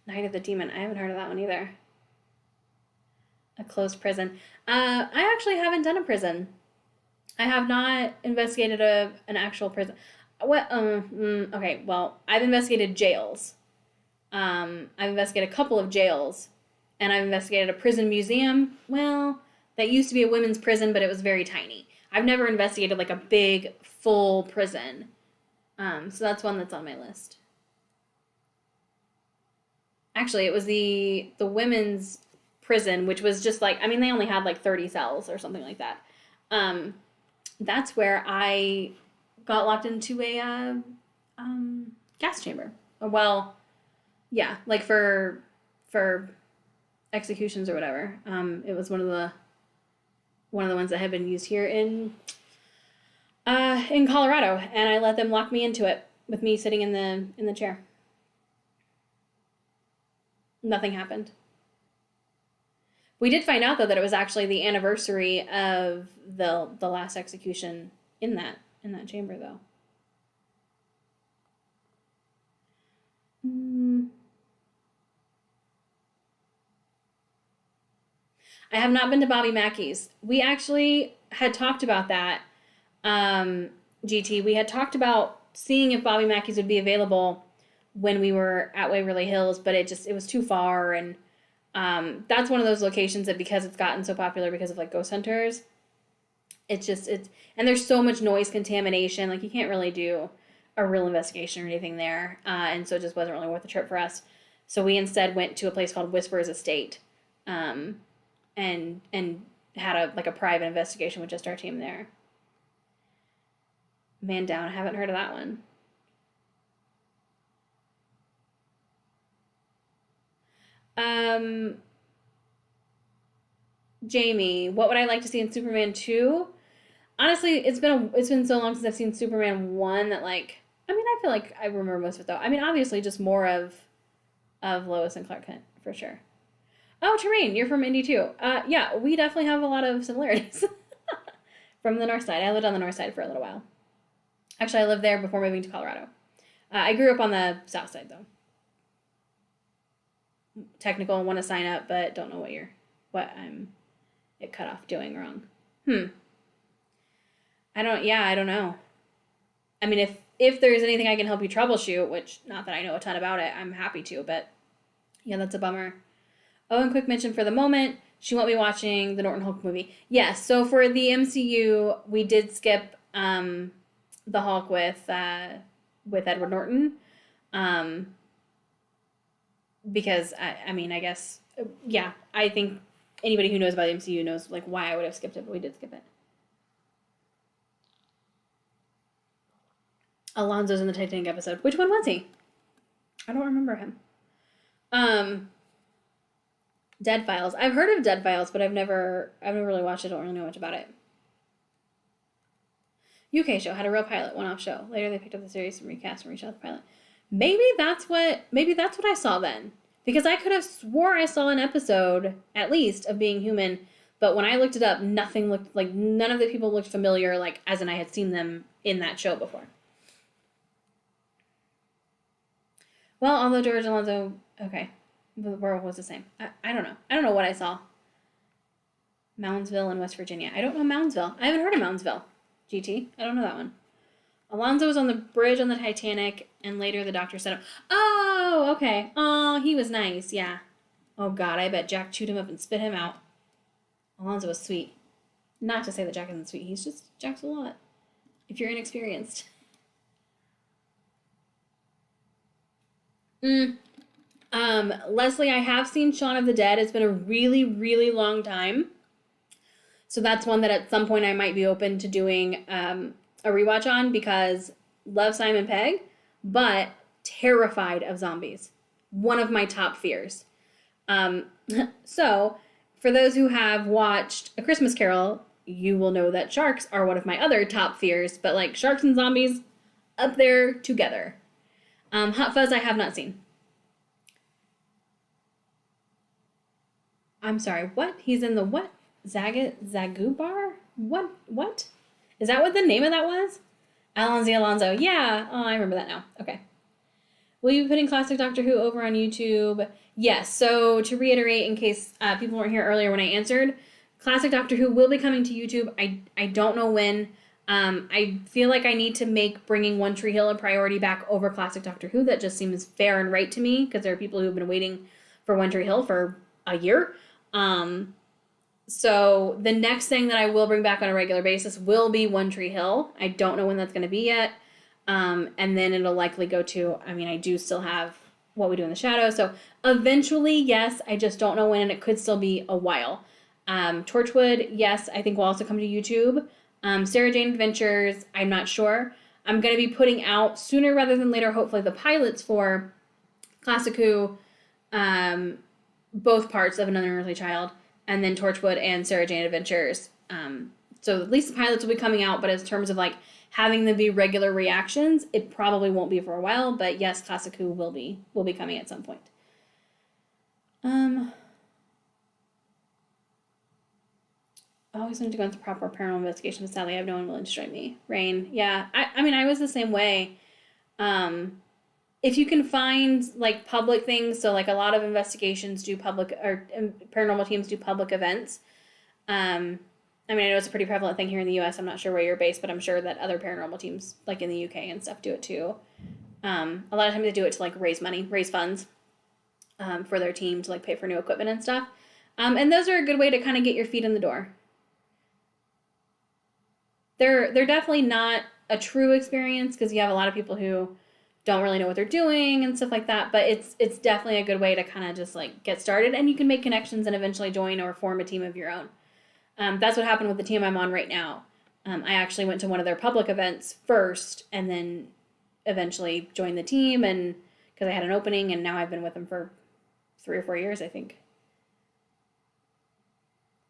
Night of the Demon. I haven't heard of that one either. A closed prison. I actually haven't done a prison. I have not investigated an actual prison. Okay, well, I've investigated jails. I've investigated a couple of jails, and I've investigated a prison museum. Well, that used to be a women's prison, but it was very tiny. I've never investigated like a big, full prison. So that's one that's on my list. Actually, it was the women's prison, which was just like, I mean, they only had like 30 cells or something like that. That's where I got locked into a gas chamber. Well, yeah, like for executions or whatever. It was one of the ones that had been used here in Colorado, and I let them lock me into it with me sitting in the chair. Nothing happened. We did find out though that it was actually the anniversary of the last execution in that chamber though. I have not been to Bobby Mackey's. We actually had talked about that. GT, we had talked about seeing if Bobby Mackey's would be available when we were at Waverly Hills, but it was too far, and that's one of those locations that because it's gotten so popular because of like ghost hunters, it's and there's so much noise contamination, like you can't really do a real investigation or anything there, and so it just wasn't really worth the trip for us. So we instead went to a place called Whispers Estate, and had a private investigation with just our team there. Man Down, I haven't heard of that one. Jamie, what would I like to see in Superman 2? Honestly, it's been so long since I've seen Superman 1 that like, I mean, I feel like I remember most of it though. I mean, obviously just more of Lois and Clark Kent for sure. Oh, Terrain, you're from Indy too. Yeah, we definitely have a lot of similarities from the north side. I lived on the north side for a little while. Actually, I lived there before moving to Colorado. I grew up on the south side though. Technical, want to sign up, but don't know what I'm it cut off doing wrong. I don't know. I mean, if there's anything I can help you troubleshoot, which not that I know a ton about it, I'm happy to, but yeah, that's a bummer. Oh, and quick mention for the moment, she won't be watching the Norton Hulk movie. Yes, so for the MCU, we did skip the Hulk with Edward Norton. Because I guess, yeah, I think anybody who knows about the MCU knows like why I would have skipped it, but we did skip it. Alonzo's in the Titanic episode. Which one was he? I don't remember him. Dead Files. I've heard of Dead Files, but I've never really watched it. I don't really know much about it. UK show had a real pilot, one-off show. Later they picked up the series and recast and reshot the pilot. Maybe that's what I saw then. Because I could have swore I saw an episode, at least, of Being Human, but when I looked it up, nothing looked like, none of the people looked familiar, like, as in I had seen them in that show before. Well, although George Alonzo, okay, the world was the same. I don't know. I don't know what I saw. Moundsville in West Virginia. I don't know Moundsville. I haven't heard of Moundsville. GT. I don't know that one. Alonzo was on the bridge on the Titanic, and later the doctor said, "Oh, okay. Oh, he was nice, yeah. Oh, God, I bet Jack chewed him up and spit him out." Alonzo was sweet. Not to say that Jack isn't sweet. Jack's a lot. If you're inexperienced. Leslie, I have seen Shaun of the Dead. It's been a really, really long time. So that's one that at some point I might be open to doing a rewatch on because love Simon Pegg, but terrified of zombies. One of my top fears. So, for those who have watched A Christmas Carol, you will know that sharks are one of my other top fears, but like sharks and zombies, up there together. Hot Fuzz I have not seen. I'm sorry, what? He's in the what? Zagubar? What? Is that what the name of that was? Alonzo. Yeah. Oh, I remember that now. Okay. Will you be putting Classic Doctor Who over on YouTube? Yes. So to reiterate, in case people weren't here earlier when I answered, Classic Doctor Who will be coming to YouTube. I don't know when. I feel like I need to make bringing One Tree Hill a priority back over Classic Doctor Who. That just seems fair and right to me because there are people who have been waiting for One Tree Hill for a year. So the next thing that I will bring back on a regular basis will be One Tree Hill. I don't know when that's going to be yet. And then it'll likely go to, I do still have What We Do in the Shadows. So eventually, yes, I just don't know when, and it could still be a while. Torchwood, yes, I think will also come to YouTube. Sarah Jane Adventures, I'm not sure. I'm going to be putting out sooner rather than later, hopefully, the pilots for Classic Who, both parts of An Unearthly Child, and then Torchwood and Sarah Jane Adventures. So at least the pilots will be coming out, but in terms of like having them be regular reactions, it probably won't be for a while. But yes, Classic Who will be coming at some point. Always wanted to go into proper paranormal investigation, but sadly I have no one willing to join me. Rain, yeah. I was the same way. If you can find like public things, so like a lot of investigations do public, or paranormal teams do public events. I know it's a pretty prevalent thing here in the U.S. I'm not sure where you're based, but I'm sure that other paranormal teams, like in the U.K. and stuff, do it too. A lot of times they do it to like raise funds for their team to like pay for new equipment and stuff. And those are a good way to kind of get your feet in the door. They're definitely not a true experience because you have a lot of people who don't really know what they're doing and stuff like that, but it's definitely a good way to kind of just like get started, and you can make connections and eventually join or form a team of your own. That's what happened with the team I'm on right now. I actually went to one of their public events first and then eventually joined the team, and because I had an opening, and now I've been with them for 3 or 4 years, I think.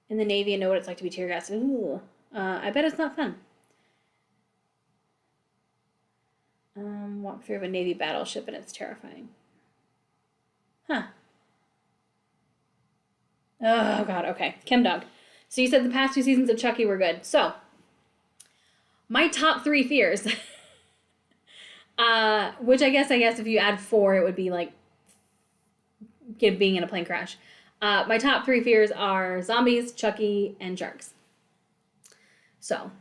In the Navy and know what it's like to be tear gassed. Ooh, I bet it's not fun. Walk through of a Navy battleship and it's terrifying. Huh. Oh, God, okay. Kim Dog. So you said the past 2 seasons of Chucky were good. So, my top 3 fears, which I guess if you add 4, it would be like being in a plane crash. My top 3 fears are zombies, Chucky, and sharks. So,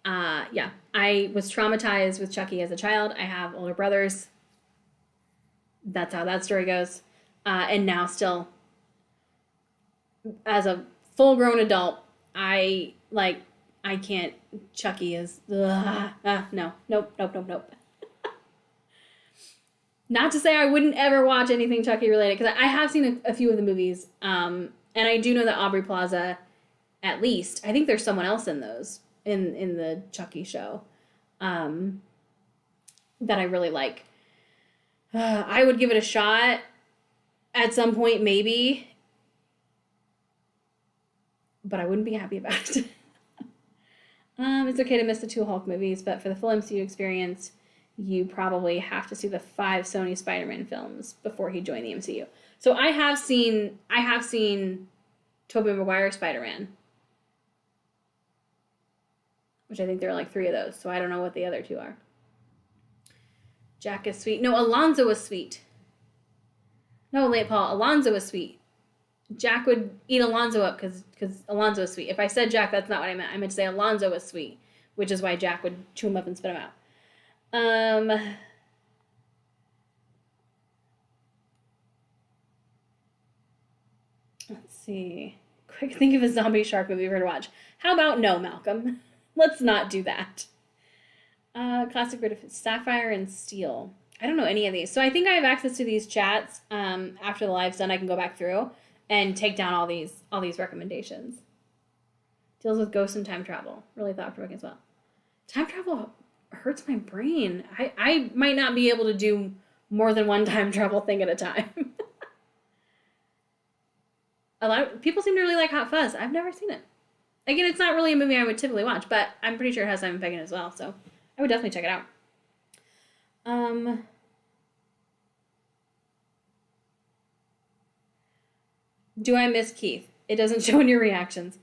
yeah, I was traumatized with Chucky as a child. I have older brothers. That's how that story goes. And now still, as a full-grown adult, I can't. Chucky is, no. Nope. Not to say I wouldn't ever watch anything Chucky related, because I have seen a few of the movies, and I do know that Aubrey Plaza, at least, I think there's someone else in those, in the Chucky show, that I really like. I would give it a shot at some point, maybe, but I wouldn't be happy about it. It's okay to miss the 2 Hulk movies, but for the full MCU experience, you probably have to see the 5 Sony Spider-Man films before he joined the MCU. So I have seen Tobey Maguire Spider-Man, which I think there are like 3 of those, so I don't know what the other 2 are. Jack is sweet. No, Alonzo is sweet. No, Late Paul, Alonzo is sweet. Jack would eat Alonzo up because Alonzo is sweet. If I said Jack, that's not what I meant. I meant to say Alonzo is sweet, which is why Jack would chew him up and spit him out. Let's see. Quick, think of a zombie shark movie we're going to watch. How about no, Malcolm? Let's not do that. Classic British Sapphire and Steel. I don't know any of these. So I think I have access to these chats. After the live's done, I can go back through and take down all these recommendations. Deals with ghosts and time travel. Really thought-provoking as well. Time travel hurts my brain. I might not be able to do more than one time travel thing at a time. A lot of people seem to really like Hot Fuzz. I've never seen it. Again, it's not really a movie I would typically watch, but I'm pretty sure it has Simon Pegg in it as well, so I would definitely check it out. Do I miss Keith? It doesn't show in your reactions.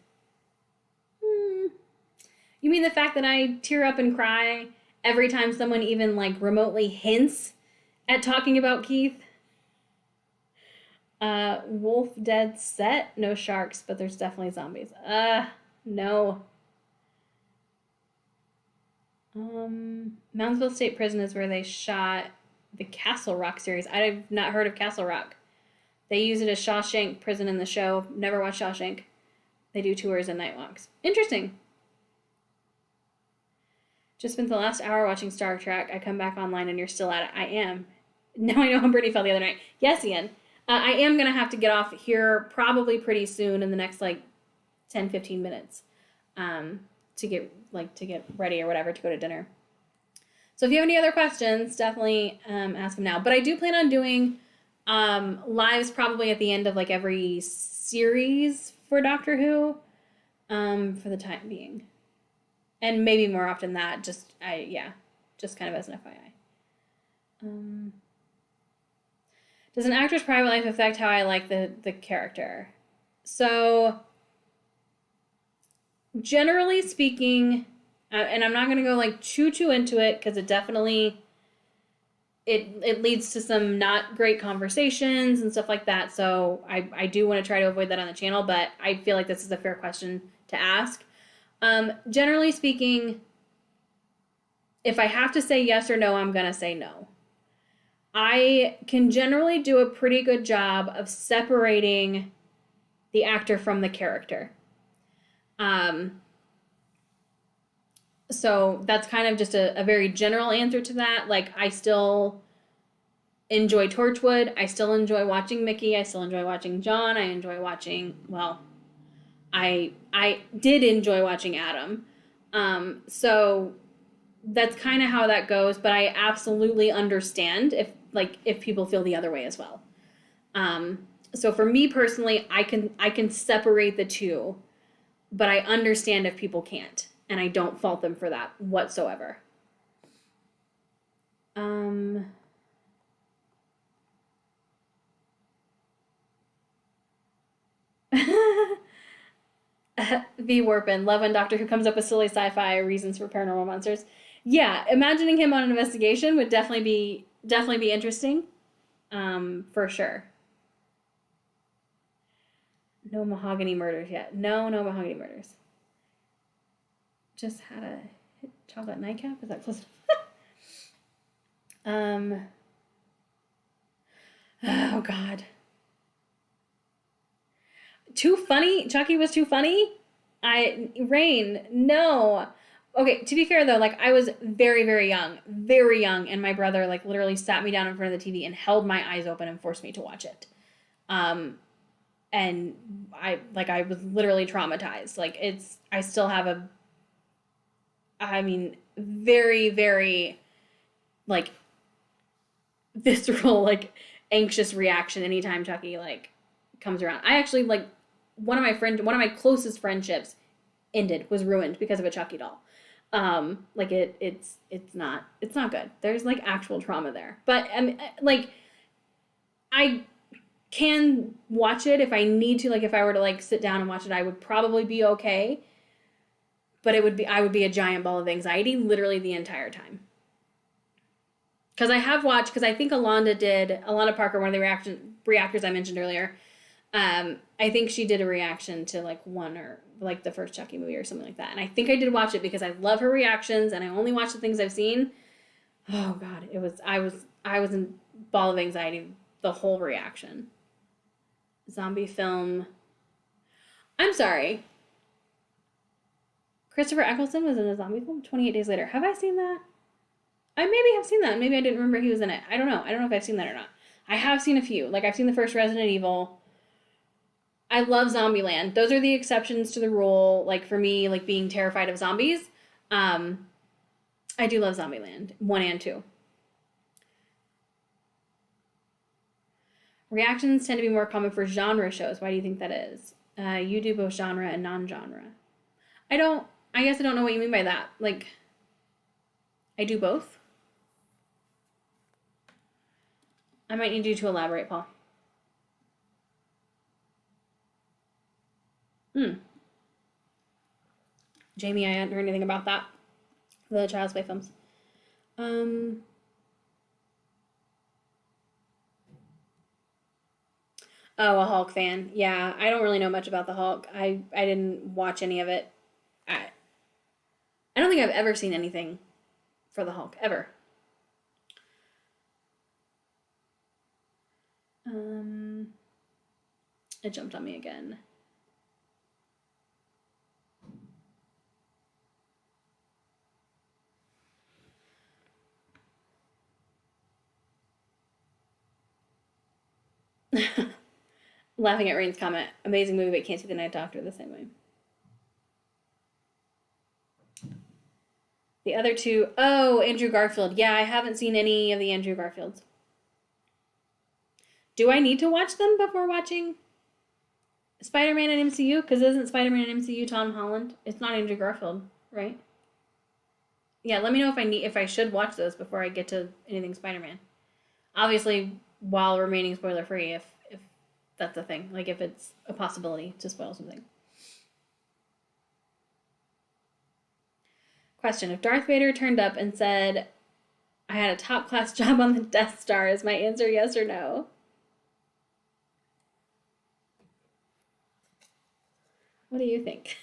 You mean the fact that I tear up and cry every time someone even like remotely hints at talking about Keith? Wolf Dead set, no sharks, but there's definitely zombies. No. Moundsville State Prison is where they shot the Castle Rock series. I've not heard of Castle Rock. They use it as Shawshank Prison in the show. Never watched Shawshank. They do tours and night walks. Interesting. Just spent the last hour watching Star Trek. I come back online and you're still at it. I am. Now I know how Brittany felt the other night. Yes, Ian. I am going to have to get off here probably pretty soon in the next like 10, 15 minutes to get ready or whatever to go to dinner. So if you have any other questions, definitely ask them now. But I do plan on doing lives probably at the end of like every series for Doctor Who for the time being. And maybe more often that, just kind of as an FYI. Does an actor's private life affect how I like the character? So, generally speaking, and I'm not going to go like too into it because it definitely, it leads to some not great conversations and stuff like that. So I do want to try to avoid that on the channel, but I feel like this is a fair question to ask. Generally speaking, if I have to say yes or no, I'm going to say no. I can generally do a pretty good job of separating the actor from the character. So that's kind of just a very general answer to that. Like, I still enjoy Torchwood. I still enjoy watching Mickey. I still enjoy watching John. I enjoy watching, well, I did enjoy watching Adam. So that's kind of how that goes, but I absolutely understand if people feel the other way as well. So for me personally, I can separate the two, but I understand if people can't, and I don't fault them for that whatsoever. V. Warpin, love when Doctor Who comes up with silly sci-fi reasons for paranormal monsters. Yeah, imagining him on an investigation would definitely be interesting. For sure. No mahogany murders yet. No mahogany murders. Just had a chocolate nightcap. Is that close? Oh God. Too funny? Chucky was too funny? Rain, no. Okay, to be fair though, like I was very, very young, and my brother like literally sat me down in front of the TV and held my eyes open and forced me to watch it. And I was literally traumatized. Like I still have very, very like visceral, like anxious reaction anytime Chucky like comes around. I actually like one of my closest friendships was ruined because of a Chucky doll. Like it's not good. There's like actual trauma there. But like I can watch it if I need to. Like if I were to like sit down and watch it, I would probably be okay. But I would be a giant ball of anxiety literally the entire time. Because I think Alana Parker, one of the reactors I mentioned earlier, I think she did a reaction to like one or like the first Chucky movie or something like that. And I think I did watch it because I love her reactions and I only watch the things I've seen. Oh God, I was in ball of anxiety the whole reaction. Zombie film. I'm sorry. Christopher Eccleston was in a zombie film 28 Days Later. Have I seen that? I maybe have seen that. Maybe I didn't remember he was in it. I don't know if I've seen that or not. I have seen a few. Like I've seen the first Resident Evil. I love Zombieland. Those are the exceptions to the rule. Like for me, like being terrified of zombies. I do love Zombieland 1 and 2. Reactions tend to be more common for genre shows. Why do you think that is? You do both genre and non-genre. I guess I don't know what you mean by that. Like, I do both? I might need you to elaborate, Paul. Jamie, I hadn't heard anything about that. The Child's Play films. Oh, a Hulk fan. Yeah, I don't really know much about the Hulk. I didn't watch any of it. I don't think I've ever seen anything for the Hulk, ever. It jumped on me again. Laughing at Rain's comment. Amazing movie, but can't see the Night Doctor the same way. The other two, oh, Andrew Garfield. Yeah, I haven't seen any of the Andrew Garfields. Do I need to watch them before watching Spider-Man and MCU? Because isn't Spider-Man and MCU Tom Holland? It's not Andrew Garfield, right? Yeah, let me know if I should watch those before I get to anything Spider-Man. Obviously, while remaining spoiler-free, if that's a thing. Like, if it's a possibility to spoil something. Question. If Darth Vader turned up and said, I had a top-class job on the Death Star, is my answer yes or no? What do you think?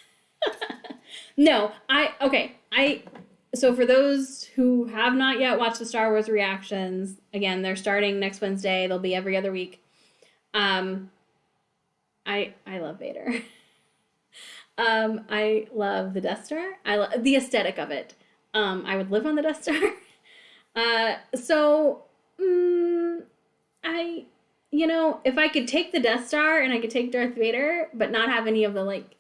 No, so for those who have not yet watched the Star Wars reactions, again, they're starting next Wednesday. They'll be every other week. I love Vader. I love the Death Star. I love the aesthetic of it. I would live on the Death Star. If I could take the Death Star and I could take Darth Vader, but not have any of the, like,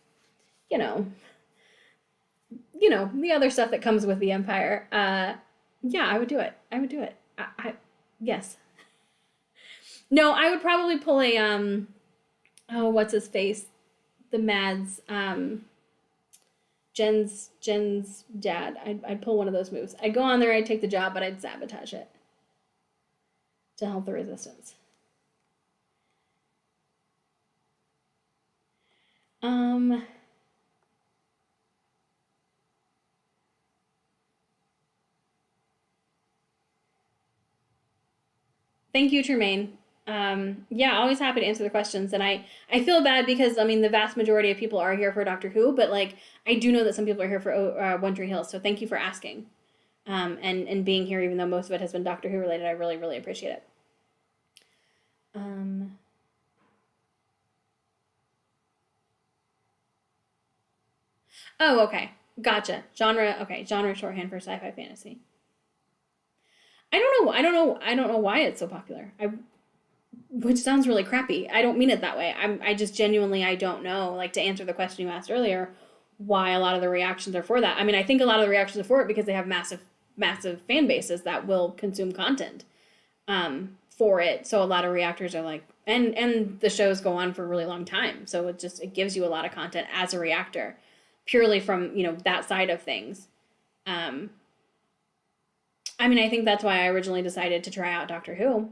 the other stuff that comes with the Empire, yeah, I would do it. Yes. No, I would probably pull a, what's his face? The Mads, Jen's dad. I'd pull one of those moves. I'd go on there, I'd take the job, but I'd sabotage it to help the resistance. Thank you, Tremaine. Yeah, always happy to answer the questions. And I feel bad because, the vast majority of people are here for Doctor Who, but, like, I do know that some people are here for One Tree Hill, so thank you for asking. And being here, even though most of it has been Doctor Who related. I really, really appreciate it. Oh, okay. Gotcha. Genre shorthand for sci-fi fantasy. I don't know why it's so popular. Which sounds really crappy. I don't mean it that way. I just genuinely, I don't know. Like, to answer the question you asked earlier, why a lot of the reactions are for that. I think a lot of the reactions are for it because they have massive fan bases that will consume content for it. So a lot of reactors are like, and the shows go on for a really long time. So it gives you a lot of content as a reactor, purely from, that side of things. I think that's why I originally decided to try out Doctor Who.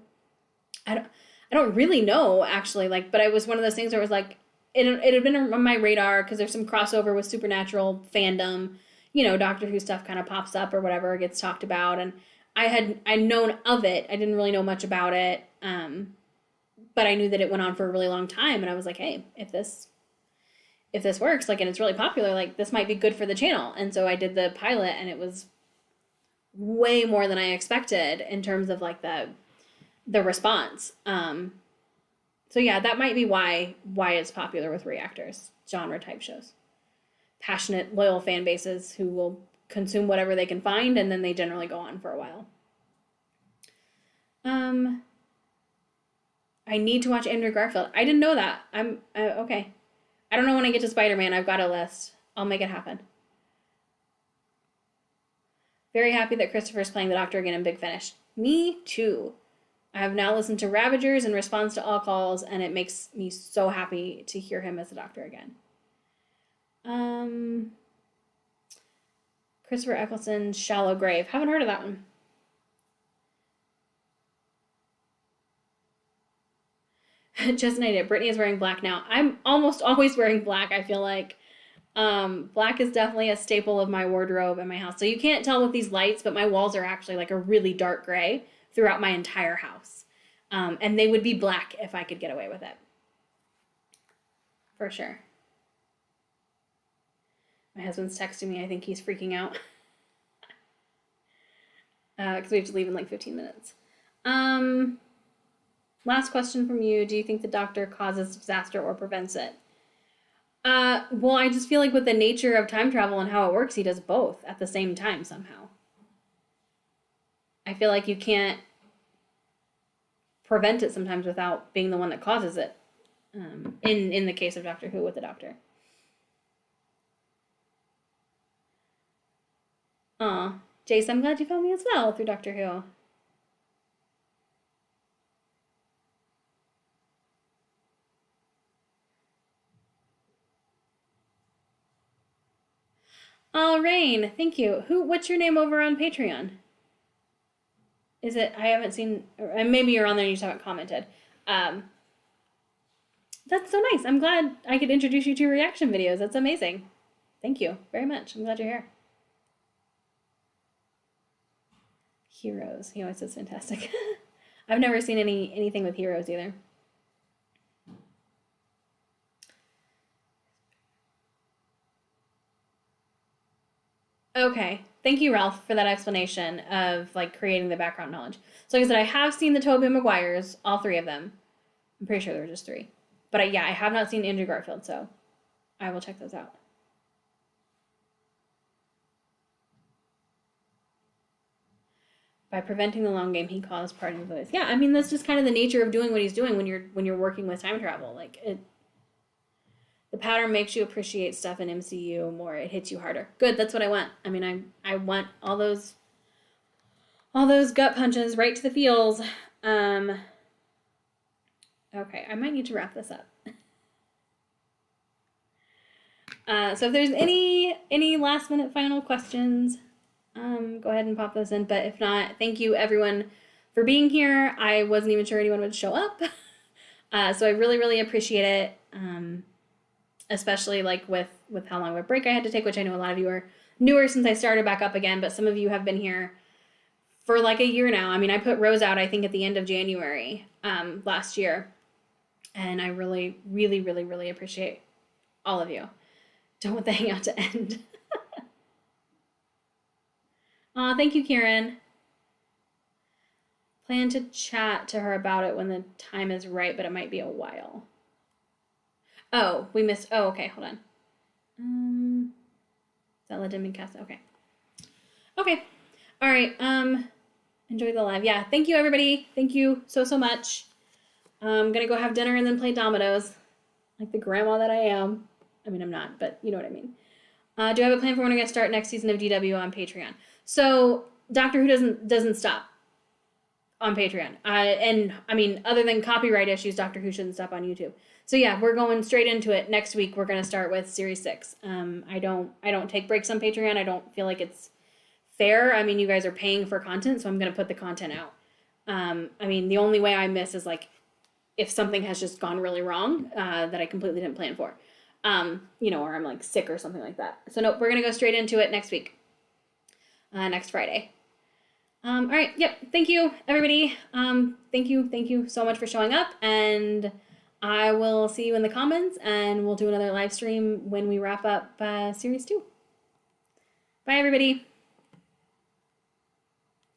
I don't really know, actually, but it was one of those things where it was like, it had been on my radar because there's some crossover with Supernatural fandom. Doctor Who stuff kind of pops up or whatever, gets talked about, and I'd known of it. I didn't really know much about it, but I knew that it went on for a really long time, and I was like, hey, if this works, and it's really popular, this might be good for the channel. And so I did the pilot, and it was way more than I expected in terms of the response. So yeah, that might be why it's popular with reactors, genre type shows. Passionate, loyal fan bases who will consume whatever they can find, and then they generally go on for a while. I need to watch Andrew Garfield. I didn't know that. Okay. I don't know when I get to Spider-Man. I've got a list. I'll make it happen. Very happy that Christopher's playing the Doctor again in Big Finish. Me too. I have now listened to Ravagers in response to all calls, and it makes me so happy to hear him as the Doctor again. Christopher Eccleston's Shallow Grave. Haven't heard of that one. Just an idea. Brittany is wearing black now. I'm almost always wearing black, I feel like. Black is definitely a staple of my wardrobe in my house. So you can't tell with these lights, but my walls are actually like a really dark gray throughout my entire house. And they would be black if I could get away with it. For sure. My husband's texting me. I think he's freaking out. Because we have to leave in like 15 minutes. Last question from you. Do you think the Doctor causes disaster or prevents it? Well, I just feel like with the nature of time travel and how it works, he does both at the same time somehow. I feel like you can't prevent it sometimes without being the one that causes it. In the case of Doctor Who with the Doctor. Aw, Jace, I'm glad you found me as well through Doctor Who. Oh, Rain, thank you. What's your name over on Patreon? Is it, I haven't seen, or maybe you're on there and you just haven't commented. That's so nice. I'm glad I could introduce you to reaction videos. That's amazing. Thank you very much. I'm glad you're here. Heroes. He always says fantastic. I've never seen anything with Heroes either. Okay. Thank you, Ralph, for that explanation of like creating the background knowledge. So like I said, I have seen the Tobey Maguires, all three of them. I'm pretty sure there were just three. But yeah, I have not seen Andrew Garfield, so I will check those out. By preventing the long game, he caused parting of voice. Yeah, I mean that's just kind of the nature of doing what he's doing when you're working with time travel. Like the pattern makes you appreciate stuff in MCU more. It hits you harder. Good, that's what I want. I mean, I want all those gut punches right to the feels. Okay, I might need to wrap this up. So if there's any last minute final questions, go ahead and pop those in. But if not, thank you everyone for being here. I wasn't even sure anyone would show up. So I really, really appreciate it. Especially like with how long of a break I had to take, which I know a lot of you are newer since I started back up again, but some of you have been here for like a year now. I mean, I put Rose out, I think, at the end of January last year. And I really, really, really, really appreciate all of you. Don't want the hangout to end. Thank you, Kieran. Plan to chat to her about it when the time is right, but it might be a while. Oh, we missed. Oh, okay. Hold on. Is that Ladin and Cast? Okay. Okay. All right. Enjoy the live. Yeah. Thank you, everybody. Thank you so much. I'm gonna go have dinner and then play dominoes, like the grandma that I am. I mean, I'm not, but you know what I mean. Do I have a plan for when we're gonna start next season of DW on Patreon? So Doctor Who doesn't stop on Patreon. And I mean, other than copyright issues, Doctor Who shouldn't stop on YouTube. So yeah, we're going straight into it. Next week, we're going to start with Series 6. I don't take breaks on Patreon. I don't feel like it's fair. I mean, you guys are paying for content, so I'm going to put the content out. I mean, the only way I miss is like if something has just gone really wrong that I completely didn't plan for. Or I'm like sick or something like that. So nope, we're going to go straight into it next week. Next Friday. All right. Yep. Thank you, everybody. Thank you so much for showing up, and I will see you in the comments, and we'll do another live stream when we wrap up Series 2. Bye, everybody.